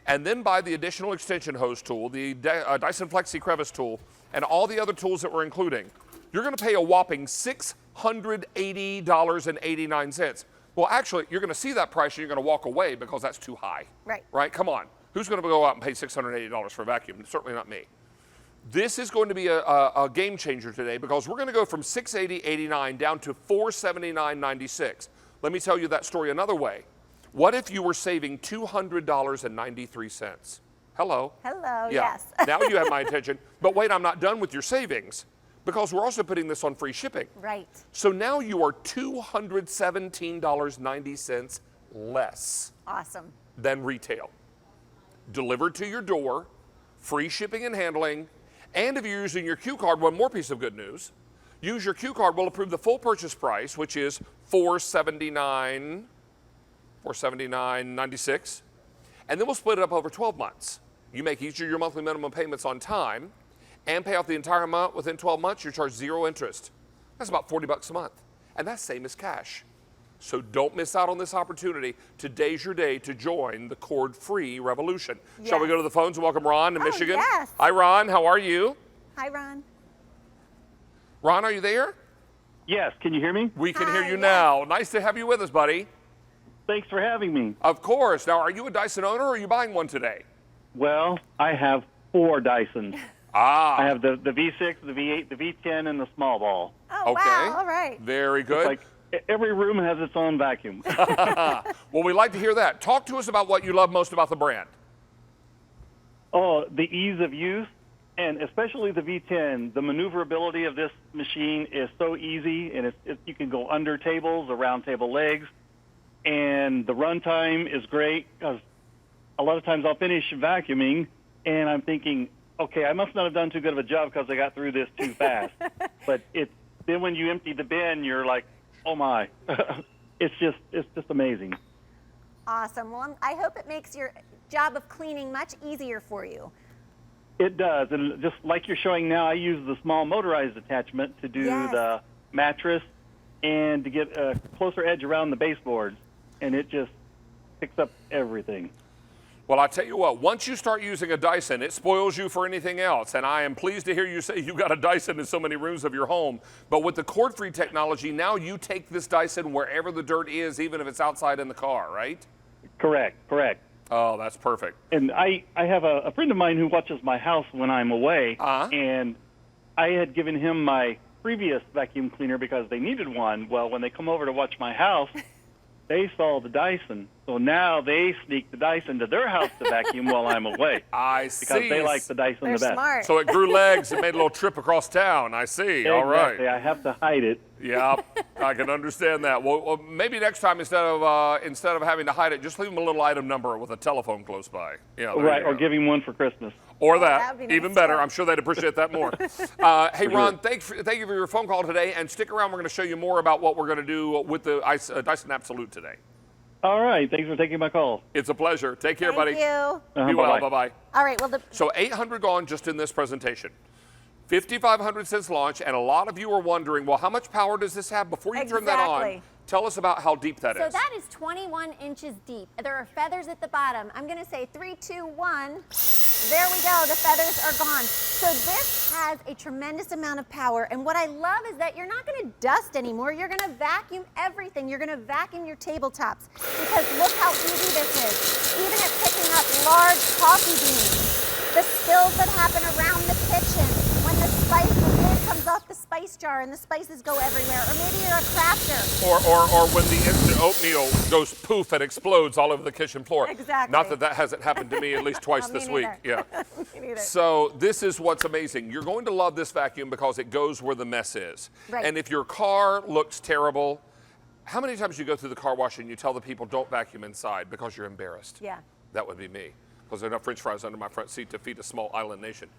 and then buy the additional extension hose tool, the Dyson Flexi Crevice tool, and all the other tools that we're including, you're going to pay a whopping $680.89. Well, actually, you're going to see that price and you're going to walk away because that's too high. Right. Right? Come on. Who's going to go out and pay $680 for a vacuum? Certainly not me. This is going to be a game changer today because we're going to go from $680.89 down to $479.96. Let me tell you that story another way. What if you were saving $200.93? Hello? Hello, Yeah. yes. Now you have my attention. But wait, I'm not done with your savings because we're also putting this on free shipping. Right. So now you are $217.90 less Awesome. than retail. Delivered to your door, free shipping and handling, and if you're using your Q card, one more piece of good news. Use your Q card, we'll approve the full purchase price, which is $479.96, and then we'll split it up over 12 months. You make each of your monthly minimum payments on time and pay off the entire amount within 12 months, you're charged 0 interest. That's about $40 a month, and that's same as cash. So don't miss out on this opportunity. Today's your day to join the cord-free revolution. Yes. Shall we go to the phones and welcome Ron in Michigan? Yes. Hi, Ron. How are you? Hi, Ron. Ron, are you there? Yes, can you hear me? We can Hi, hear you yes. now. Nice to have you with us, buddy. Thanks for having me. Of course. Now, are you a Dyson owner or are you buying one today? Well, I have 4 Dysons. Ah. I have the V6, the V8, the V10, and the small ball. Oh, Okay. wow. All right. Very It's good. like every room has its own vacuum. Well, we like to hear that. Talk to us about what you love most about the brand. Oh, the ease of use, and especially the V10. The maneuverability of this machine is so easy, and you can go under tables, around table legs, and the runtime is great because a lot of times I'll finish vacuuming, and I'm thinking, okay, I must not have done too good of a job because I got through this too fast. But then when you empty the bin, you're like, oh my, it's just amazing. Awesome. Well, I hope it makes your job of cleaning much easier for you. It does, and just like you're showing now, I use the small motorized attachment to do the mattress and to get a closer edge around the baseboards, and it just picks up everything. Well, I tell you what, once you start using a Dyson, it spoils you for anything else. And I am pleased to hear you say you got a Dyson in so many rooms of your home. But with the cord-free technology, now you take this Dyson wherever the dirt is, even if it's outside in the car, right? Correct. Oh, that's perfect. And I have a friend of mine who watches my house when I'm away, and I had given him my previous vacuum cleaner because they needed one. Well, when they come over to watch my house, they saw the Dyson. So now they sneak the Dyson to their house to vacuum while I'm away. I see. Because they like the Dyson They're the best. smart. So it grew legs and made a little trip across town. I see. Exactly. All right. I have to hide it. Yeah, I can understand that. Well, maybe next time instead of having to hide it, just leave them a little item number with a telephone close by. Yeah, Right, or give him one for Christmas. Or that would be even nice, better. too. I'm sure they'd appreciate that more. Hey, Ron, thank you for your phone call today, and stick around. We're going to show you more about what we're going to do with the Dyson Absolute today. All right, thanks for taking my call. It's a pleasure. Take care, buddy. Thank you. Be well. Bye-bye. Bye-bye. All right, well, So 800 gone just in this presentation. 5,500 since launch, and a lot of you are wondering, well, how much power does this have? Before you turn that on, Exactly. tell us about how deep that so is. that is 21 inches deep. There are feathers at the bottom. I'm going to say 3, 2, 1. There we go. The feathers are gone. So this has a tremendous amount of power. And what I love is that you're not going to dust anymore. You're going to vacuum everything. You're going to vacuum your tabletops. Because look how easy this is. Even at picking up large coffee beans, the spills that happen around the kitchen, when the lid comes off the spice jar and the spices go everywhere, or maybe you're a crafter. Or when the instant oatmeal goes poof and explodes all over the kitchen floor. Exactly. Not that hasn't happened to me at least twice Me this week. neither. Yeah. Me neither. So this is what's amazing. You're going to love this vacuum because it goes where the mess is. Right. And if your car looks terrible, how many times you go through the car wash and you tell the people don't vacuum inside because you're embarrassed? Yeah. That would be me, because there are enough French fries under my front seat to feed a small island nation.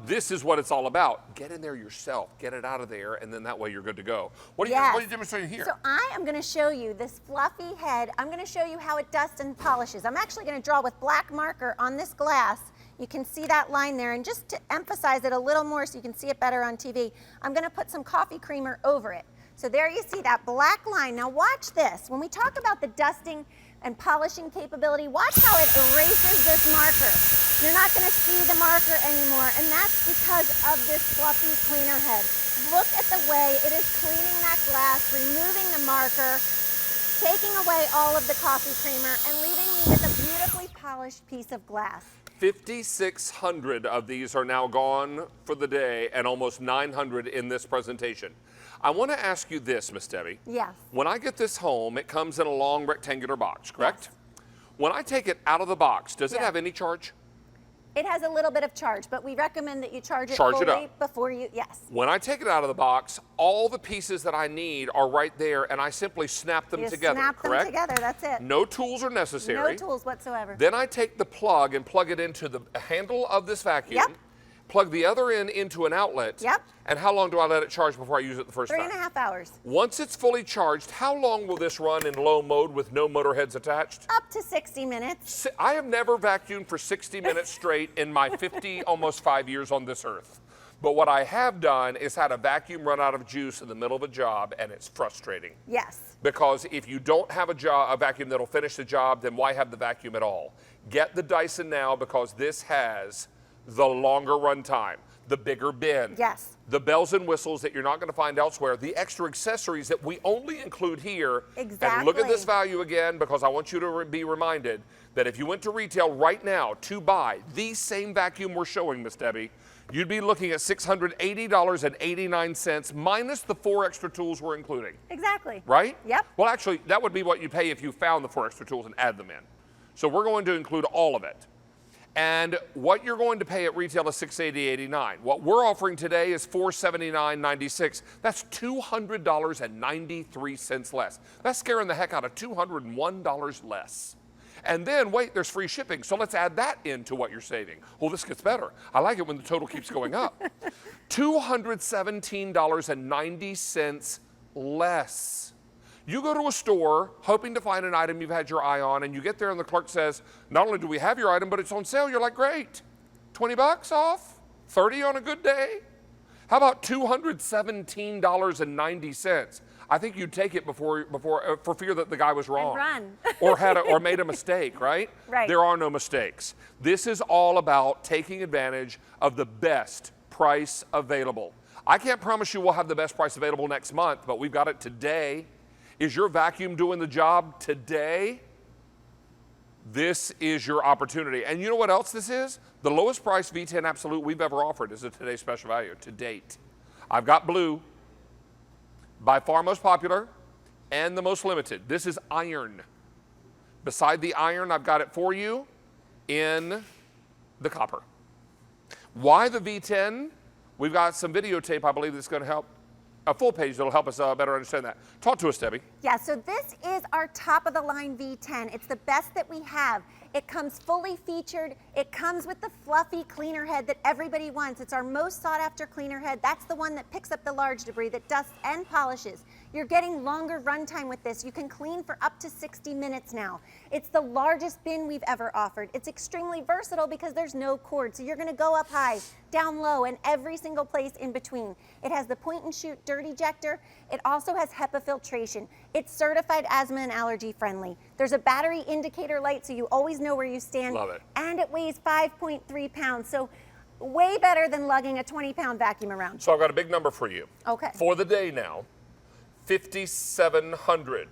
This is what it's all about. Get in there yourself. Get it out of there, and then that way you're good to go. What are you demonstrating here? So I am going to show you this fluffy head. I'm going to show you how it dusts and polishes. I'm actually going to draw with black marker on this glass. You can see that line there, and just to emphasize it a little more so you can see it better on TV, I'm going to put some coffee creamer over it. So there you see that black line. Now watch this. When we talk about the dusting and polishing capability, watch how it erases this marker. You're not going to see the marker anymore, and that's because of this fluffy cleaner head. Look at the way it is cleaning that glass, removing the marker, taking away all of the coffee creamer, and leaving me with a beautifully polished piece of glass. 5,600 of these are now gone for the day, and almost 900 in this presentation. I want to ask you this, Miss Debbie. Yes. When I get this home, it comes in a long rectangular box, correct? Yes. When I take it out of the box, does it have any charge? It has a little bit of charge, but we recommend that you charge it Charge it fully up. before you, yes. When I take it out of the box, all the pieces that I need are right there, and I simply snap them You together, snap correct? them together, that's it. No tools are necessary. No tools whatsoever. Then I take the plug and plug it into the handle of this vacuum. Yep. Plug the other end into an outlet. Yep. And how long do I let it charge before I use it the first time? 3.5 hours. Once it's fully charged, how long will this run in low mode with no motor heads attached? Up to 60 minutes. I have never vacuumed for 60 minutes straight in my 50, almost 5 years on this earth. But what I have done is had a vacuum run out of juice in the middle of a job, and it's frustrating. Yes. Because if you don't have a vacuum that'll finish the job, then why have the vacuum at all? Get the Dyson now, because this has the longer run time, the bigger bin, yes, the bells and whistles that you're not going to find elsewhere, the extra accessories that we only include here. Exactly. And look at this value again, because I want you to be reminded that if you went to retail right now to buy the same vacuum we're showing, Miss Debbie, you'd be looking at $680.89 minus the 4 extra tools we're including. Exactly. Right? Yep. Well, actually, that would be what you pay if you found the 4 extra tools and add them in. So we're going to include all of it. And what you're going to pay at retail is $680.89. What we're offering today is $479.96. That's $200.93 less. That's scaring the heck out of $201 less. And then, wait, there's free shipping. So let's add that into what you're saving. Well, this gets better. I like it when the total keeps going up. $217.90 less. You go to a store hoping to find an item you've had your eye on, and you get there and the clerk says, not only do we have your item, but it's on sale. You're like, great. 20 bucks off? 30 on a good day? How about $217.90? I think you'd take it for fear that the guy was wrong. And run. or made a mistake, right? Right. There are no mistakes. This is all about taking advantage of the best price available. I can't promise you we'll have the best price available next month, but we've got it today. Is your vacuum doing the job today? This is your opportunity. And you know what else this is? The lowest price V10 Absolute we've ever offered is a today's special value to date. I've got blue, by far most popular, and the most limited. This is iron. Beside the iron, I've got it for you in the copper. Why the V10? We've got some videotape, I believe, that's going to help. A full page that'll help us better understand that. Talk to us, Debbie. Yeah, so this is our top of the line V10. It's the best that we have. It comes fully featured. It comes with the fluffy cleaner head that everybody wants. It's our most sought after cleaner head. That's the one that picks up the large debris, that dusts and polishes. You're getting longer runtime with this. You can clean for up to 60 minutes now. It's the largest bin we've ever offered. It's extremely versatile because there's no cord. So you're gonna go up high, down low, and every single place in between. It has the point and shoot dirt ejector. It also has HEPA filtration. It's certified asthma and allergy friendly. There's a battery indicator light so you always know where you stand. Love it. And it weighs 5.3 pounds. So way better than lugging a 20-pound vacuum around. So I've got a big number for you. Okay. For the day now, 5,700.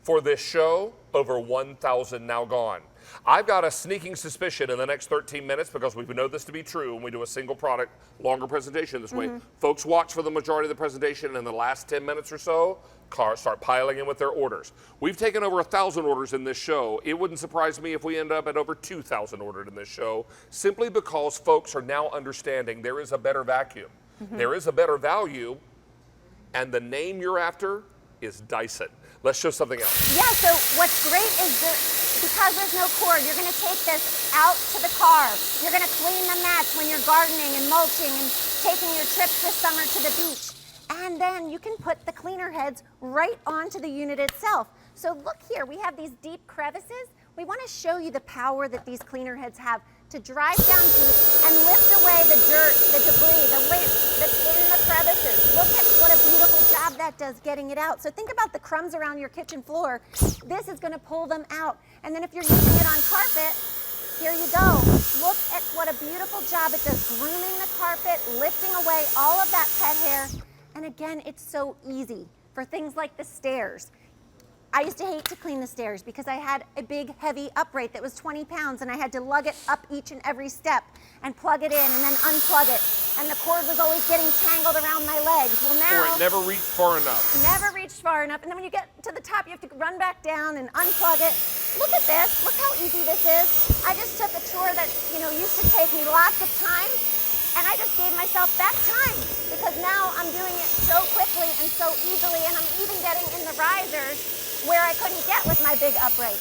For this show, over 1,000 now gone. I've got a sneaking suspicion in the next 13 minutes, because we know this to be true when we do a single product, longer presentation this way. Folks watch for the majority of the presentation, and in the last 10 minutes or so, cars start piling in with their orders. We've taken over 1,000 orders in this show. It wouldn't surprise me if we end up at over 2,000 ordered in this show, simply because folks are now understanding there is a better vacuum. There is a better value, and the name you're after is Dyson. Let's show something else. Yeah, so what's great is because there's no cord, you're gonna take this out to the car. You're gonna clean the mats when you're gardening and mulching and taking your trips this summer to the beach. And then you can put the cleaner heads right onto the unit itself. So look here, we have these deep crevices. We wanna show you the power that these cleaner heads have to drive down deep and lift away the dirt, the debris, the lint that's in the crevices. Look at what a beautiful job that does getting it out. So think about the crumbs around your kitchen floor. This is gonna pull them out. And then if you're using it on carpet, here you go. Look at what a beautiful job it does, grooming the carpet, lifting away all of that pet hair. And again, it's so easy for things like the stairs. I used to hate to clean the stairs because I had a big, heavy upright that was 20 pounds, and I had to lug it up each and every step and plug it in and then unplug it. And the cord was always getting tangled around my legs. Well, now... Or it never reached far enough. Never reached far enough. And then when you get to the top, you have to run back down and unplug it. Look at this. Look how easy this is. I just took a chore that, used to take me lots of time, and I just gave myself back time because now I'm doing it so quickly and so easily, and I'm even getting in the risers where I couldn't get with my big upright.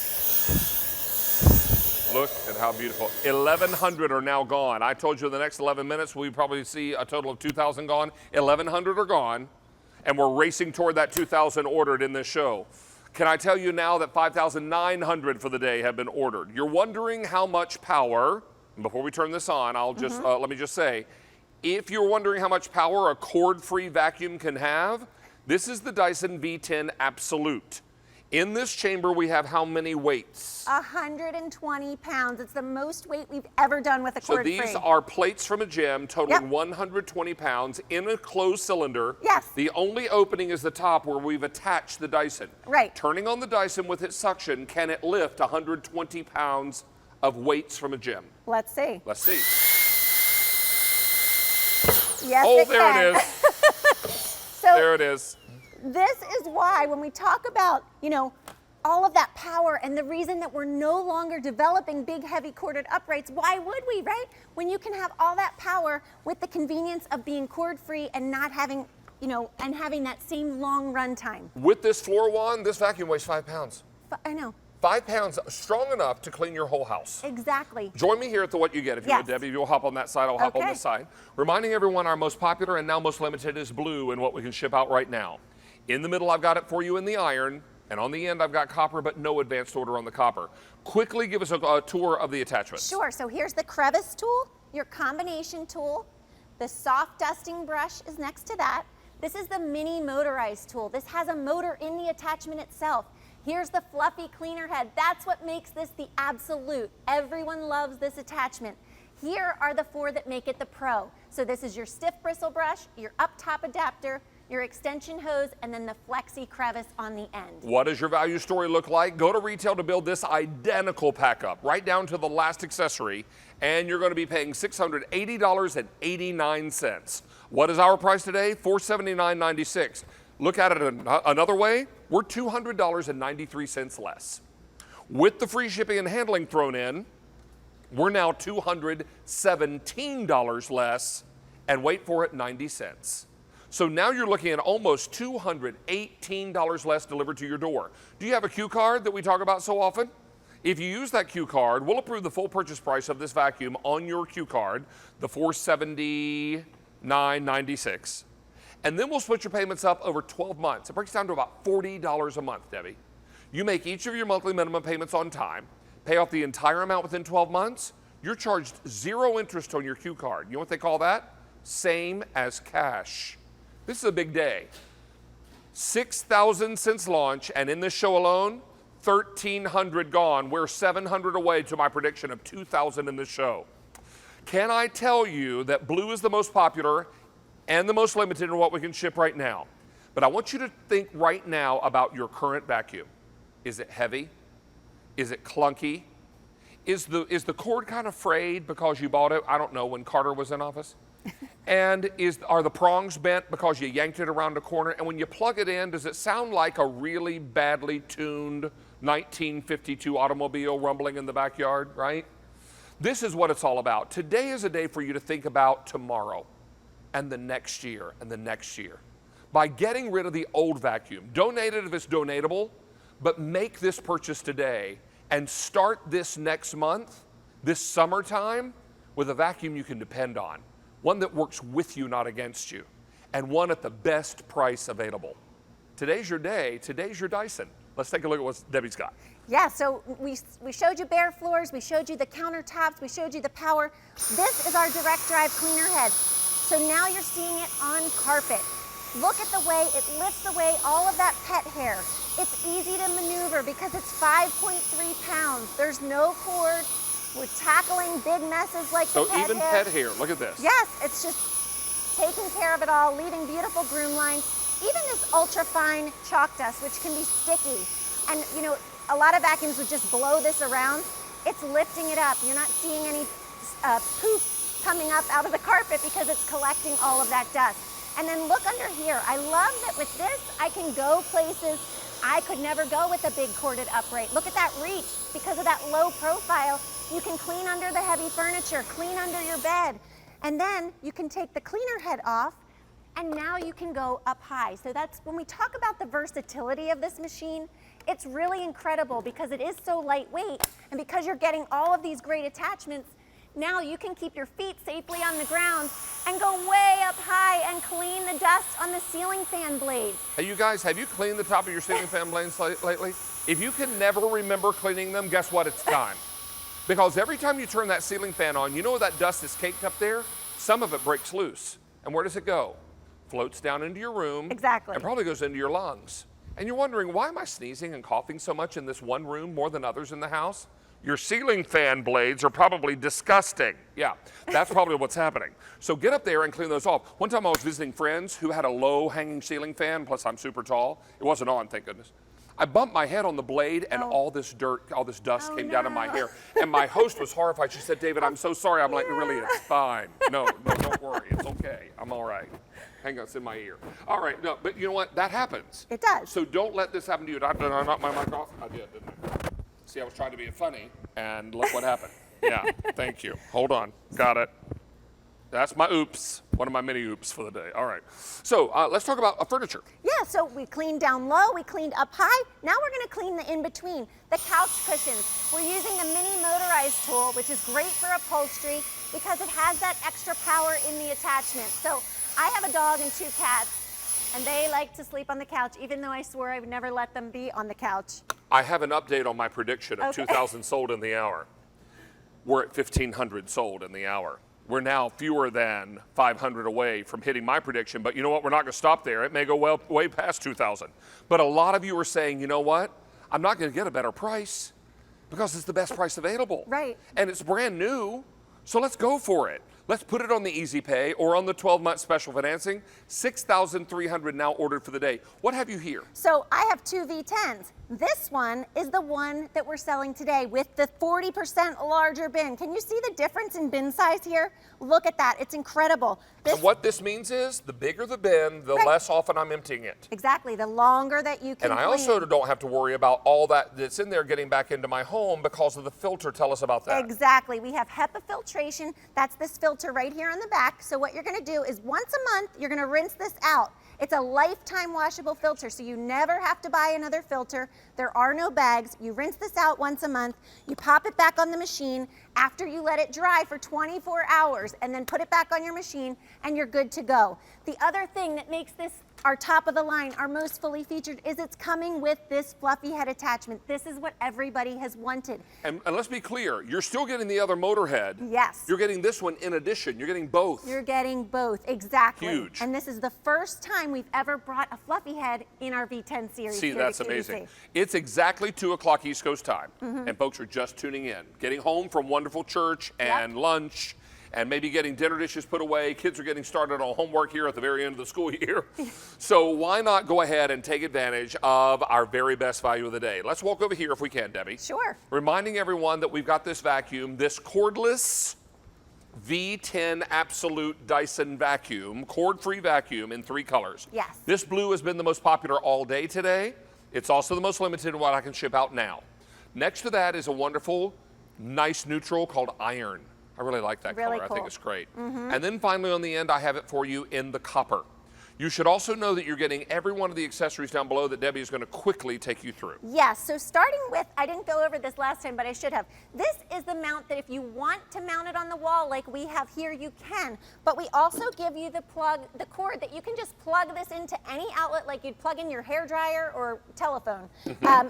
Look at how beautiful. 1,100 are now gone. I told you in the next 11 minutes, we probably see a total of 2,000 gone. 1,100 are gone, and we're racing toward that 2,000 ordered in this show. Can I tell you now that 5,900 for the day have been ordered? You're wondering how much power, and before we turn this on, I'll just, let me just say, if you're wondering how much power a cord-free vacuum can have, this is the Dyson V10 Absolute. In this chamber, we have how many weights? 120 pounds. It's the most weight we've ever done with a cord-free. So these are plates from a gym totaling 120 pounds in a closed cylinder. Yes. The only opening is the top where we've attached the Dyson. Right. Turning on the Dyson with its suction, can it lift 120 pounds of weights from a gym? Let's see. Let's see. Yes, oh, it there can. it is. So there it is. This is why when we talk about, all of that power and the reason that we're no longer developing big, heavy corded uprights. Why would we, right? When you can have all that power with the convenience of being cord free and not having, you know, and having that same long run time. With this floor wand, this vacuum weighs 5 pounds. I know. 5 pounds, strong enough to clean your whole house. Exactly. Join me here at the What You Get. If you would, Debbie, you'll hop on that side, I'll hop on this side. Reminding everyone our most popular and now most limited is blue and what we can ship out right now. In the middle, I've got it for you in the iron, and on the end, I've got copper, but no advanced order on the copper. Quickly give us a tour of the attachments. Sure, so here's the crevice tool, your combination tool. The soft dusting brush is next to that. This is the mini motorized tool. This has a motor in the attachment itself. Here's the fluffy cleaner head. That's what makes this the absolute. Everyone loves this attachment. Here are the 4 that make it the pro. So this is your stiff bristle brush, your up top adapter, your extension hose, and then the flexi crevice on the end. What does your value story look like? Go to retail to build this identical pack up, right down to the last accessory, and you're going to be paying $680.89. What is our price today? $479.96. Look at it another way, we're $200.93 less. With the free shipping and handling thrown in, we're now $217 less, and wait for it, 90 cents. So now you're looking at almost $218 less delivered to your door. Do you have a Q card that we talk about so often? If you use that Q card, we'll approve the full purchase price of this vacuum on your Q card, the $479.96. And then we'll split your payments up over 12 months. It breaks down to about $40 a month, Debbie. You make each of your monthly minimum payments on time, pay off the entire amount within 12 months, you're charged 0 interest on your Q card. You know what they call that? Same as cash. This is a big day. 6,000 since launch, and in this show alone, 1,300 gone. We're 700 away to my prediction of 2,000 in this show. Can I tell you that blue is the most popular and the most limited in what we can ship right now? But I want you to think right now about your current vacuum. Is it heavy? Is it clunky? Is the cord kind of frayed because you bought it, I don't know, when Carter was in office? And are the prongs bent because you yanked it around the corner? And when you plug it in, does it sound like a really badly tuned 1952 automobile rumbling in the backyard, right? This is what it's all about. Today is a day for you to think about tomorrow and the next year and the next year. By getting rid of the old vacuum, donate it if it's donatable, but make this purchase today and start this next month, this summertime, with a vacuum you can depend on. One that works with you, not against you, and one at the best price available. Today's your day, today's your Dyson. Let's take a look at what Debbie's got. Yeah, so we showed you bare floors, we showed you the countertops, we showed you the power. This is our direct drive cleaner head. So now you're seeing it on carpet. Look at the way it lifts away all of that pet hair. It's easy to maneuver because it's 5.3 pounds. There's no cord. We're tackling big messes like the pet hair. So even pet hair, look at this. Yes, it's just taking care of it all, leaving beautiful groom lines. Even this ultra fine chalk dust, which can be sticky. And you know, a lot of vacuums would just blow this around. It's lifting it up. You're not seeing any poop coming up out of the carpet because it's collecting all of that dust. And then look under here. I love that with this, I can go places I could never go with a big corded upright. Look at that reach. Because of that low profile, you can clean under the heavy furniture, clean under your bed. And then you can take the cleaner head off, and now you can go up high. So that's when we talk about the versatility of this machine, it's really incredible because it is so lightweight, and because you're getting all of these great attachments, now you can keep your feet safely on the ground and go way up high and clean the dust on the ceiling fan blades. Hey, you guys, have you cleaned the top of your ceiling fan blades lately? If you can never remember cleaning them, guess what? It's time. Because every time you turn that ceiling fan on, you know that dust is caked up there? Some of it breaks loose. And where does it go? Floats down into your room. Exactly. And probably goes into your lungs. And you're wondering, why am I sneezing and coughing so much in this one room more than others in the house? Your ceiling fan blades are probably disgusting. Yeah, that's probably what's happening. So get up there and clean those off. One time I was visiting friends who had a low hanging ceiling fan, plus I'm super tall. It wasn't on, thank goodness. I bumped my head on the blade, and all this dirt, all this dust came down in my hair. And my host was horrified. She said, David, I'm so sorry. I'm like, really, it's fine. No, don't worry. It's okay. I'm all right. Hang on, it's in my ear. All right, no, but you know what? That happens. It does. So don't let this happen to you. Did I knock my mic off? I did, didn't I? See, I was trying to be funny, and look what happened. Yeah, thank you. Hold on. Got it. That's my oops. One of my many oops for the day. All right. So let's talk about furniture. Yeah, so we cleaned down low, we cleaned up high. Now we're going to clean the in-between, the couch cushions. We're using the mini motorized tool, which is great for upholstery because it has that extra power in the attachment. So I have a dog and 2 cats, and they like to sleep on the couch, even though I swore I would never let them be on the couch. I have an update on my prediction of 2,000 sold in the hour. We're at 1,500 sold in the hour. We're now fewer than 500 away from hitting my prediction, but you know what? We're not going to stop there. It may go way past 2,000. But a lot of you are saying, you know what? I'm not going to get a better price because it's the best price available. Right. And it's brand new, so let's go for it. Let's put it on the Easy Pay or on the 12-month special financing. 6,300 now ordered for the day. What have you here? So I have 2 V10s. This one is the one that we're selling today with the 40% larger bin. Can you see the difference in bin size here? Look at that. It's incredible. And what this means is the bigger the bin, the less often I'm emptying it. Exactly. The longer that you can And I also don't have to worry about all that's in there getting back into my home because of the filter. Tell us about that. Exactly. We have HEPA filtration. That's this filter right here on the back. So what you're going to do is once a month, you're going to rinse this out. It's a lifetime washable filter, so you never have to buy another filter. There are no bags. You rinse this out once a month. You pop it back on the machine after you let it dry for 24 hours and then put it back on your machine and you're good to go. The other thing that makes this our top of the line, our most fully featured, is it's coming with this fluffy head attachment. This is what everybody has wanted. And let's be clear, you're still getting the other motor head. Yes. You're getting this one in addition. You're getting both. You're getting both, exactly. Huge. And this is the first time we've ever brought a fluffy head in our V10 series. See, that's amazing. It's exactly 2 o'clock East Coast time, and folks are just tuning in, getting home from wonderful church and lunch, and maybe getting dinner dishes put away. Kids are getting started on homework here at the very end of the school year. So why not go ahead and take advantage of our very best value of the day? Let's walk over here if we can, Debbie. Sure. Reminding everyone that we've got this vacuum, this cordless V10 Absolute Dyson vacuum, cord-free vacuum in 3 colors. Yes. This blue has been the most popular all day today. It's also the most limited in what I can ship out now. Next to that is a wonderful, nice neutral called Iron. I really like that color. Cool. I think it's great. And then finally on the end, I have it for you in the copper. You should also know that you're getting every one of the accessories down below that Debbie is going to quickly take you through. Yes, so starting with, I didn't go over this last time, but I should have. This is the mount that if you want to mount it on the wall like we have here, you can. But we also give you the cord that you can just plug this into any outlet like you'd plug in your hairdryer or telephone,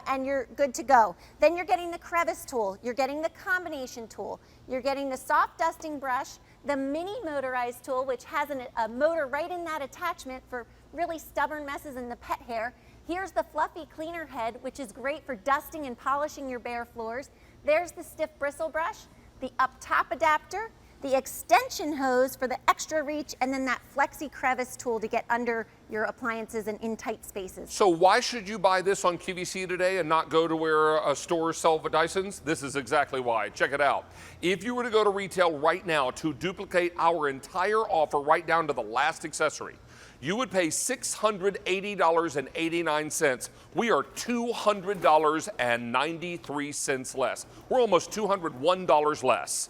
and you're good to go. Then you're getting the crevice tool, you're getting the combination tool, you're getting the soft dusting brush, the mini motorized tool, which has a motor right in that attachment for really stubborn messes in the pet hair. Here's the fluffy cleaner head, which is great for dusting and polishing your bare floors. There's the stiff bristle brush, the up top adapter, the extension hose for the extra reach, and then that flexi crevice tool to get under your appliances and in tight spaces. So why should you buy this on QVC today and not go to where stores sell the Dysons? This is exactly why. Check it out. If you were to go to retail right now to duplicate our entire offer right down to the last accessory, you would pay $680.89. We are $200.93 less. We're almost $201 less.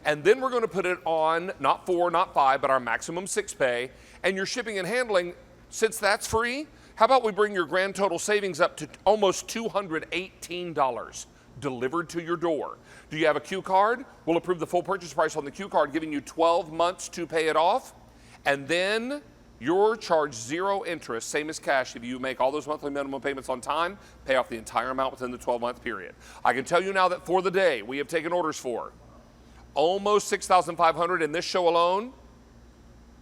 And then we're going to put it on not 4, not 5, but our maximum 6 pay. And your shipping and handling, since that's free, how about we bring your grand total savings up to almost $218 delivered to your door? Do you have a Q card? We'll approve the full purchase price on the Q card, giving you 12 months to pay it off. And then you're charged 0 interest, same as cash. If you make all those monthly minimum payments on time, pay off the entire amount within the 12-month period. I can tell you now that for the day, we have taken orders for almost 6,500 in this show alone,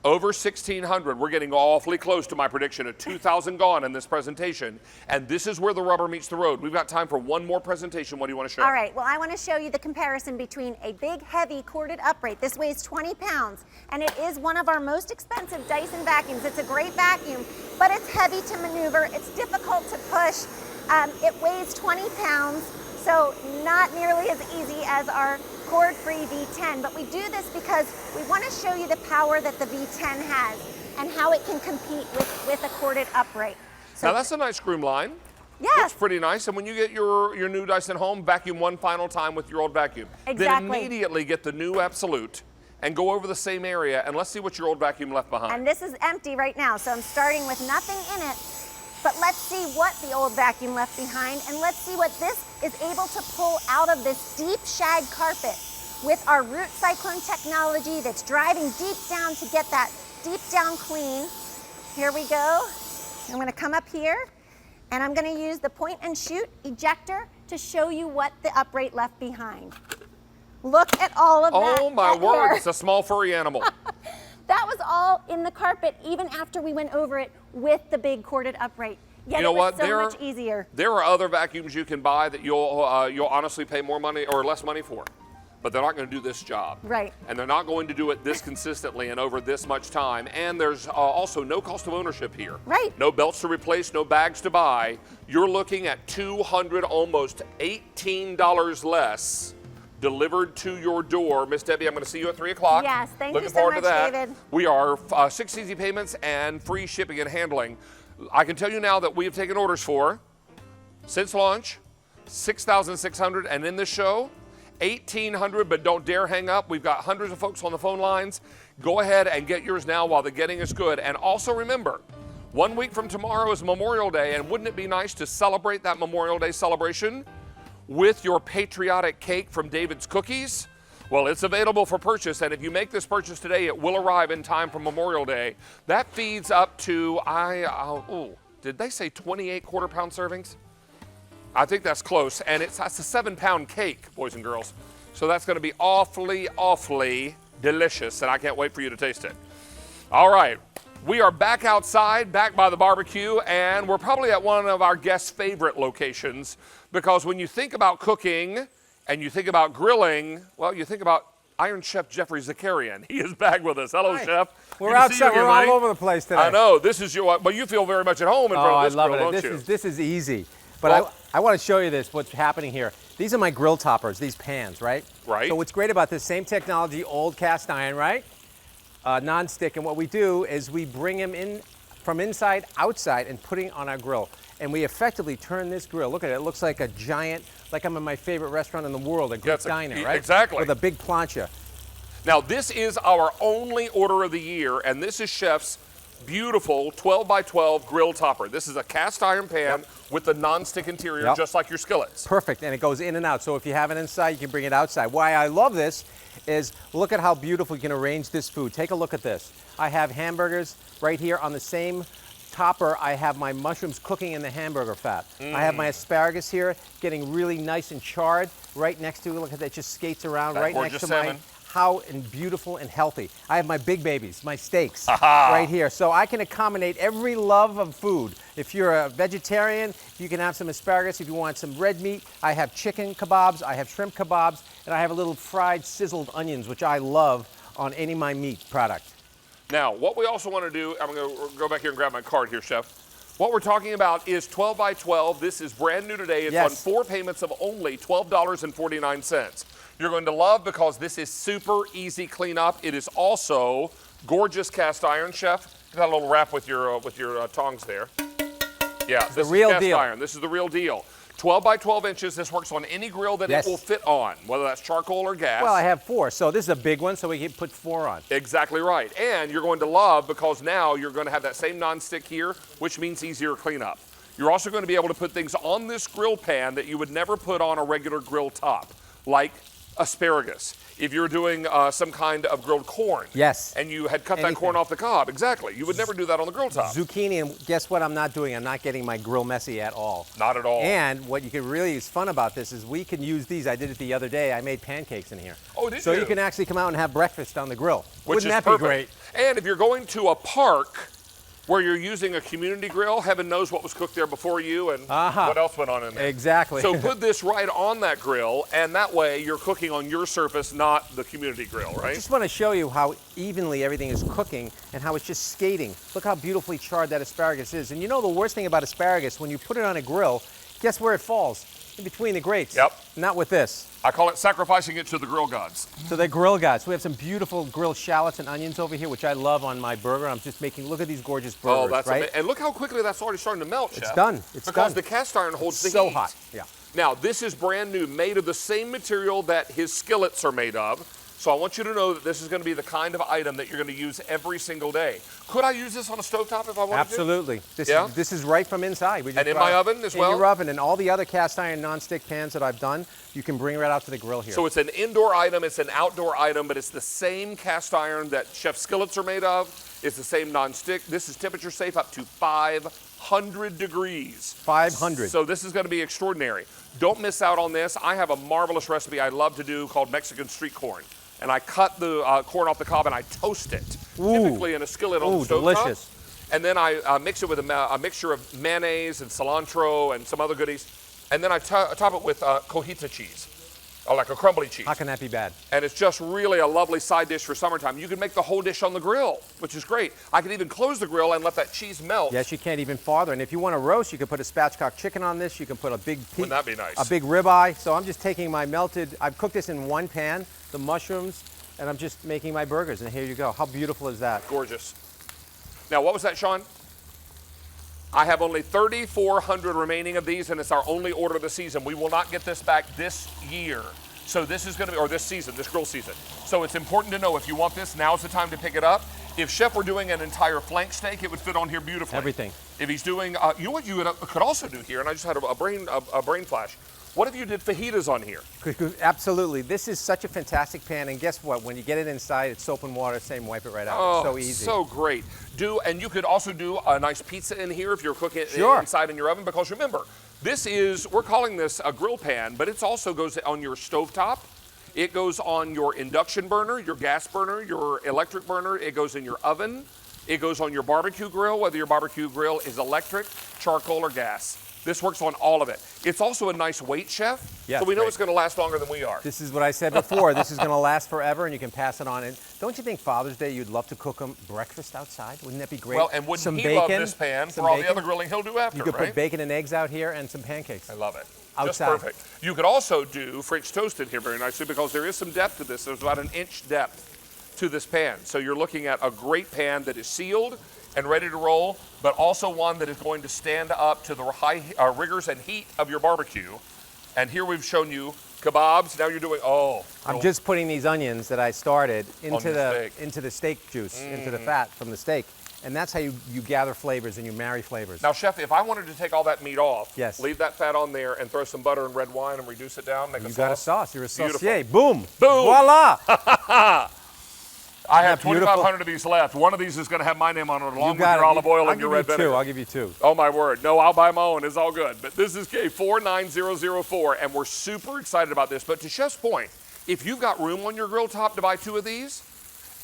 over 1,600. We're getting awfully close to my prediction of 2,000 gone in this presentation. And this is where the rubber meets the road. We've got time for one more presentation. What do you want to show? All right, well, I want to show you the comparison between a big, heavy corded upright. This weighs 20 pounds, and it is one of our most expensive Dyson vacuums. It's a great vacuum, but it's heavy to maneuver. It's difficult to push. It weighs 20 pounds, so not nearly as easy as our cord-free V10, but we do this because we want to show you the power that the V10 has and how it can compete with a corded upright. So now that's a nice groom line. Yes. Looks pretty nice. And when you get your new Dyson home, vacuum one final time with your old vacuum. Exactly. Then immediately get the new Absolute and go over the same area and let's see what your old vacuum left behind. And this is empty right now, so I'm starting with nothing in it. But let's see what the old vacuum left behind, and let's see what this is able to pull out of this deep shag carpet with our root cyclone technology that's driving deep down to get that deep down clean. Here we go. I'm gonna come up here, and I'm gonna use the point and shoot ejector to show you what the upright left behind. Look at all of that. Oh my word, it's a small furry animal. That was all in the carpet, even after we went over it with the big corded upright. Yet You know it was what? so much easier. There are other vacuums you can buy that you'll honestly pay more money or less money for, but they're not going to do this job. Right. And they're not going to do it this consistently and over this much time. And there's also no cost of ownership here. Right. No belts to replace, no bags to buy. You're looking at $200, almost $18 less delivered to your door. Miss Debbie, I'm going to see you at 3 o'clock. Yes, thank Looking you so forward much, to that. David. We are 6 easy payments and free shipping and handling. I can tell you now that we have taken orders for, since launch, 6,600, and in this show, 1,800, but don't dare hang up. We've got hundreds of folks on the phone lines. Go ahead and get yours now while the getting is good. And also remember, 1 week from tomorrow is Memorial Day, and wouldn't it be nice to celebrate that Memorial Day celebration with your patriotic cake from David's Cookies? Well, it's available for purchase, and if you make this purchase today, it will arrive in time for Memorial Day. That feeds up to, did they say 28 quarter-pound servings? I think that's close, and that's a 7-pound cake, boys and girls. So that's going to be awfully, awfully delicious, and I can't wait for you to taste it. All right, we are back outside, back by the barbecue, and we're probably at one of our guests' favorite locations, because when you think about cooking and you think about grilling, well, you think about Iron Chef Jeffrey Zakarian. He is back with us. Hello, Hi. Chef. We're Good to see outside. you again, We're all buddy. over the place today. I know. This is your, but you feel very much at home in front Oh, of I this love grill, it. don't you? This is easy. But Well- I want to show you this, what's happening here. These are my grill toppers, these pans, right? Right. So what's great about this, same technology, old cast iron, right? Non-stick, and what we do is we bring them in from inside, outside, and putting on our grill. And we effectively turn this grill. Look at it, it looks like a giant, like I'm in my favorite restaurant in the world, a Greek diner, right? Exactly. With a big plancha. Now, this is our only order of the year, and this is Chef's beautiful 12 by 12 grill topper. This is a cast iron pan with the non-stick interior, Yep. just like your skillets. Perfect, and it goes in and out. So if you have it inside, you can bring it outside. Why I love this is look at how beautiful you can arrange this food. Take a look at this. I have hamburgers right here on the same topper. I have my mushrooms cooking in the hamburger fat. I have my asparagus here getting really nice and charred right next to it. Look at that, it just skates around That right next gorgeous to salmon. how and beautiful and healthy. I have my big babies, my steaks right here. So I can accommodate every love of food. If you're a vegetarian, you can have some asparagus. If you want some red meat, I have chicken kebabs, I have shrimp kebabs, and I have a little fried sizzled onions, which I love on any of my meat product. Now, what we also want to do, I'm going to go back here and grab my card here, Chef. What we're talking about is 12 by 12. This is brand new today. It's Yes. on 4 payments of only $12.49. You're going to love because this is super easy cleanup. It is also gorgeous cast iron, Chef. Got a little wrap with your tongs there. Yeah, this is real cast deal. iron. This is the real deal. 12 by 12 inches. This works on any grill that Yes. it will fit on, whether that's charcoal or gas. Well, I have 4, so this is a big one, so we can put 4 on. Exactly right. And you're going to love because now you're going to have that same non-stick here, which means easier cleanup. You're also going to be able to put things on this grill pan that you would never put on a regular grill top, like asparagus. If you're doing some kind of grilled corn. Yes. And you had cut that Anything. corn off the cob. Exactly. You would never do that on the grill top. Zucchini, and guess what I'm not doing? I'm not getting my grill messy at all. Not at all. And what you can really is fun about this is we can use these. I did it the other day. I made pancakes in here. Oh, did so you? you can actually come out and have breakfast on the grill. Which Wouldn't is that perfect. be great? And if you're going to a park where you're using a community grill, heaven knows what was cooked there before you and what else went on in there. Exactly. So put this right on that grill, and that way you're cooking on your surface, not the community grill, I right? just want to show you how evenly everything is cooking and how it's just skating. Look how beautifully charred that asparagus is. And you know the worst thing about asparagus, when you put it on a grill, guess where it falls? In between the grates. Yep. Not with this. I call it sacrificing it to the grill gods. So they're grill guys. We have some beautiful grilled shallots and onions over here, which I love on my burger. I'm just making, look at these gorgeous burgers, Oh, that's right? amazing. And look how quickly that's already starting to melt, Chef. It's done. It's because done. the cast iron holds the So heat. hot, yeah. Now, this is brand new, made of the same material that his skillets are made of. So I want you to know that this is going to be the kind of item that you're going to use every single day. Could I use this on a stovetop if I wanted Absolutely. Yeah? This is right from inside. We just And in brought my it oven as well? In your oven, and all the other cast iron non-stick pans that I've done, you can bring right out to the grill here. So it's an indoor item, it's an outdoor item, but it's the same cast iron that Chef skillets are made of. It's the same non-stick. This is temperature safe up to 500 degrees. 500. So this is going to be extraordinary. Don't miss out on this. I have a marvelous recipe I love to do called Mexican street corn. And I cut the corn off the cob and I toast it, typically in a skillet on the stovetop. Delicious. And then I mix it with a mixture of mayonnaise and cilantro and some other goodies. And then I top it with cojita cheese, or like a crumbly cheese. How can that be bad? And it's just really a lovely side dish for summertime. You can make the whole dish on the grill, which is great. I can even close the grill and let that cheese melt. Yes, you can't even farther. And if you want to roast, you can put a spatchcock chicken on this. You can put a big piece. Wouldn't that be nice? A big ribeye. So I'm just taking my melted, I've cooked this in one pan, the mushrooms, and I'm just making my burgers. And here you go. How beautiful is that? Gorgeous. Now, what was that, Sean? I have only 3,400 remaining of these, and it's our only order of the season. We will not get this back this year. So this is going to be, or this season, this grill season. So it's important to know if you want this, now's the time to pick it up. If Chef were doing an entire flank steak, it would fit on here beautifully. Everything. If he's doing, you know what you could also do here, and I just had a brain flash. What if you did fajitas on here? Absolutely. This is such a fantastic pan, and guess what? When you get it inside, it's soap and water, same, wipe it right out. Oh, It's so easy. so great. And you could also do a nice pizza in here if you're cooking it Sure. inside in your oven, because remember, we're calling this a grill pan, but it also goes on your stovetop. It goes on your induction burner, your gas burner, your electric burner. It goes in your oven. It goes on your barbecue grill, whether your barbecue grill is electric, charcoal, or gas. This works on all of it. It's also a nice weight, Chef. Yes, so we know great. it's going to last longer than we are. This is what I said before. This is going to last forever, and you can pass it on. And don't you think Father's Day, you'd love to cook them breakfast outside? Wouldn't that be great? Well, and wouldn't some he bacon, love this pan some for all the bacon? other grilling he'll do after, You could right? put bacon and eggs out here and some pancakes. I love it. Outside. Just perfect. You could also do French toast in here very nicely, because there is some depth to this. There's about an inch depth to this pan. So you're looking at a great pan that is sealed and ready to roll, but also one that is going to stand up to the high rigors and heat of your barbecue. And here we've shown you kebabs. Now you're doing, I'm just putting these onions that I started into your the steak juice, into the fat from the steak. And that's how you gather flavors and you marry flavors. Now, Chef, if I wanted to take all that meat off, Yes. leave that fat on there and throw some butter and red wine and reduce it down, make You a sauce. got a sauce. You're a Beautiful. saucier. Boom. Boom. Voila. I have beautiful? 2,500 of these left. One of these is going to have my name on it, along with got your it. olive oil I'll and your give red you vinegar. two. I'll give you two. Oh, my word. No, I'll buy my own. It's all good. But this is K49004, and we're super excited about this. But to Chef's point, if you've got room on your grill top to buy two of these,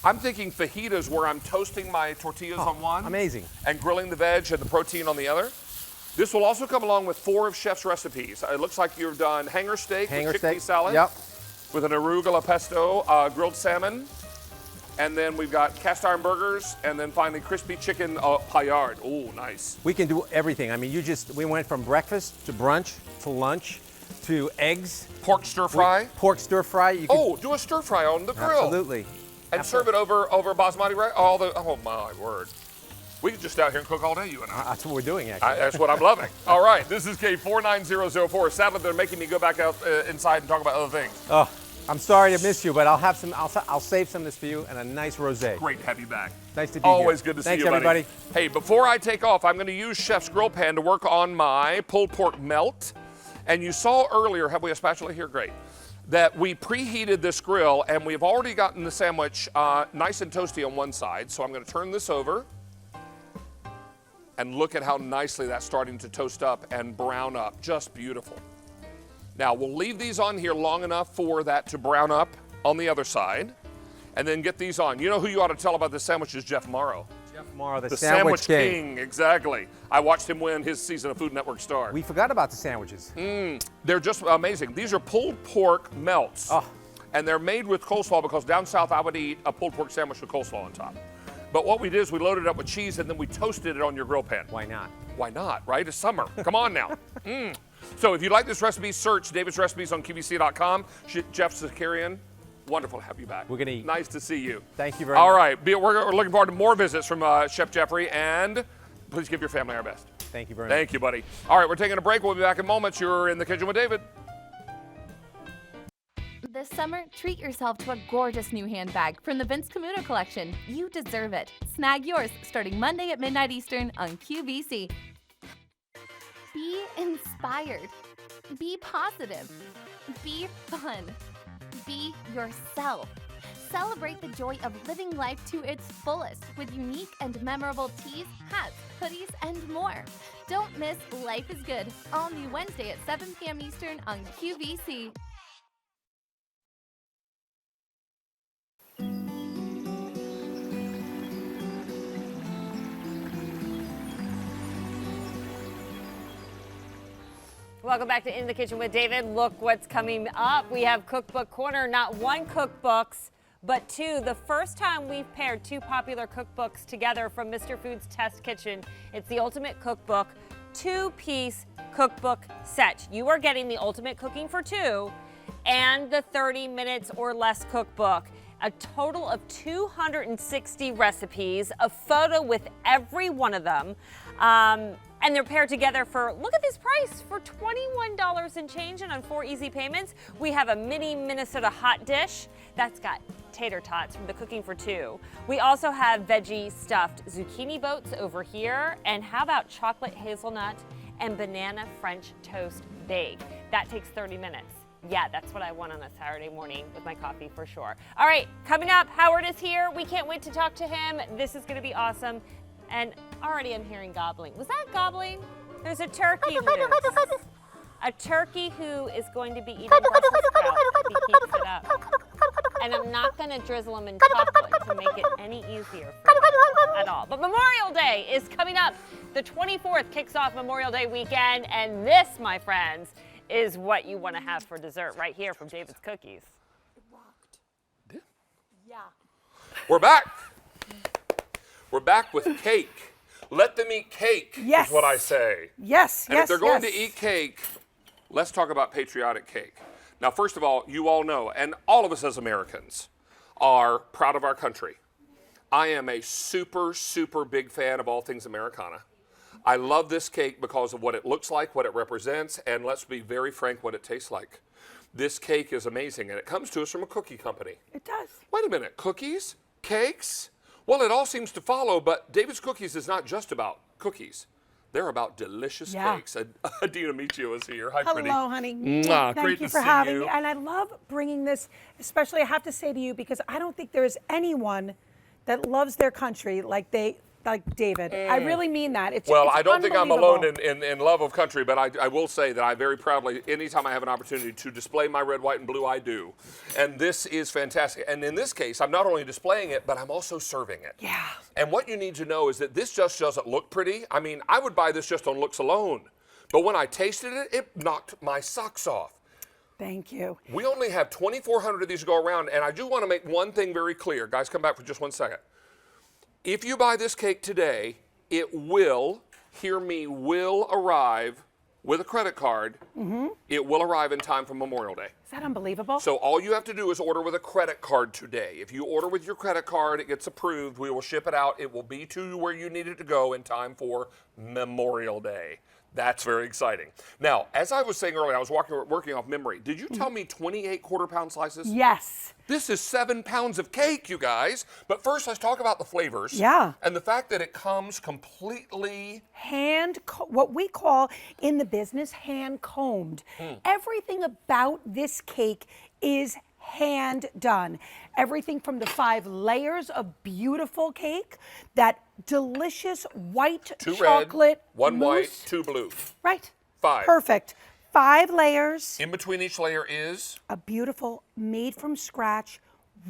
I'm thinking fajitas where I'm toasting my tortillas on one. Amazing. And grilling the veg and the protein on the other. This will also come along with 4 of Chef's recipes. It looks like you've done hanger steak with chickpea salad. Yep. With an arugula pesto, grilled salmon. And then we've got cast iron burgers, and then finally crispy chicken paillard. Oh, nice. We can do everything. I mean, we went from breakfast to brunch to lunch to eggs. Pork stir fry. Pork stir fry. You can, Do a stir fry on the grill. Absolutely. And serve it over basmati rice. Oh my word. We could just out here and cook all day, you and I. That's what we're doing, actually. That's what I'm loving. All right, this is K49004. Sadly, they're making me go back out inside and talk about other things. Oh, I'm sorry to miss you, but I'll have some. I'll save some of this for you and a nice rosé. Great to have you back. Nice to be here. Always good to see you, Thanks, everybody. Hey, before I take off, I'm going to use Chef's grill pan to work on my pulled pork melt. And you saw earlier, have we a spatula here? Great. That we preheated this grill, and we've already gotten the sandwich nice and toasty on one side. So I'm going to turn this over. And look at how nicely that's starting to toast up and brown up. Just beautiful. Now, we'll leave these on here long enough for that to brown up on the other side, and then get these on. You know who you ought to tell about this sandwich is Jeff Morrow. Jeff Morrow, the Sandwich King. Exactly. I watched him win his season of Food Network Star. We forgot about the sandwiches. They're just amazing. These are pulled pork melts, Oh. and they're made with coleslaw, because down south I would eat a pulled pork sandwich with coleslaw on top. But what we did is we loaded it up with cheese, and then we toasted it on your grill pan. Why not? Why not, right? It's summer. Come on now. So if you like this recipe, search David's Recipes on QVC.com. Jeff Zakarian, wonderful to have you back. We're going to eat. Nice to see you. Thank you very much. All right, we're looking forward to more visits from Chef Jeffrey, and please give your family our best. Thank you very much. Thank you, buddy. All right, we're taking a break. We'll be back in moments. You're in the kitchen with David. This summer, treat yourself to a gorgeous new handbag from the Vince Camuto collection. You deserve it. Snag yours starting Monday at midnight Eastern on QVC. Be inspired. Be positive. Be fun. Be yourself. Celebrate the joy of living life to its fullest with unique and memorable tees, hats, hoodies, and more. Don't miss Life is Good, all new Wednesday at 7 p.m. Eastern on QVC. Welcome back to In the Kitchen with David. Look what's coming up. We have Cookbook Corner, not one cookbooks, but two. The first time we've paired two popular cookbooks together from Mr. Food's Test Kitchen. It's the Ultimate Cookbook, two-piece cookbook set. You are getting the Ultimate Cooking for Two and the 30 minutes or less cookbook. A total of 260 recipes, a photo with every one of them. And they're paired together for, look at this price, for $21 and change and on 4 easy payments. We have a mini Minnesota hot dish that's got tater tots from the Cooking for Two. We also have veggie stuffed zucchini boats over here. And how about chocolate hazelnut and banana French toast bake? That takes 30 minutes. Yeah, that's what I want on a Saturday morning with my coffee for sure. All right, coming up, Howard is here. We can't wait to talk to him. This is gonna be awesome. And already I'm hearing gobbling. Was that gobbling? There's a turkey loose. A turkey who is going to be eating Brussels sprouts if he keeps it up. And I'm not gonna drizzle him in chocolate to make it any easier for him at all. But Memorial Day is coming up. The 24th kicks off Memorial Day weekend, and this, my friends, is what you want to have for dessert right here from David's Cookies. Yeah. We're back. We're back with cake. Let them eat cake, Yes. is what I say. Yes, And if they're going to eat cake, let's talk about patriotic cake. Now, first of all, you all know, and all of us as Americans are proud of our country. I am a super, super big fan of all things Americana. I love this cake because of what it looks like, what it represents, and let's be very frank, what it tastes like. This cake is amazing, and it comes to us from a cookie company. It does. Wait a minute, cookies? Cakes? Well, it all seems to follow, but David's Cookies is not just about cookies. They're about delicious cakes. Adina Michio is here. Hi, pretty. Hello, honey. Mwah, Thank great you to for see having you. me. And I love bringing this, especially I have to say to you, because I don't think there is anyone that loves their country like David. I really mean that. It's I don't think I'm alone unbelievable. in love of country, but I will say that I very proudly, anytime I have an opportunity to display my red, white, and blue, I do. And this is fantastic. And in this case, I'm not only displaying it, but I'm also serving it. Yeah. And what you need to know is that this just doesn't look pretty. I mean, I would buy this just on looks alone. But when I tasted it, it knocked my socks off. Thank you. We only have 2,400 of these to go around, and I do want to make one thing very clear. Guys, come back for just 1 second. If you buy this cake today, it will, hear me, will arrive with a credit card. It will arrive in time for Memorial Day. Is that unbelievable? So all you have to do is order with a credit card today. If you order with your credit card, it gets approved. We will ship it out. It will be to where you need it to go in time for Memorial Day. That's very exciting. Now, as I was saying earlier, I was working off memory. Did you tell me 28 quarter-pound slices? Yes. This is 7 pounds of cake, you guys. But first, let's talk about the flavors. Yeah. And the fact that it comes completely what we call in the business hand combed. Everything about this cake is hand done. Everything from the 5 layers of beautiful cake, that delicious white 2 chocolate red, 1 mousse. white, 2 blue. Right. 5. Perfect. 5 layers. In between each layer is a beautiful, made from scratch,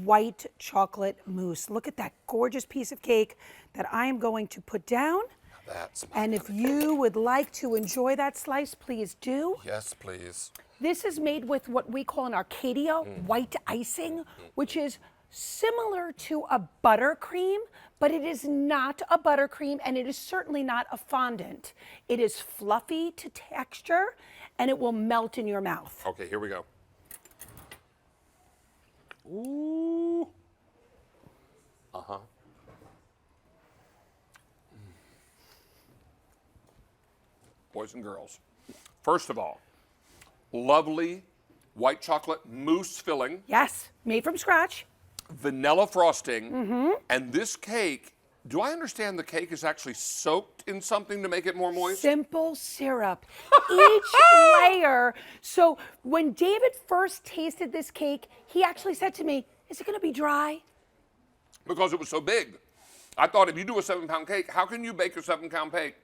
white chocolate mousse. Look at that gorgeous piece of cake that I am going to put down. And if you would like to enjoy that slice, please do. Yes, please. This is made with what we call an Arcadia white icing, which is similar to a buttercream, but it is not a buttercream, and it is certainly not a fondant. It is fluffy to texture, and it will melt in your mouth. Okay, here we go. Ooh. Uh-huh. Boys and girls, first of all, lovely white chocolate mousse filling. Yes, made from scratch. Vanilla frosting. And this cake, do I understand the cake is actually soaked in something to make it more moist? Simple syrup. Each layer. So when David first tasted this cake, he actually said to me, is it going to be dry? Because it was so big. I thought if you do a 7-pound cake, how can you bake a 7-pound cake?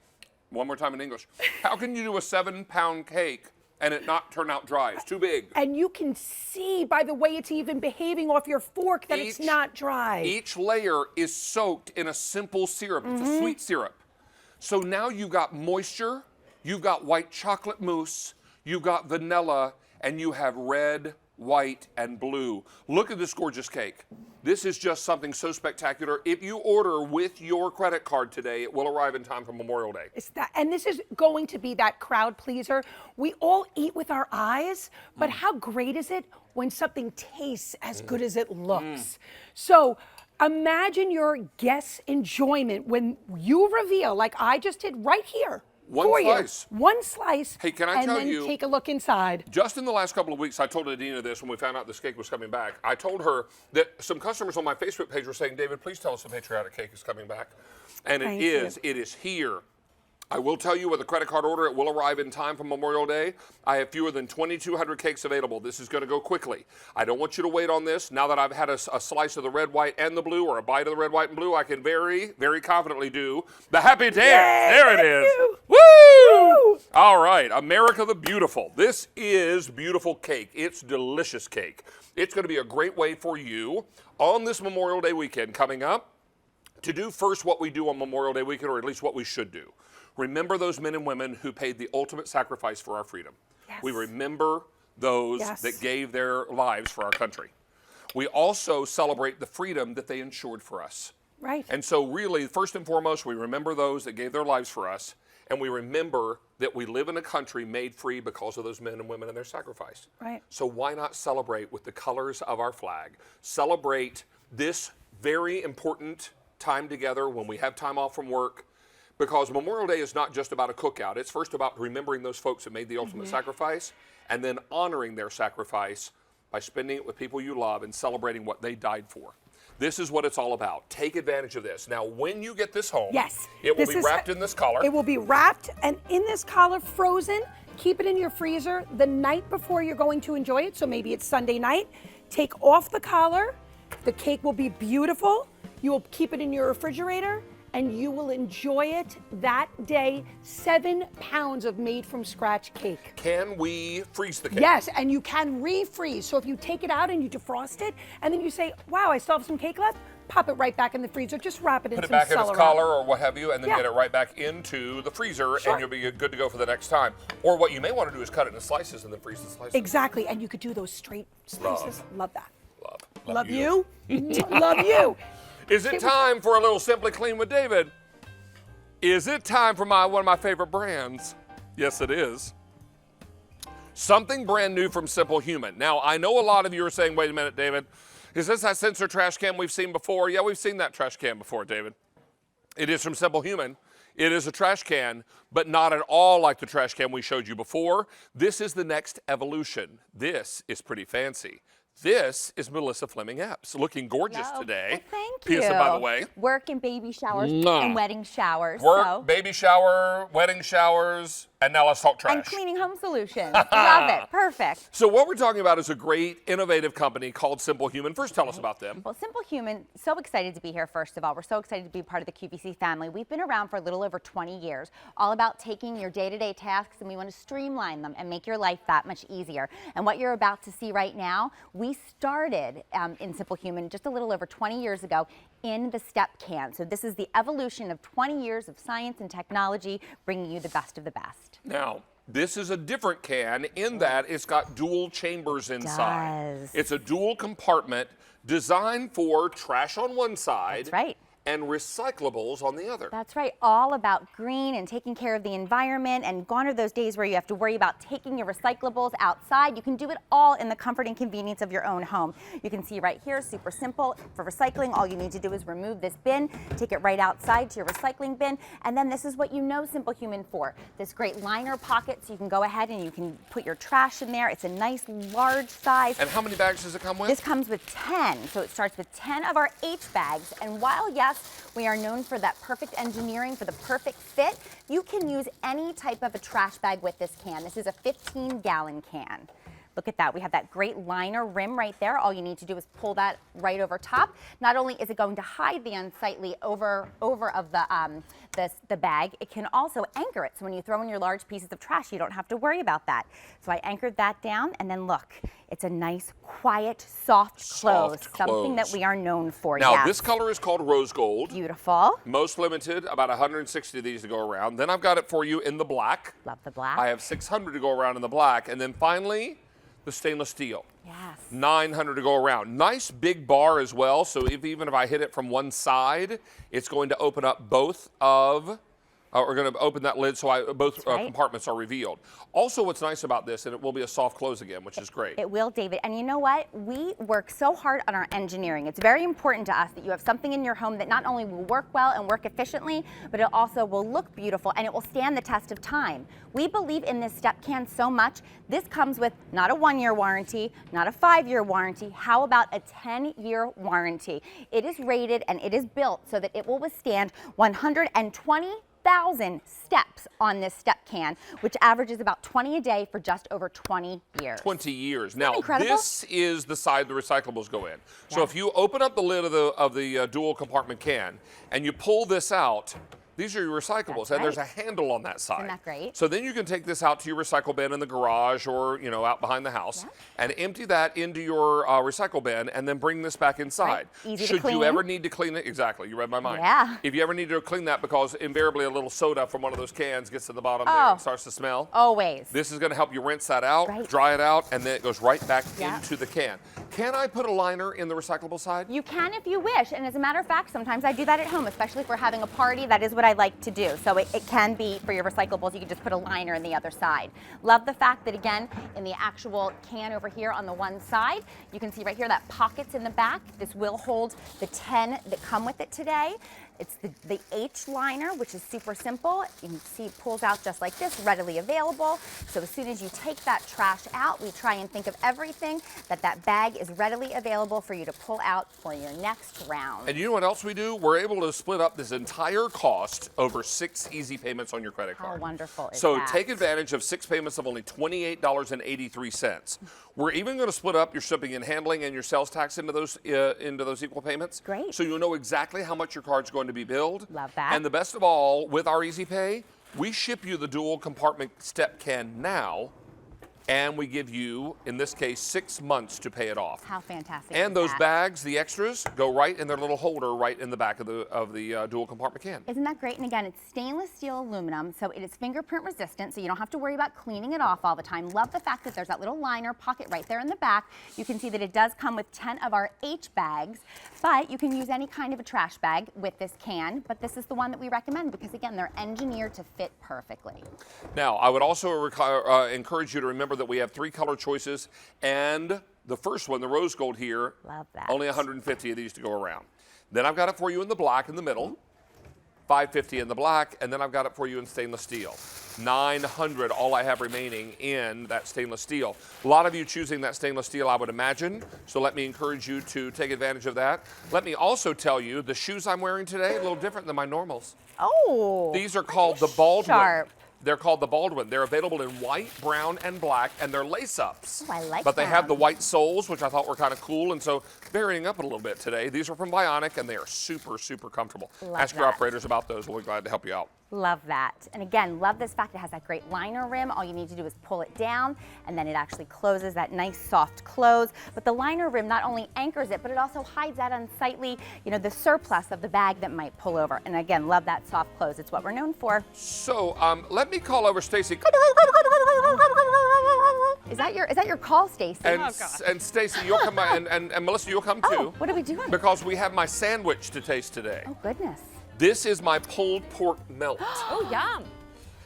One more time in English. How can you do a 7-pound cake and it not turn out dry? It's too big. And you can see by the way it's even behaving off your fork that it's not dry. Each layer is soaked in a simple syrup. It's a sweet syrup. So now you've got moisture, you've got white chocolate mousse, you've got vanilla, and you have red, white, and blue. Look at this gorgeous cake. This is just something so spectacular. If you order with your credit card today, it will arrive in time for Memorial Day. It's that, and this is going to be that crowd pleaser. We all eat with our eyes, but how great is it when something tastes as good as it looks? So imagine your guests' enjoyment when you reveal, like I just did right here. One for slice. You. One slice. Hey, can I tell you? And then take a look inside. Just in the last couple of weeks, I told Adina this when we found out this cake was coming back. I told her that some customers on my Facebook page were saying, David, please tell us the patriotic cake is coming back. And it is here. I will tell you with a credit card order, it will arrive in time for Memorial Day. I have fewer than 2,200 cakes available. This is going to go quickly. I don't want you to wait on this. Now that I've had a slice of the red, white, and the blue, or a bite of the red, white, and blue, I can very, very confidently do the happy dance. There it is. Woo! All right, America the Beautiful. This is beautiful cake. It's delicious cake. It's going to be a great way for you on this Memorial Day weekend coming up to do first what we do on Memorial Day weekend, or at least what we should do. Remember those men and women who paid the ultimate sacrifice for our freedom. Yes. We remember those that gave their lives for our country. We also celebrate the freedom that they ensured for us. Right. And so really, first and foremost, we remember those that gave their lives for us, and we remember that we live in a country made free because of those men and women and their sacrifice. Right. So why not celebrate with the colors of our flag? Celebrate this very important time together when we have time off from work. Because Memorial Day is not just about a cookout. It's first about remembering those folks that made the ultimate sacrifice, and then honoring their sacrifice by spending it with people you love and celebrating what they died for. This is what it's all about. Take advantage of this. Now, when you get this home, it will be wrapped in this collar. It will be wrapped and in this collar, frozen. Keep it in your freezer the night before you're going to enjoy it. So maybe it's Sunday night. Take off the collar. The cake will be beautiful. You will keep it in your refrigerator, and you will enjoy it that day. 7 pounds of made from scratch cake. Can we freeze the cake? Yes, and you can refreeze. So if you take it out and you defrost it, and then you say, wow, I still have some cake left, pop it right back in the freezer. Just wrap it in some Put it back in its Celarite. collar or what have you, and then get it right back into the freezer, and you'll be good to go for the next time. Or what you may want to do is cut it into slices and then freeze the slices. Exactly, and you could do those straight slices. Love that. Love you. Love you. Is it time for a little Simply Clean with David? Is it time for one of my favorite brands? Yes, it is. Something brand new from Simple Human. Now, I know a lot of you are saying, wait a minute, David, is this that sensor trash can we've seen before? Yeah, we've seen that trash can before, David. It is from Simple Human. It is a trash can, but not at all like the trash can we showed you before. This is the next evolution. This is pretty fancy. This is Melissa Fleming Epps, looking gorgeous today. Well, thank Pisa, you. by the way. Work and baby showers and wedding showers. Work, baby shower, wedding showers, and now let's talk trash. And cleaning home solutions. Love it. Perfect. So what we're talking about is a great, innovative company called Simple Human. First, tell us about them. Well, Simple Human, so excited to be here, first of all. We're so excited to be part of the QVC family. We've been around for a little over 20 years, all about taking your day-to-day tasks, and we want to streamline them and make your life that much easier. And what you're about to see right now, we started in Simple Human just a little over 20 years ago in the step can. So this is the evolution of 20 years of science and technology, bringing you the best of the best. Now, this is a different can in that it's got dual chambers inside. It does. It's a dual compartment designed for trash on one side. That's right. and recyclables on the other. That's right, all about green and taking care of the environment, and gone are those days where you have to worry about taking your recyclables outside. You can do it all in the comfort and convenience of your own home. You can see right here, super simple. For recycling, all you need to do is remove this bin, take it right outside to your recycling bin, and then this is what you know Simple Human for. This great liner pocket, so you can go ahead and you can put your trash in there. It's a nice large size. And how many bags does it come with? This comes with 10, so it starts with 10 of our H bags, and while yes, we are known for that perfect engineering, for the perfect fit, you can use any type of a trash bag with this can. This is a 15-gallon can. Look at that. We have that great liner rim right there. All you need to do is pull that right over top. Not only is it going to hide the unsightly over of the bag, it can also anchor it. So when you throw in your large pieces of trash, you don't have to worry about that. So I anchored that down, and then look, it's a nice, quiet, soft close. Something that we are known for. Now, this color is called rose gold. Beautiful. Most limited, about 160 of these to go around. Then I've got it for you in the black. Love the black. I have 600 to go around in the black. And then finally, the stainless steel. Yes. 900 to go around. Nice big bar as well, so even if I hit it from one side, it's going to open up both of, we're going to open that lid so both compartments are revealed. Also, what's nice about this, and it will be a soft close again, which is great. It will, David. And you know what? We work so hard on our engineering. It's very important to us that you have something in your home that not only will work well and work efficiently, but it also will look beautiful and it will stand the test of time. We believe in this step can so much. This comes with not a 1-year warranty, not a 5-year warranty. How about a 10-year warranty? It is rated and it is built so that it will withstand 120,000 steps on this step can, which averages about 20 a day for just over 20 years. 20 years. Isn't that Now, incredible? this is the side the recyclables go in. So if you open up the lid of the dual compartment can and you pull this out, these are your recyclables, and there's a handle on that side. Isn't that great? So then you can take this out to your recycle bin in the garage or, out behind the house and empty that into your recycle bin and then bring this back inside. Right. Easy to Should clean. you ever need to clean it, exactly, you read my mind. Yeah. If you ever need to clean that because invariably a little soda from one of those cans gets to the bottom there and starts to smell. Always. This is going to help you rinse that out, dry it out, and then it goes right back into the can. Can I put a liner in the recyclable side? You can if you wish, and as a matter of fact, sometimes I do that at home, especially if we're having a party. That is what I like to do. So it can be for your recyclables. You can just put a liner in the other side. Love the fact that, again, in the actual can over here on the one side, you can see right here that pockets in the back. This will hold the 10 that come with it today. It's the H liner, which is super simple. You can see it pulls out just like this, readily available. So as soon as you take that trash out, we try and think of everything that bag is readily available for you to pull out for your next round. And you know what else we do? We're able to split up this entire cost over 6 easy payments on your credit card. How wonderful is So that? take advantage of 6 payments of only $28.83. We're even going to split up your shipping and handling and your sales tax into those equal payments. Great. So you'll know exactly how much your card's going to be billed. Love that. And the best of all, with our Easy Pay, we ship you the dual compartment step can now, and we give you, in this case, 6 months to pay it off. How fantastic And is those that? bags, the extras, go right in their little holder right in the back of the dual compartment can. Isn't that great? And again, it's stainless steel aluminum, so it is fingerprint resistant, so you don't have to worry about cleaning it off all the time. Love the fact that there's that little liner pocket right there in the back. You can see that it does come with 10 of our H bags, but you can use any kind of a trash bag with this can, but this is the one that we recommend because, again, they're engineered to fit perfectly. Now, I would also encourage you to remember that we have 3 color choices, and the first one, the rose gold here, love that. Only 150 of these to go around. Then I've got it for you in the black in the middle, 550 in the black, and then I've got it for you in stainless steel. 900, all I have remaining in that stainless steel. A lot of you choosing that stainless steel, I would imagine, so let me encourage you to take advantage of that. Let me also tell you, the shoes I'm wearing today, a little different than my normals. Oh. These are called the Baldwin. Sharp. They're called the Baldwin. They're available in white, brown, and black, and they're lace-ups. Oh, I like But they have the them. white soles, which I thought were kind of cool, and so varying up a little bit today. These are from Bionic, and they are super, super comfortable. Love Ask your that. operators about those. We'll be glad to help you out. Love that. And again, love this fact it has that great liner rim. All you need to do is pull it down and then it actually closes, that nice soft close. But the liner rim not only anchors it, but it also hides that unsightly, the surplus of the bag that might pull over. And again, love that soft close. It's what we're known for. So let me call over Stacy. Is that that your call, Stacy? And Stacy, you'll come by, and Melissa, you'll come too. Oh, what are we doing? Because we have my sandwich to taste today. Oh, goodness. This is my pulled pork melt. Oh, yum.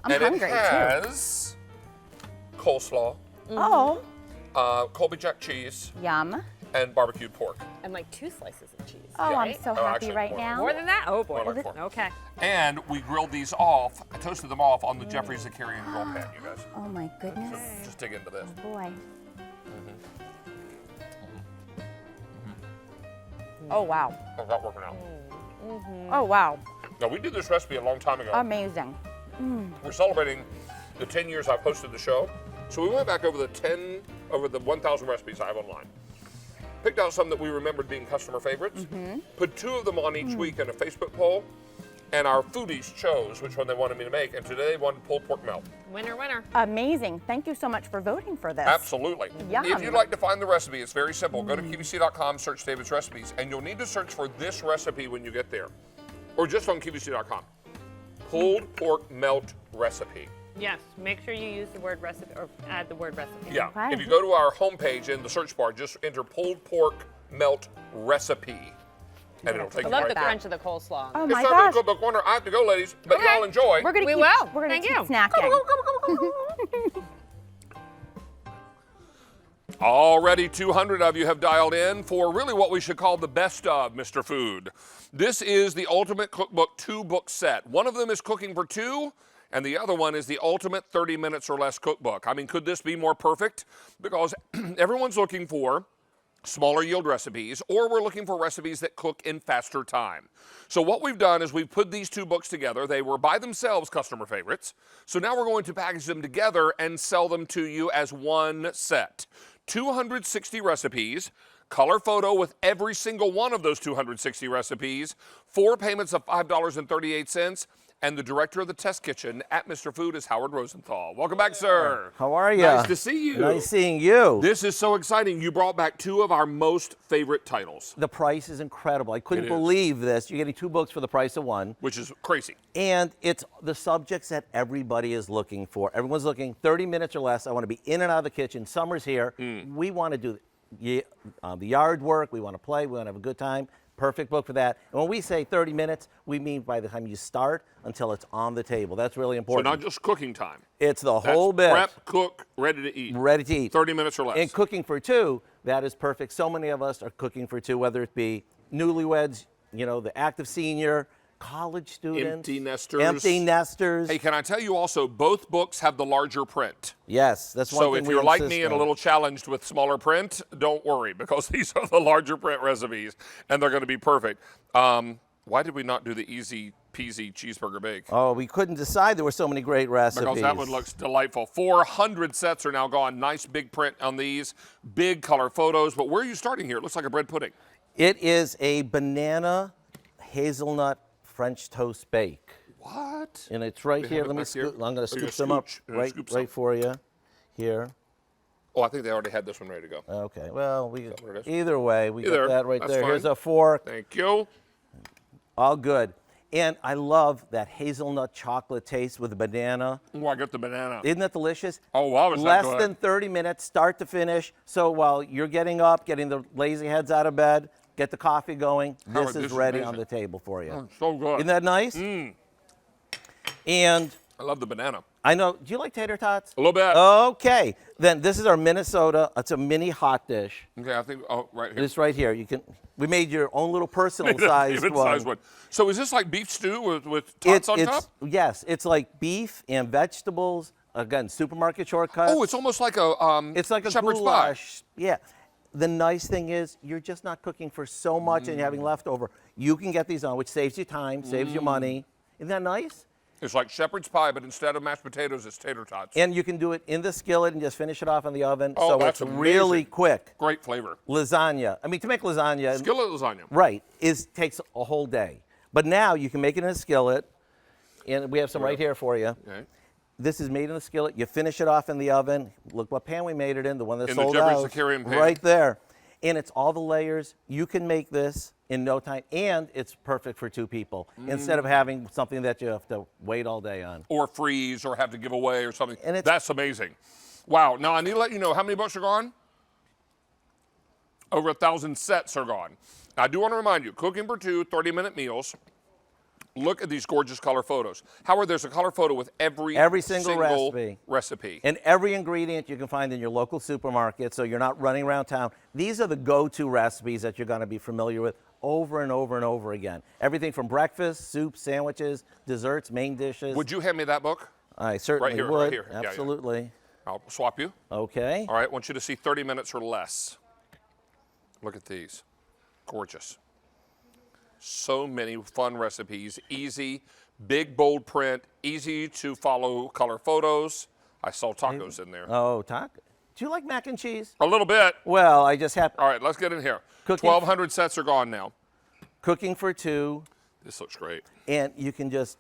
I'm and hungry, it has coleslaw, Oh. Colby Jack cheese, Yum. and barbecued pork. And like 2 slices of cheese. Oh, right? I'm so Oh, happy actually, right more. now. More than that? Oh, boy. More like 4. Okay. And we grilled these off, I toasted them off on the Jeffrey Zakarian grill pan, you guys. Oh, my goodness. Just dig into this. Oh, boy. Oh, wow. How's that working out? Oh, wow. Now, we did this recipe a long time ago. Amazing. We're celebrating the 10 years I've hosted the show. So we went back over the 1,000 recipes I have online. Picked out some that we remembered being customer favorites. Put 2 of them on each week in a Facebook poll. And our foodies chose which one they wanted me to make. And today they wanted pulled pork melt. Winner, winner. Amazing. Thank you so much for voting for this. Absolutely. Yum. If you'd like to find the recipe, it's very simple. Go to QVC.com, search David's recipes, and you'll need to search for this recipe when you get there. Or just on QVC.com. Pulled pork melt recipe. Yes. Make sure you use the word recipe or add the word recipe. Yeah. Okay. If you go to our homepage in the search bar, just enter pulled pork melt recipe. And it'll take I you love right the there. crunch of the coleslaw. Oh, It's my time for gosh. the cookbook corner. I have to go, ladies, but Okay. y'all enjoy. We're gonna We keep, will. We're gonna Thank keep you. snacking. Already 200 of you have dialed in for really what we should call the best of Mr. Food. This is the Ultimate Cookbook 2-book set. One of them is Cooking for 2, and the other one is the Ultimate 30 Minutes or Less Cookbook. I mean, could this be more perfect? Because everyone's looking for smaller yield recipes, or we're looking for recipes that cook in faster time. So what we've done is we've put these 2 books together. They were by themselves customer favorites. So now we're going to package them together and sell them to you as one set. 260 recipes, color photo with every single one of those 260 recipes, 4 payments of $5.38, and the director of the test kitchen at Mr. Food is Howard Rosenthal. Welcome back, sir. How are you? Nice to see you. Nice seeing you. This is so exciting. You brought back 2 of our most favorite titles. The price is incredible. I couldn't It is. believe this. You're getting 2 books for the price of 1. Which is crazy. And it's the subjects that everybody is looking for. Everyone's looking 30 minutes or less. I want to be in and out of the kitchen. Summer's here. We want to do the yard work. We want to play. We want to have a good time. Perfect book for that. And when we say 30 minutes, we mean by the time you start until it's on the table. That's really So important. not just cooking time. It's the That's whole bit. Prep, cook, ready to eat. Ready to eat. 30 minutes or less. And cooking for 2, that is perfect. So many of us are cooking for 2, whether it be newlyweds, you know, the active senior, college students. Empty nesters. Empty nesters. Hey, can I tell you also, both books have the larger print. Yes, that's one So thing if we you're like insist me and a on. little challenged with smaller print, don't worry, because these are the larger print recipes, and they're going to be perfect. Why did we not do the easy peasy cheeseburger bake? Oh, we couldn't decide. There were so many great recipes. Because that one looks delightful. 400 sets are now gone. Nice big print on these, big color photos. But where are you starting here? It looks like a bread pudding. It is a banana hazelnut French toast bake. What? And it's right They here. have it Let me back here? scoop. I'm going to Oh, you're scoop some up gonna scoop some. right for you. Here. Oh, I think they already had this one ready to go. Okay. Well, what it is? either way, we Either. got that right That's there. Here's fine. a fork. Thank you. All good. And I love that hazelnut chocolate taste with the banana. Oh, I got the banana. Isn't that delicious? Oh, wow. Is that Less good? than 30 minutes, start to finish. So while you're getting up, getting the lazy heads out of bed, get the coffee going, Howard, this this is is ready amazing. on the table for you. Oh, so good. Isn't that nice? And I love the banana. I know, do you like tater tots? A little bit. Okay, then this is our Minnesota. It's a mini hot dish. Okay, I think, oh, right here. This right here. We made your own little personal sized Even one. size one. So is this like beef stew with tots on top? Yes, it's like beef and vegetables. Again, supermarket shortcuts. Oh, it's almost like a It's like a shepherd's pie. goulash. Yeah. The nice thing is you're just not cooking for so much and you're having leftover. You can get these on, which saves you time, saves you money. Isn't that nice? It's like shepherd's pie, but instead of mashed potatoes, it's tater tots. And you can do it in the skillet and just finish it off in the oven. Oh, so that's it's really amazing. quick. Great flavor. Lasagna. I mean, to make lasagna. Skillet lasagna. Right. Takes a whole day. But now you can make it in a skillet. And we have some right here for you. Okay. This is made in a skillet. You finish it off in the oven. Look what pan we made it in, the one that's In the sold Jeffrey out. Zakarian pan. Right there. And it's all the layers. You can make this in no time, and it's perfect for 2 people instead of having something that you have to wait all day on. Or freeze or have to give away or something. And it's- That's amazing. Wow. Now, I need to let you know how many books are gone. Over 1,000 sets are gone. I do want to remind you, cooking for two, 30-minute meals. Look at these gorgeous color photos. Howard, there's a color photo with every single recipe. And every ingredient you can find in your local supermarket, so you're not running around town. These are the go-to recipes that you're going to be familiar with over and over and over again. Everything from breakfast, soup, sandwiches, desserts, main dishes. Would you hand me that book? I certainly right here, would. Right here. Absolutely. Yeah, yeah. I'll swap you. Okay. All right, I want you to see 30 minutes or less. Look at these. Gorgeous. So many fun recipes, easy, big, bold print, easy to follow color photos. I saw tacos in there. Oh, taco. Do you like mac and cheese? A little bit. Well, I just have. All right, let's get in here. 1,200 sets are gone now. Cooking for two. This looks great. And you can just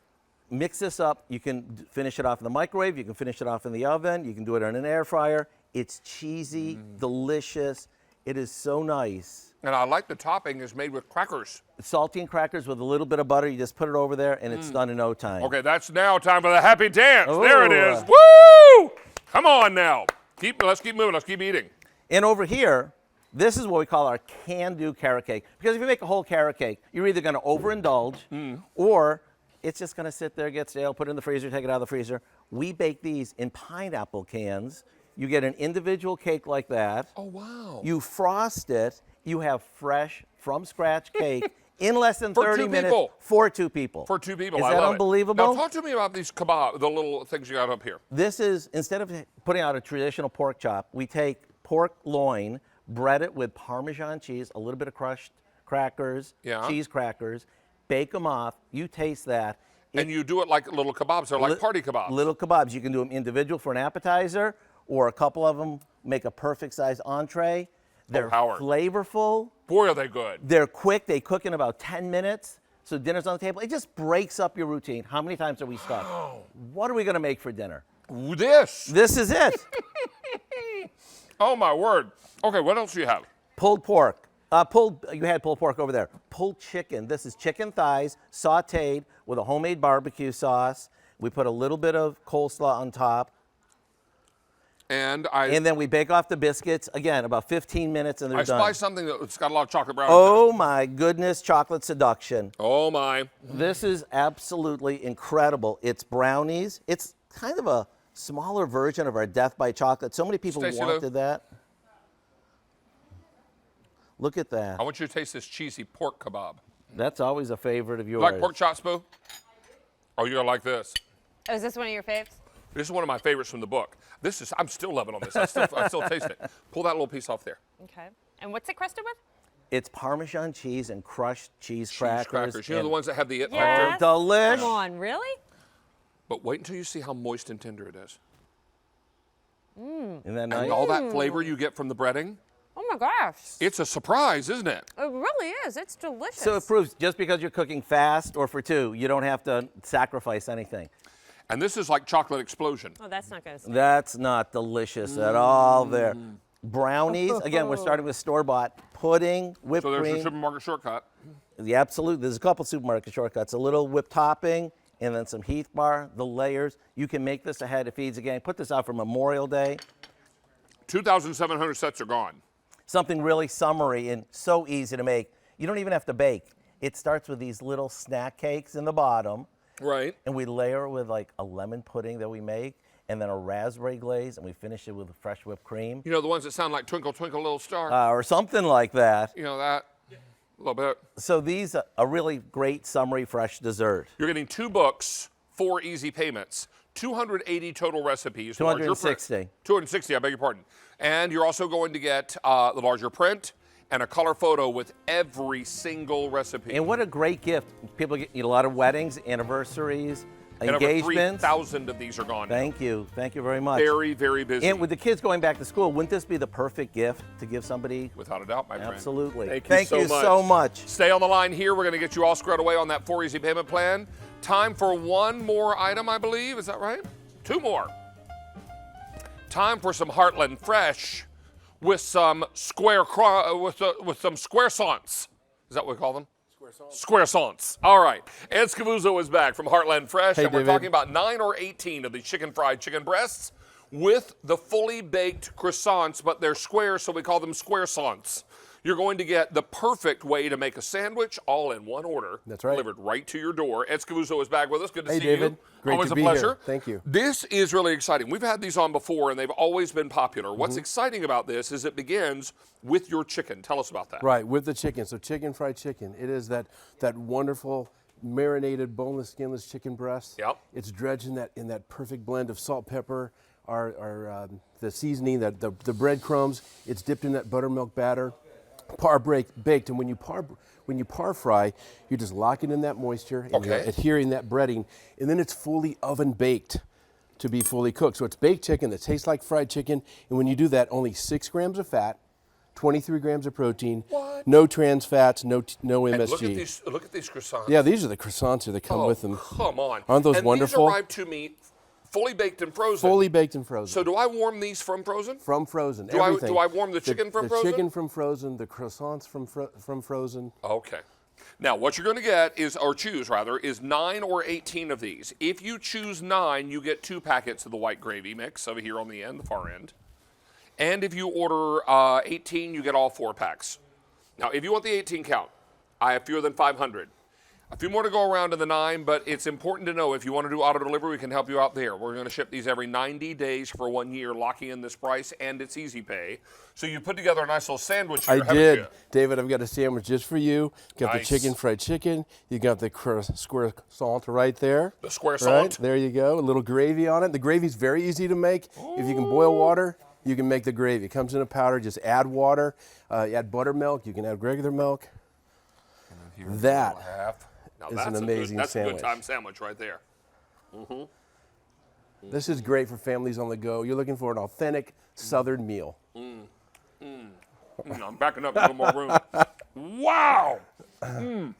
mix this up. You can finish it off in the microwave. You can finish it off in the oven. You can do it in an air fryer. It's cheesy, delicious. It is so nice. And I like the topping is made with crackers. Saltine crackers with a little bit of butter. You just put it over there, and it's done in no time. Okay, that's now time for the happy dance. Ooh. There it is. Woo! Come on now. Let's keep moving. Let's keep eating. And over here, this is what we call our can-do carrot cake. Because if you make a whole carrot cake, you're either going to overindulge, or it's just going to sit there, get stale, put it in the freezer, take it out of the freezer. We bake these in pineapple cans. You get an individual cake like that. Oh, wow. You frost it. You have fresh, from scratch cake in less than 30 minutes. People. For two people. For two people. Is I that love unbelievable? It. Now, talk to me about these kebab, the little things you got up here. This is, instead of putting out a traditional pork chop, we take pork loin, bread it with Parmesan cheese, a little bit of crushed crackers, cheese crackers, bake them off. You taste that. And you do it like little kebabs. They're like party kebabs. Little kebabs. You can do them individual for an appetizer, or a couple of them make a perfect size entree. They're flavorful. Boy, are they good. They're quick. They cook in about 10 minutes. So dinner's on the table. It just breaks up your routine. How many times are we stuck? What are we going to make for dinner? This. This is it. Oh, my word. Okay, what else do you have? Pulled pork. You had pulled pork over there. Pulled chicken. This is chicken thighs sauteed with a homemade barbecue sauce. We put a little bit of coleslaw on top. And then we bake off the biscuits, again, about 15 minutes, and they're done. I spiced something that's got a lot of chocolate brown. Oh, my goodness, chocolate seduction. Oh, my. This is absolutely incredible. It's brownies. It's kind of a smaller version of our Death by Chocolate. So many people wanted that. Look at that. I want you to taste this cheesy pork kebab. That's always a favorite of yours. You like pork chops, Boo? Oh, you're going to like this. Oh, is this one of your faves? This is one of my favorites from the book. I'm still loving on this. I still taste it. Pull that little piece off there. Okay. And what's it crusted with? It's Parmesan cheese and crushed cheese crackers. You know the ones that have the it yes. Oh, delish. Come on, really? But wait until you see how moist and tender it is. Isn't that nice? And all that flavor you get from the breading. Oh my gosh. It's a surprise, isn't it? It really is. It's delicious. So it proves just because you're cooking fast or for two, you don't have to sacrifice anything. And this is like chocolate explosion. Oh, that's not going to. That's not delicious at all there. Brownies, again, we're starting with store-bought. Pudding, whipped cream. So there's your supermarket shortcut. Yeah, absolutely. There's a couple supermarket shortcuts. A little whipped topping and then some Heath bar, the layers. You can make this ahead. It feeds again. Put this out for Memorial Day. 2,700 sets are gone. Something really summery and so easy to make. You don't even have to bake. It starts with these little snack cakes in the bottom. Right. And we layer it with like a lemon pudding that we make, and then a raspberry glaze, and we finish it with a fresh whipped cream. You know, the ones that sound like Twinkle, Twinkle, Little Star? Or something like that. You know that? A little bit. So these are a really great summery fresh dessert. You're getting 2 books, 4 easy payments, 280 total recipes. 260. 260, I beg your pardon. And you're also going to get the larger print and a color photo with every single recipe. And what a great gift. People get a lot of weddings, anniversaries, engagements. Over 3,000 of these are gone. Thank you. Thank you very much. Very, very busy. And with the kids going back to school, wouldn't this be the perfect gift to give somebody? Without a doubt, my friend. Absolutely. Thank you so much. Stay on the line here. We're going to get you all squared away on that 4 easy payment plan. Time for one more item, I believe. Is that right? 2 more. Time for some Heartland Fresh with some square squaresants. Is that what we call them? Squaresants. All right. Ed Scavuzzo is back from Heartland Fresh, Hey, and we're David. talking about 9 or 18 of these chicken fried chicken breasts with the fully baked croissants, but they're square, so we call them square-sants. You're going to get the perfect way to make a sandwich all in one order. That's right. Delivered right to your door. Ed Scavuzzo is back with us. Good to Hey, see David. you. Great Always to a be pleasure. here. Thank you. This is really exciting. We've had these on before, and they've always been popular. What's Mm-hmm. exciting about this is it begins with your chicken. Tell us about that. Right, with the chicken. So chicken fried chicken. It is that wonderful marinated, boneless, skinless chicken breast. Yep. It's dredged in that perfect blend of salt, pepper, the seasoning, the breadcrumbs. It's dipped in that buttermilk batter, baked. And when you par fry, you're just locking in that moisture and you're adhering that breading, and then it's fully oven baked to be fully cooked. So it's baked chicken that tastes like fried chicken, and when you do that, only 6 grams of fat, 23 grams of protein, no trans fats, no MSG. And look at these croissants. Yeah, these are the croissants that come with them. Come on. Aren't those and wonderful? These arrive to me fully baked and frozen. Fully baked and frozen. So do I warm these from frozen? From frozen. Do I warm the chicken from frozen? The chicken from frozen, the croissants from frozen. Okay. Now, what you're going to get is 9 or 18 of these. If you choose 9, you get 2 packets of the white gravy mix over here on the end, the far end. And if you order 18, you get all 4 packs. Now, if you want the 18 count, I have fewer than 500. A few more to go around in the 9, but it's important to know if you want to do auto delivery, we can help you out there. We're going to ship these every 90 days for 1 year, locking in this price, and it's easy pay. So you put together a nice little sandwich here, I did. David, I've got a sandwich just for you. Got Nice. the chicken fried chicken. You got the square salt right there. The square Right, salt. there you go. A little gravy on it. The gravy's very easy to make. If you can boil water, you can make the gravy. It comes in a powder. Just add water. Add buttermilk. You can add regular milk. That Now is that's an amazing that's sandwich. a good time sandwich right there. This is great for families on the go. You're looking for an authentic Southern meal. I'm backing up a little more room. Wow! And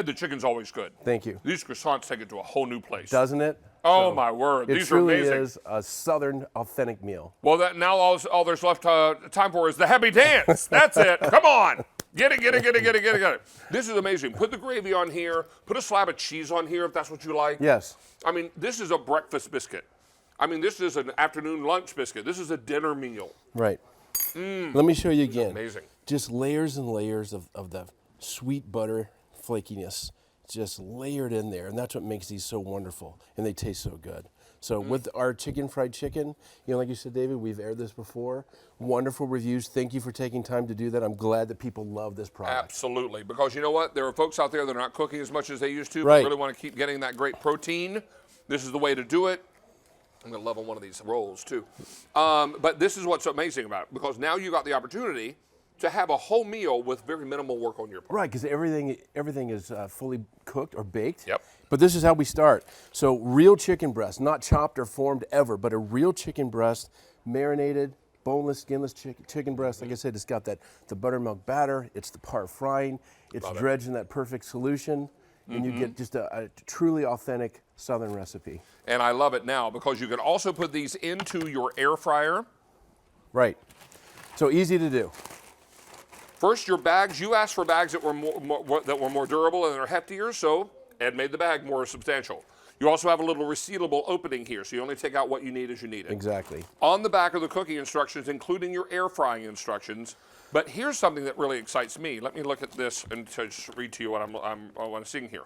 the chicken's always good. Thank you. These croissants take it to a whole new place. Doesn't it? Oh So, my word! It These truly are amazing. is a Southern authentic meal. Well, now all there's left time for is the happy dance. That's it. Come on. Get it. This is amazing. Put the gravy on here. Put a slab of cheese on here if that's what you like. Yes. I mean, this is a breakfast biscuit. I mean, this is an afternoon lunch biscuit. This is a dinner meal. Right. Let me show you again. Amazing. Just layers and layers of the sweet butter flakiness just layered in there, and that's what makes these so wonderful, and they taste so good. So with our chicken fried chicken, like you said, David, we've aired this before. Wonderful reviews. Thank you for taking time to do that. I'm glad that people love this product. Absolutely, because you know what? There are folks out there that are not cooking as much as they used to, Right. but really want to keep getting that great protein. This is the way to do it. I'm going to love on one of these rolls, too. But this is what's amazing about it, because now you got the opportunity to have a whole meal with very minimal work on your part. Right, because everything is fully cooked or baked. Yep. But this is how we start. So real chicken breast, not chopped or formed ever, but a real chicken breast, marinated, boneless, skinless chicken breast. Like I said, it's got the buttermilk batter. It's the par frying. It's Love it. dredged in that perfect solution. And you get just a truly authentic Southern recipe. And I love it now because you can also put these into your air fryer. Right. So easy to do. First, your bags. You asked for bags that were more durable and they're heftier, so Ed made the bag more substantial. You also have a little resealable opening here, so you only take out what you need as you need it. Exactly. On the back of the cooking instructions, including your air frying instructions. But here's something that really excites me. Let me look at this and just read to you what I'm seeing here.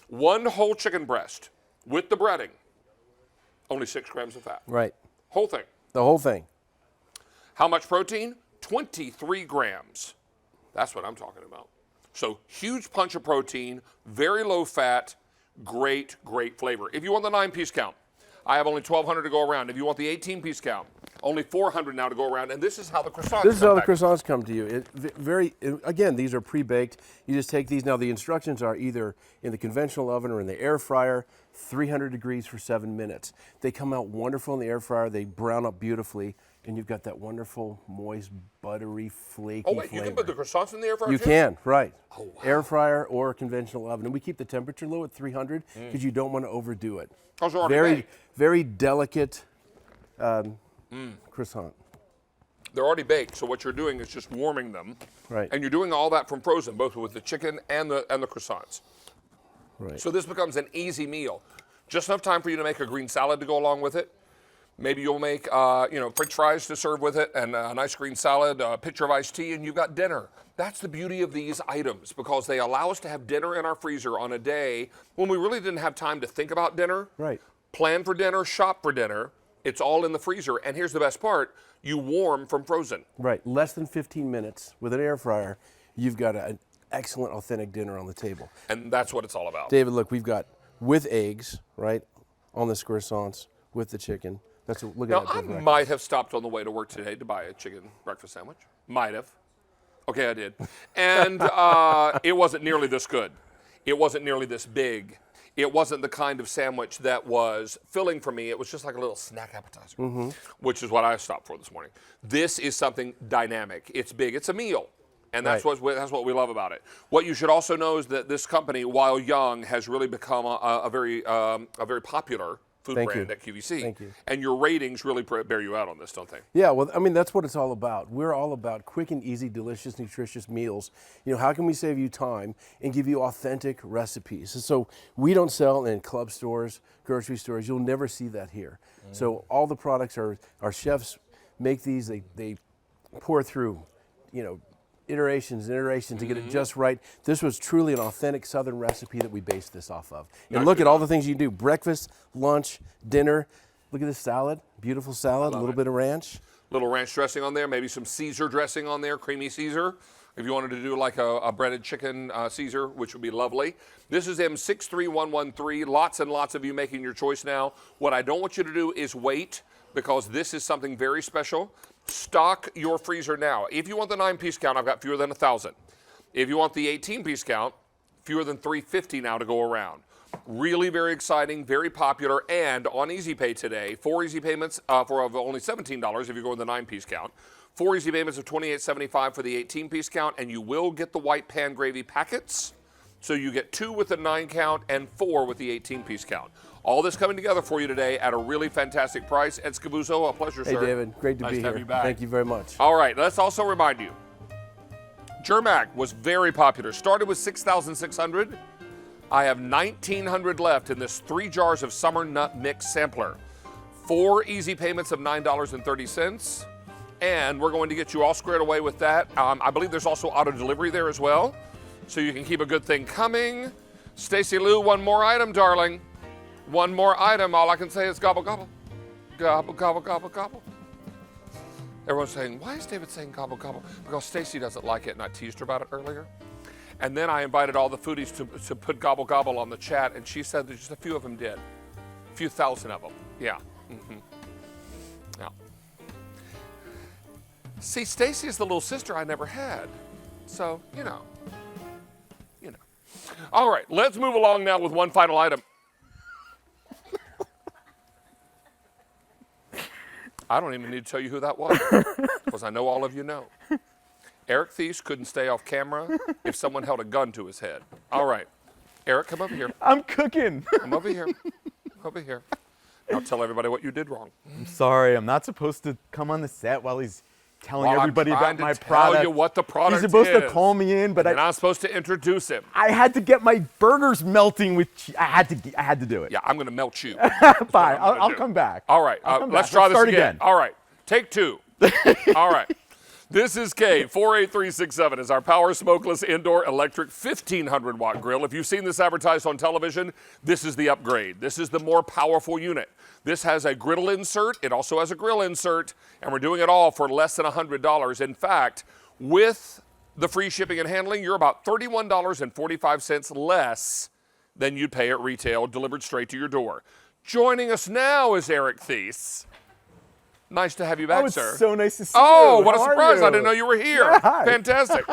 1 whole chicken breast with the breading, only 6 grams of fat. Right. Whole thing. The whole thing. How much protein? 23 grams. That's what I'm talking about. So huge punch of protein, very low fat, great flavor. If you want the 9-piece count, I have only 1,200 to go around. If you want the 18-piece count, only 400 now to go around. And this is how the croissants This is how the come back. croissants come to you. Again, these are pre-baked. You just take these. Now the instructions are either in the conventional oven or in the air fryer, 300 degrees for 7 minutes. They come out wonderful in the air fryer. They brown up beautifully, and you've got that wonderful, moist, buttery, flaky Oh, wait, flavor. you can put the croissants in the air fryer You too? can, right. Oh, wow. Air fryer or conventional oven. And we keep the temperature low at 300 because you don't want to overdo it. Those are already Very, baked. very delicate croissant. They're already baked, so what you're doing is just warming them. Right. And you're doing all that from frozen, both with the chicken and the croissants. Right. So this becomes an easy meal. Just enough time for you to make a green salad to go along with it. Maybe you'll make, French fries to serve with it and a nice green salad, a pitcher of iced tea, and you've got dinner. That's the beauty of these items because they allow us to have dinner in our freezer on a day when we really didn't have time to think about dinner, plan for dinner, shop for dinner. It's all in the freezer. And here's the best part. You warm from frozen. Right. Less than 15 minutes with an air fryer, you've got an excellent, authentic dinner on the table. And that's what it's all about. David, look, we've got with eggs, right, on this croissants with the chicken. Look Now, at that. I might have stopped on the way to work today to buy a chicken breakfast sandwich. Might have. Okay, I did. And it wasn't nearly this good. It wasn't nearly this big. It wasn't the kind of sandwich that was filling for me. It was just like a little snack appetizer, which is what I stopped for this morning. This is something dynamic. It's big. It's a meal. And that's what we love about it. What you should also know is that this company, while young, has really become a very popular food brand at QVC. Thank you. And your ratings really bear you out on this, don't they? Yeah, well, I mean, that's what it's all about. We're all about quick and easy, delicious, nutritious meals. How can we save you time and give you authentic recipes? So we don't sell in club stores, grocery stores. You'll never see that here. So all the products our chefs make these. They pour through, iterations and iterations to get it just right. This was truly an authentic Southern recipe that we based this off of. And look at all the things you do: breakfast, lunch, dinner. Look at this salad, beautiful salad, a little bit of ranch. Little ranch dressing on there, maybe some Caesar dressing on there, creamy Caesar. If you wanted to do like a breaded chicken Caesar, which would be lovely. This is M63113. Lots and lots of you making your choice now. What I don't want you to do is wait, because this is something very special. Stock your freezer now. If you want the 9-piece count, I've got fewer than 1,000. If you want the 18-piece count, fewer than 350 now to go around. Really very exciting, very popular, and on Easy Pay today, 4 easy payments for only $17 if you go in the 9-piece count. 4 easy payments of $28.75 for the 18-piece count, and you will get the white pan gravy packets. So you get 2 with the 9 count and 4 with the 18-piece count. All this coming together for you today at a really fantastic price. Ed Scavuzzo, a pleasure, sir. Hey, David, great to be here. Have you back. Thank you very much. All right, let's also remind you, Germac was very popular. Started with 6,600. I have 1,900 left in this 3 jars of summer nut mix sampler. 4 easy payments of $9.30. And we're going to get you all squared away with that. I believe there's also auto delivery there as well, so you can keep a good thing coming. Stacy Lou, one more item, darling. One more item. All I can say is gobble, gobble. Gobble, gobble, gobble, gobble. Everyone's saying, why is David saying gobble, gobble? Because Stacy doesn't like it, and I teased her about it earlier. And then I invited all the foodies to put gobble, gobble on the chat, and she said that just a few of them did. A few thousand of them. Yeah. Yeah. See, Stacy is the little sister I never had. So, you know. All right, let's move along now with one final item. I don't even need to tell you who that was, because I know all of you know. Eric Thies couldn't stay off camera if someone held a gun to his head. All right. Eric, come over here. I'm cooking. Come over here. Over here. Now tell everybody what you did wrong. I'm sorry. I'm not supposed to come on the set while he's telling everybody I'm about trying my to product. tell you what the product He's supposed is. to call me in, but You're not supposed to introduce him. I had to get my burgers melting with cheese. I had to do it. Yeah, I'm going to melt you. Fine. I'll come back. All right. Let's try this again. All right. Take 2. All right. This is K48367. Is our power smokeless indoor electric 1,500 watt grill. If you've seen this advertised on television, this is the upgrade. This is the more powerful unit. This has a griddle insert. It also has a grill insert, and we're doing it all for less than $100. In fact, with the free shipping and handling, you're about $31.45 less than you'd pay at retail, delivered straight to your door. Joining us now is Eric Thies. Nice to have you back, it's sir. So nice to see you. you. What a How are surprise. you? I didn't know you were here. Yeah, hi. Fantastic.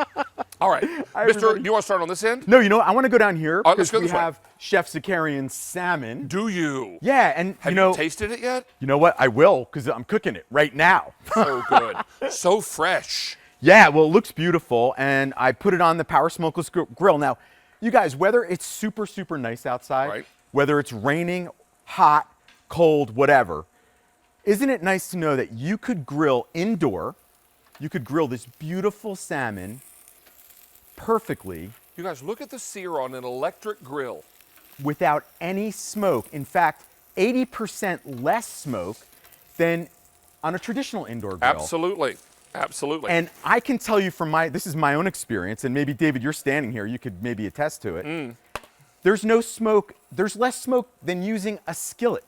All right. Hi, Mister, everybody. you want to start on this end? No, I want to go down here Let's because go we this way. have Chef Zakarian's salmon. Do you? Yeah, and Have you tasted it yet? You know what? I will, because I'm cooking it right now. So good. So fresh. Yeah, well, it looks beautiful, and I put it on the Power Smokeless Grill. Now, you guys, whether it's super, super nice outside, whether it's raining, hot, cold, whatever, isn't it nice to know that you could grill indoor, you could grill this beautiful salmon perfectly. You guys, look at the sear on an electric grill. Without any smoke. In fact, 80% less smoke, than on a traditional indoor grill. Absolutely. Absolutely. And I can tell you from this is my own experience, and maybe David, you're standing here, you could maybe attest to it. There's no smoke, there's less smoke than using a skillet.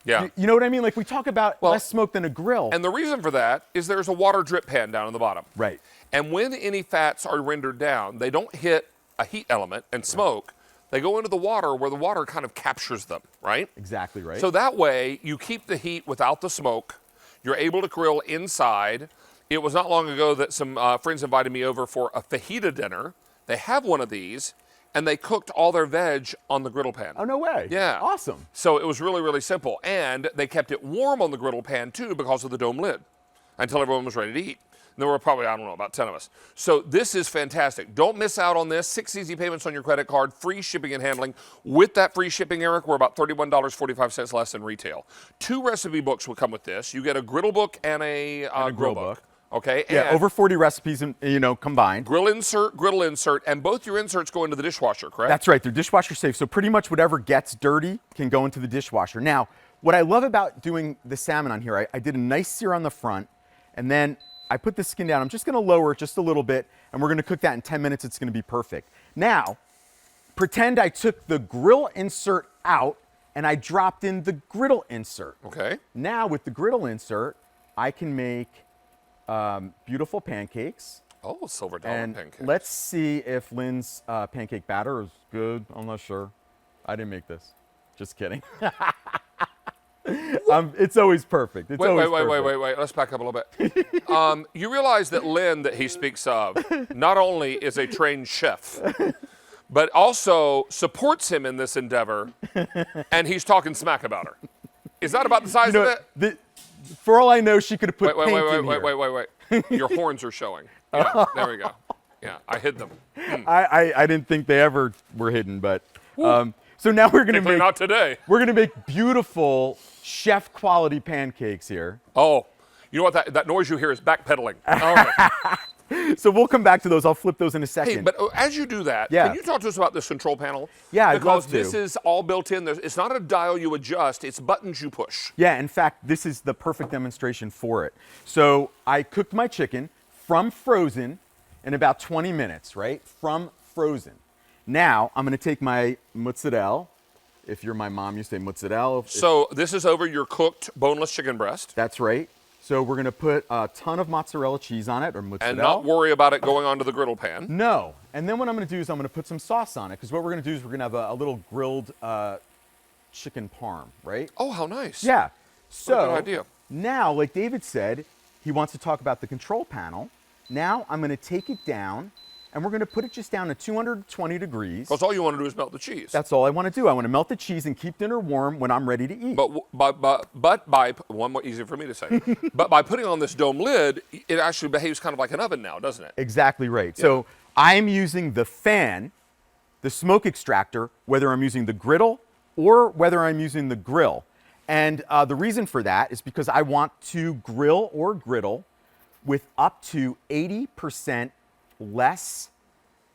Yeah. You know what I mean? Like we talk about less smoke than a grill. And the reason for that is there's a water drip pan down in the bottom. Right. And when any fats are rendered down, they don't hit a heat element and smoke. They go into the water where the water kind of captures them, right? Exactly right. So that way you keep the heat without the smoke. You're able to grill inside. It was not long ago that some friends invited me over for a fajita dinner. They have one of these, and they cooked all their veg on the griddle pan. Oh, no way. Yeah. Awesome. So it was really, really simple. And they kept it warm on the griddle pan, too, because of the dome lid until everyone was ready to eat. And there were probably, I don't know, about 10 of us. So this is fantastic. Don't miss out on this. 6 easy payments on your credit card, free shipping and handling. With that free shipping, Eric, we're about $31.45 less than retail. 2 recipe books will come with this. You get a griddle book and a grill book. Okay. Yeah, and over 40 recipes, combined. Grill insert, griddle insert, and both your inserts go into the dishwasher, correct? That's right. They're dishwasher safe. So pretty much whatever gets dirty can go into the dishwasher. Now, what I love about doing the salmon on here, I did a nice sear on the front, and then I put the skin down. I'm just going to lower it just a little bit, and we're going to cook that in 10 minutes. It's going to be perfect. Now, pretend I took the grill insert out, and I dropped in the griddle insert. Okay. Now, with the griddle insert, I can make beautiful pancakes. Oh, silver dollar and pancakes. Let's see if Lynn's pancake batter is good. I'm not sure. I didn't make this. Just kidding. It's always perfect. It's always perfect. Wait. Let's back up a little bit. You realize that Lynn that he speaks of not only is a trained chef, but also supports him in this endeavor, and he's talking smack about her. Is that about the size of it? For all I know, she could have put paint in here. Wait. Your horns are showing. Yeah, there we go. Yeah, I hid them. I didn't think they ever were hidden, but so now we're gonna make. Not today. We're gonna make beautiful chef quality pancakes here. Oh, you know what? That noise you hear is backpedaling. All right. So we'll come back to those. I'll flip those in a second. Hey, but as you do that, Yeah. can you talk to us about this control panel? Yeah, I'd love Because this to. is all built in. It's not a dial you adjust. It's buttons you push. Yeah, in fact, this is the perfect demonstration for it. So I cooked my chicken from frozen in about 20 minutes, right? From frozen. Now I'm gonna take my mozzarella. If you're my mom, you say mozzarella. So this is over your cooked boneless chicken breast. That's right. So we're gonna put a ton of mozzarella cheese on it, or mozzarella. And not worry about it going onto the griddle pan. No. And then what I'm gonna do is I'm gonna put some sauce on it, because what we're gonna do is we're gonna have a little grilled chicken parm, right? Oh, how nice. Yeah. So What a good idea. now, like David said, he wants to talk about the control panel. Now I'm gonna take it down, and we're gonna put it just down to 220 degrees. Because all you want to do is melt the cheese. That's all I want to do. I want to melt the cheese and keep dinner warm when I'm ready to eat. But by one more easier for me to say. But by putting on this dome lid, it actually behaves kind of like an oven now, doesn't it? Exactly right. So I'm using the fan, the smoke extractor, whether I'm using the griddle or whether I'm using the grill. And the reason for that is because I want to grill or griddle with up to 80% less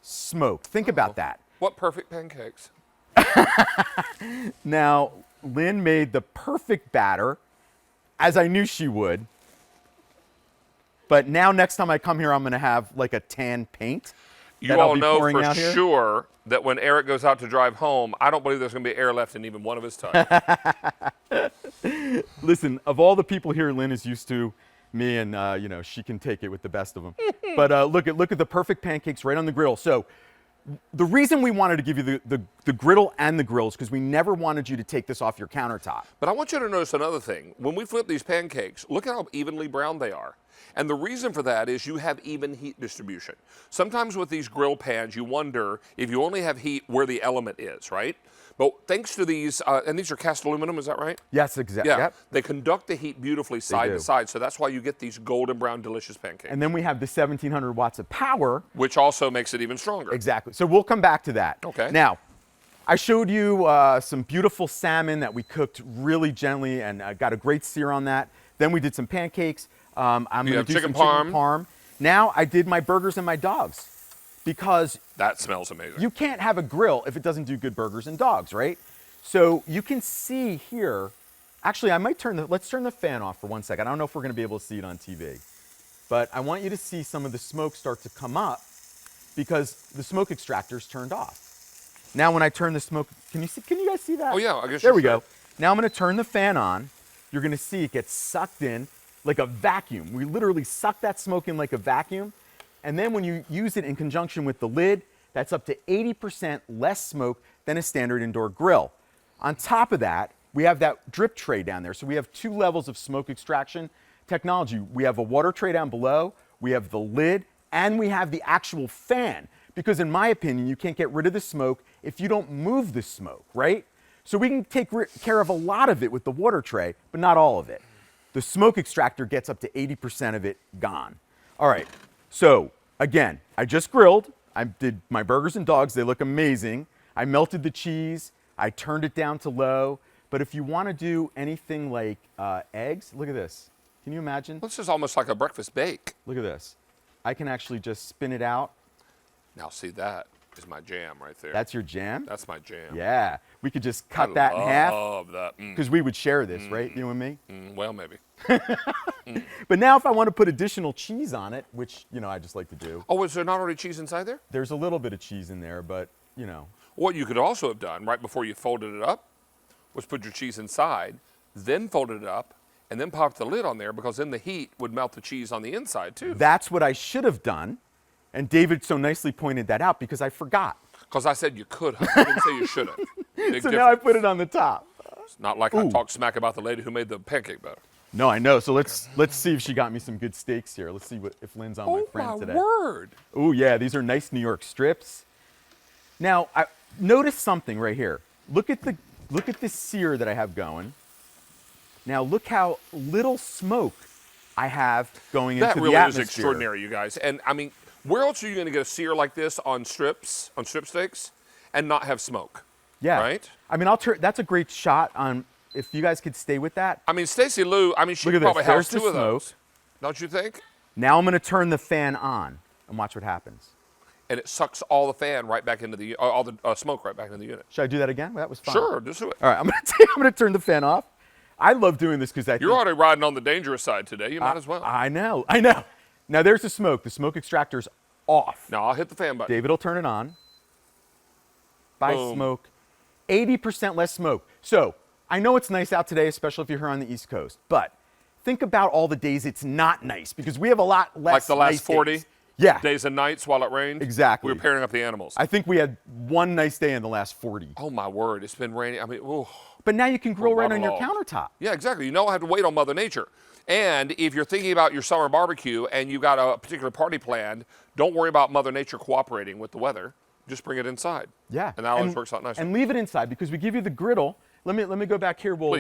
smoke. Think about that. What perfect pancakes. Now, Lynn made the perfect batter, as I knew she would. But now next time I come here, I'm going to have like a tan paint. You all know for sure that when Eric goes out to drive home, I don't believe there's going to be air left in even one of his tires. Listen, of all the people here, Lynn is used to me, and she can take it with the best of them. But look at the perfect pancakes right on the grill. So the reason we wanted to give you the griddle and the grill is because we never wanted you to take this off your countertop. But I want you to notice another thing. When we flip these pancakes, look at how evenly browned they are. And the reason for that is you have even heat distribution. Sometimes with these grill pans, you wonder if you only have heat where the element is, right? But thanks to these, and these are cast aluminum, is that right? Yes, exactly. Yeah, Yep. they conduct the heat beautifully side do. to side, so that's why you get these golden brown delicious pancakes. And then we have the 1700 watts of power. Which also makes it even stronger. Exactly. So we'll come back to that. Okay. Now, I showed you some beautiful salmon that we cooked really gently and got a great sear on that. Then we did some pancakes. I'm going to do chicken some parm. chicken parm. Now I did my burgers and my dogs, because that smells amazing. You can't have a grill if it doesn't do good burgers and dogs, right? So you can see here Actually, I might let's turn the fan off for 1 second. I don't know if we're going to be able to see it on TV. But I want you to see some of the smoke start to come up because the smoke extractor's turned off. Now when I turn the smoke, can you guys see that? Oh yeah, I guess there we go. Now I'm going to turn the fan on. You're going to see it gets sucked in like a vacuum. We literally suck that smoke in like a vacuum. And then when you use it in conjunction with the lid, that's up to 80% less smoke than a standard indoor grill. On top of that, we have that drip tray down there. So we have 2 levels of smoke extraction technology. We have a water tray down below, we have the lid, and we have the actual fan. Because in my opinion, you can't get rid of the smoke if you don't move the smoke, right? So we can take care of a lot of it with the water tray, but not all of it. The smoke extractor gets up to 80% of it gone. All right, so again, I just grilled. I did my burgers and dogs, they look amazing. I melted the cheese, I turned it down to low. But if you want to do anything like eggs, look at this. Can you imagine? This is almost like a breakfast bake. Look at this. I can actually just spin it out. Now see, that is my jam right there. That's your jam? That's my jam. Yeah. We could just cut that in half. I love that. Because we would share this, right? You and me? Well, maybe. But now if I want to put additional cheese on it, which, I just like to do. Oh, is there not already cheese inside there? There's a little bit of cheese in there, but, What you could also have done right before you folded it up was put your cheese inside, then folded it up, and then popped the lid on there because then the heat would melt the cheese on the inside too. That's what I should have done. And David so nicely pointed that out because I forgot. Because I said you could have. I didn't say you should have. So now I put it on the top. It's not like I talked smack about the lady who made the pancake batter. No, I know. So let's see if she got me some good steaks here. Let's see if Lynn's on my friend today. Oh, my word. Oh, yeah. These are nice New York strips. Now, notice something right here. Look at this sear that I have going. Now, look how little smoke I have going into the atmosphere. That really is extraordinary, you guys. And, I mean, where else are you going to get a sear like this on strip steaks and not have smoke? Yeah. Right? I mean, that's a great shot on, if you guys could stay with that. I mean, Stacey Lou, she could probably have 2 of those. Don't you think? Now I'm going to turn the fan on and watch what happens. And it sucks all the fan right back into all the smoke right back into the unit. Should I do that again? That was fun. Sure, just do it. All right, I'm going to turn the fan off. I love doing this because You're already riding on the dangerous side today. You might as well. I know. Now there's the smoke. The smoke extractor's off. Now I'll hit the fan button. David will turn it on. By smoke. 80% less smoke. So I know it's nice out today, especially if you're here on the East Coast. But think about all the days it's not nice because we have a lot less. Like the last nice 40 days. Yeah. days and nights while it rained? Exactly. We were pairing up the animals. I think we had one nice day in the last 40. Oh, my word. It's been raining. I mean, ooh. But now you can grill right on your countertop. Yeah, exactly. You don't have to wait on Mother Nature. And if you're thinking about your summer barbecue and you've got a particular party planned, don't worry about Mother Nature cooperating with the weather. Just bring it inside. Yeah. And that always works out nicely. And leave it inside because we give you the griddle. Let me go back here. We'll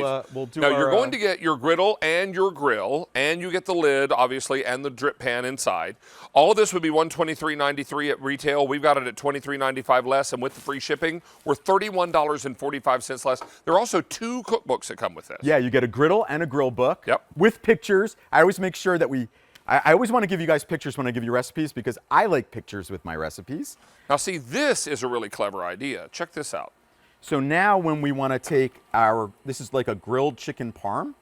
do now, our, you're going to get your griddle and your grill, and you get the lid, obviously, and the drip pan inside. All of this would be $123.93 at retail. We've got it at $23.95 less, and with the free shipping, we're $31.45 less. There are also 2 cookbooks that come with this. Yeah, you get a griddle and a grill book. Yep. With pictures. I always make sure that I always want to give you guys pictures when I give you recipes because I like pictures with my recipes. Now, see, this is a really clever idea. Check this out. So now when we want to take this is like a grilled chicken parm.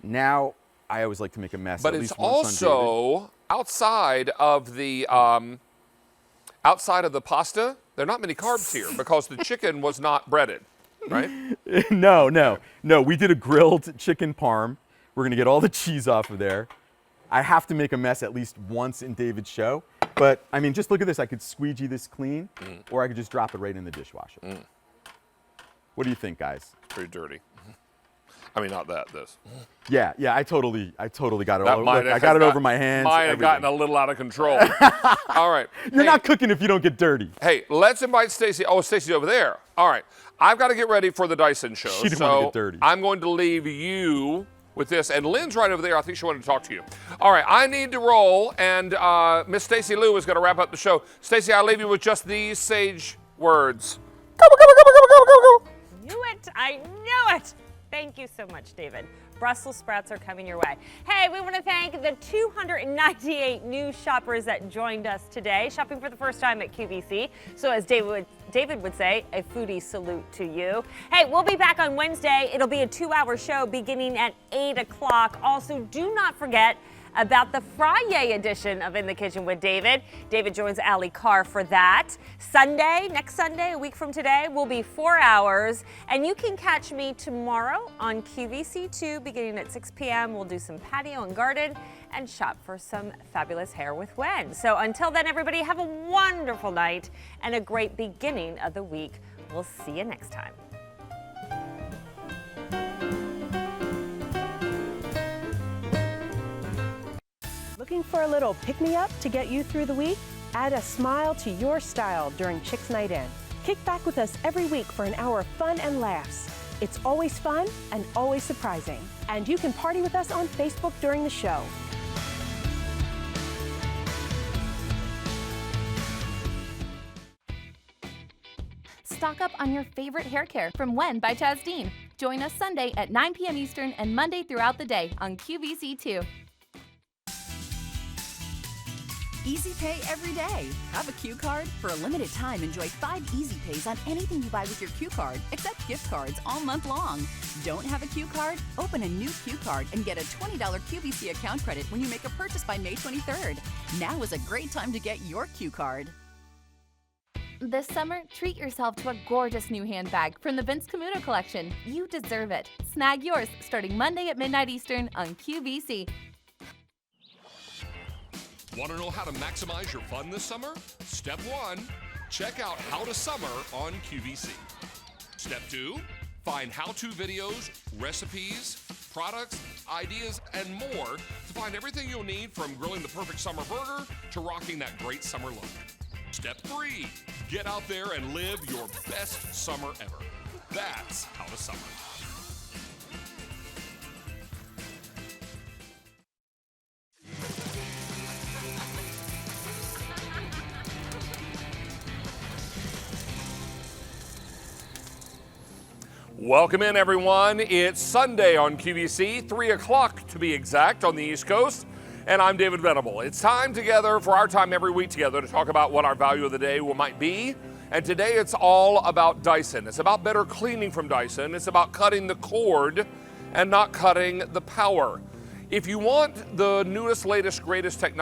Now I always like to make a mess. But at it's least once on also outside of the pasta. There are not many carbs here because the chicken was not breaded, right? No. We did a grilled chicken parm. We're gonna get all the cheese off of there. I have to make a mess at least once in David's show. But I mean, just look at this. I could squeegee this clean, or I could just drop it right in the dishwasher. What do you think, guys? It's pretty dirty. I mean, not that, this. Yeah, I totally got it That all might over. have I got it got- over my hands. Might have everything. gotten a little out of control. All right. You're not cooking if you don't get dirty. Hey, let's invite Stacey. Oh, Stacey's over there. All right. I've got to get ready for the Dyson show. She didn't want to get dirty. I'm going to leave you with this. And Lynn's right over there. I think she wanted to talk to you. All right. I need to roll. And Miss Stacey Lou is going to wrap up the show. Stacey, I'll leave you with just these sage words. Knew it. I knew it. Thank you so much, David. Brussels sprouts are coming your way. Hey, we want to thank the 298 new shoppers that joined us today, shopping for the first time at QVC. So as David David would say, a foodie salute to you. Hey, we'll be back on Wednesday. It'll be a 2-hour show beginning at 8 o'clock. Also, do not forget about the Friday edition of In the Kitchen with David. David joins Allie Carr for that. Sunday, next Sunday, a week from today, will be 4 hours. And you can catch me tomorrow on QVC2 beginning at 6 p.m. We'll do some patio and garden and shop for some fabulous hair with Wen. So until then, everybody, have a wonderful night and a great beginning of the week. We'll see you next time. Looking for a little pick-me-up to get you through the week? Add a smile to your style during Chicks Night In. Kick back with us every week for an hour of fun and laughs. It's always fun and always surprising. And you can party with us on Facebook during the show. Stock up on your favorite hair care from Wen by Chasdeen. Join us Sunday at 9 p.m. Eastern and Monday throughout the day on QVC2. Easy Pay every day. Have a Q card? For a limited time, enjoy 5 Easy Pays on anything you buy with your Q card, except gift cards all month long. Don't have a Q card? Open a new Q card and get a $20 QVC account credit when you make a purchase by May 23rd. Now is a great time to get your Q card. This summer, treat yourself to a gorgeous new handbag from the Vince Camuto collection. You deserve it. Snag yours starting Monday at midnight Eastern on QVC. Want to know how to maximize your fun this summer? Step 1, check out How to Summer on QVC. Step 2, find how-to videos, recipes, products, ideas, and more to find everything you'll need from grilling the perfect summer burger to rocking that great summer look. Step 3, get out there and live your best summer ever. That's How to Summer. Welcome in, everyone. It's Sunday on QVC, 3 o'clock to be exact on the East Coast, and I'm David Venable. It's time together for our time every week together to talk about what our value of the day might be, and today it's all about Dyson. It's about better cleaning from Dyson. It's about cutting the cord and not cutting the power. If you want the newest, latest, greatest technology,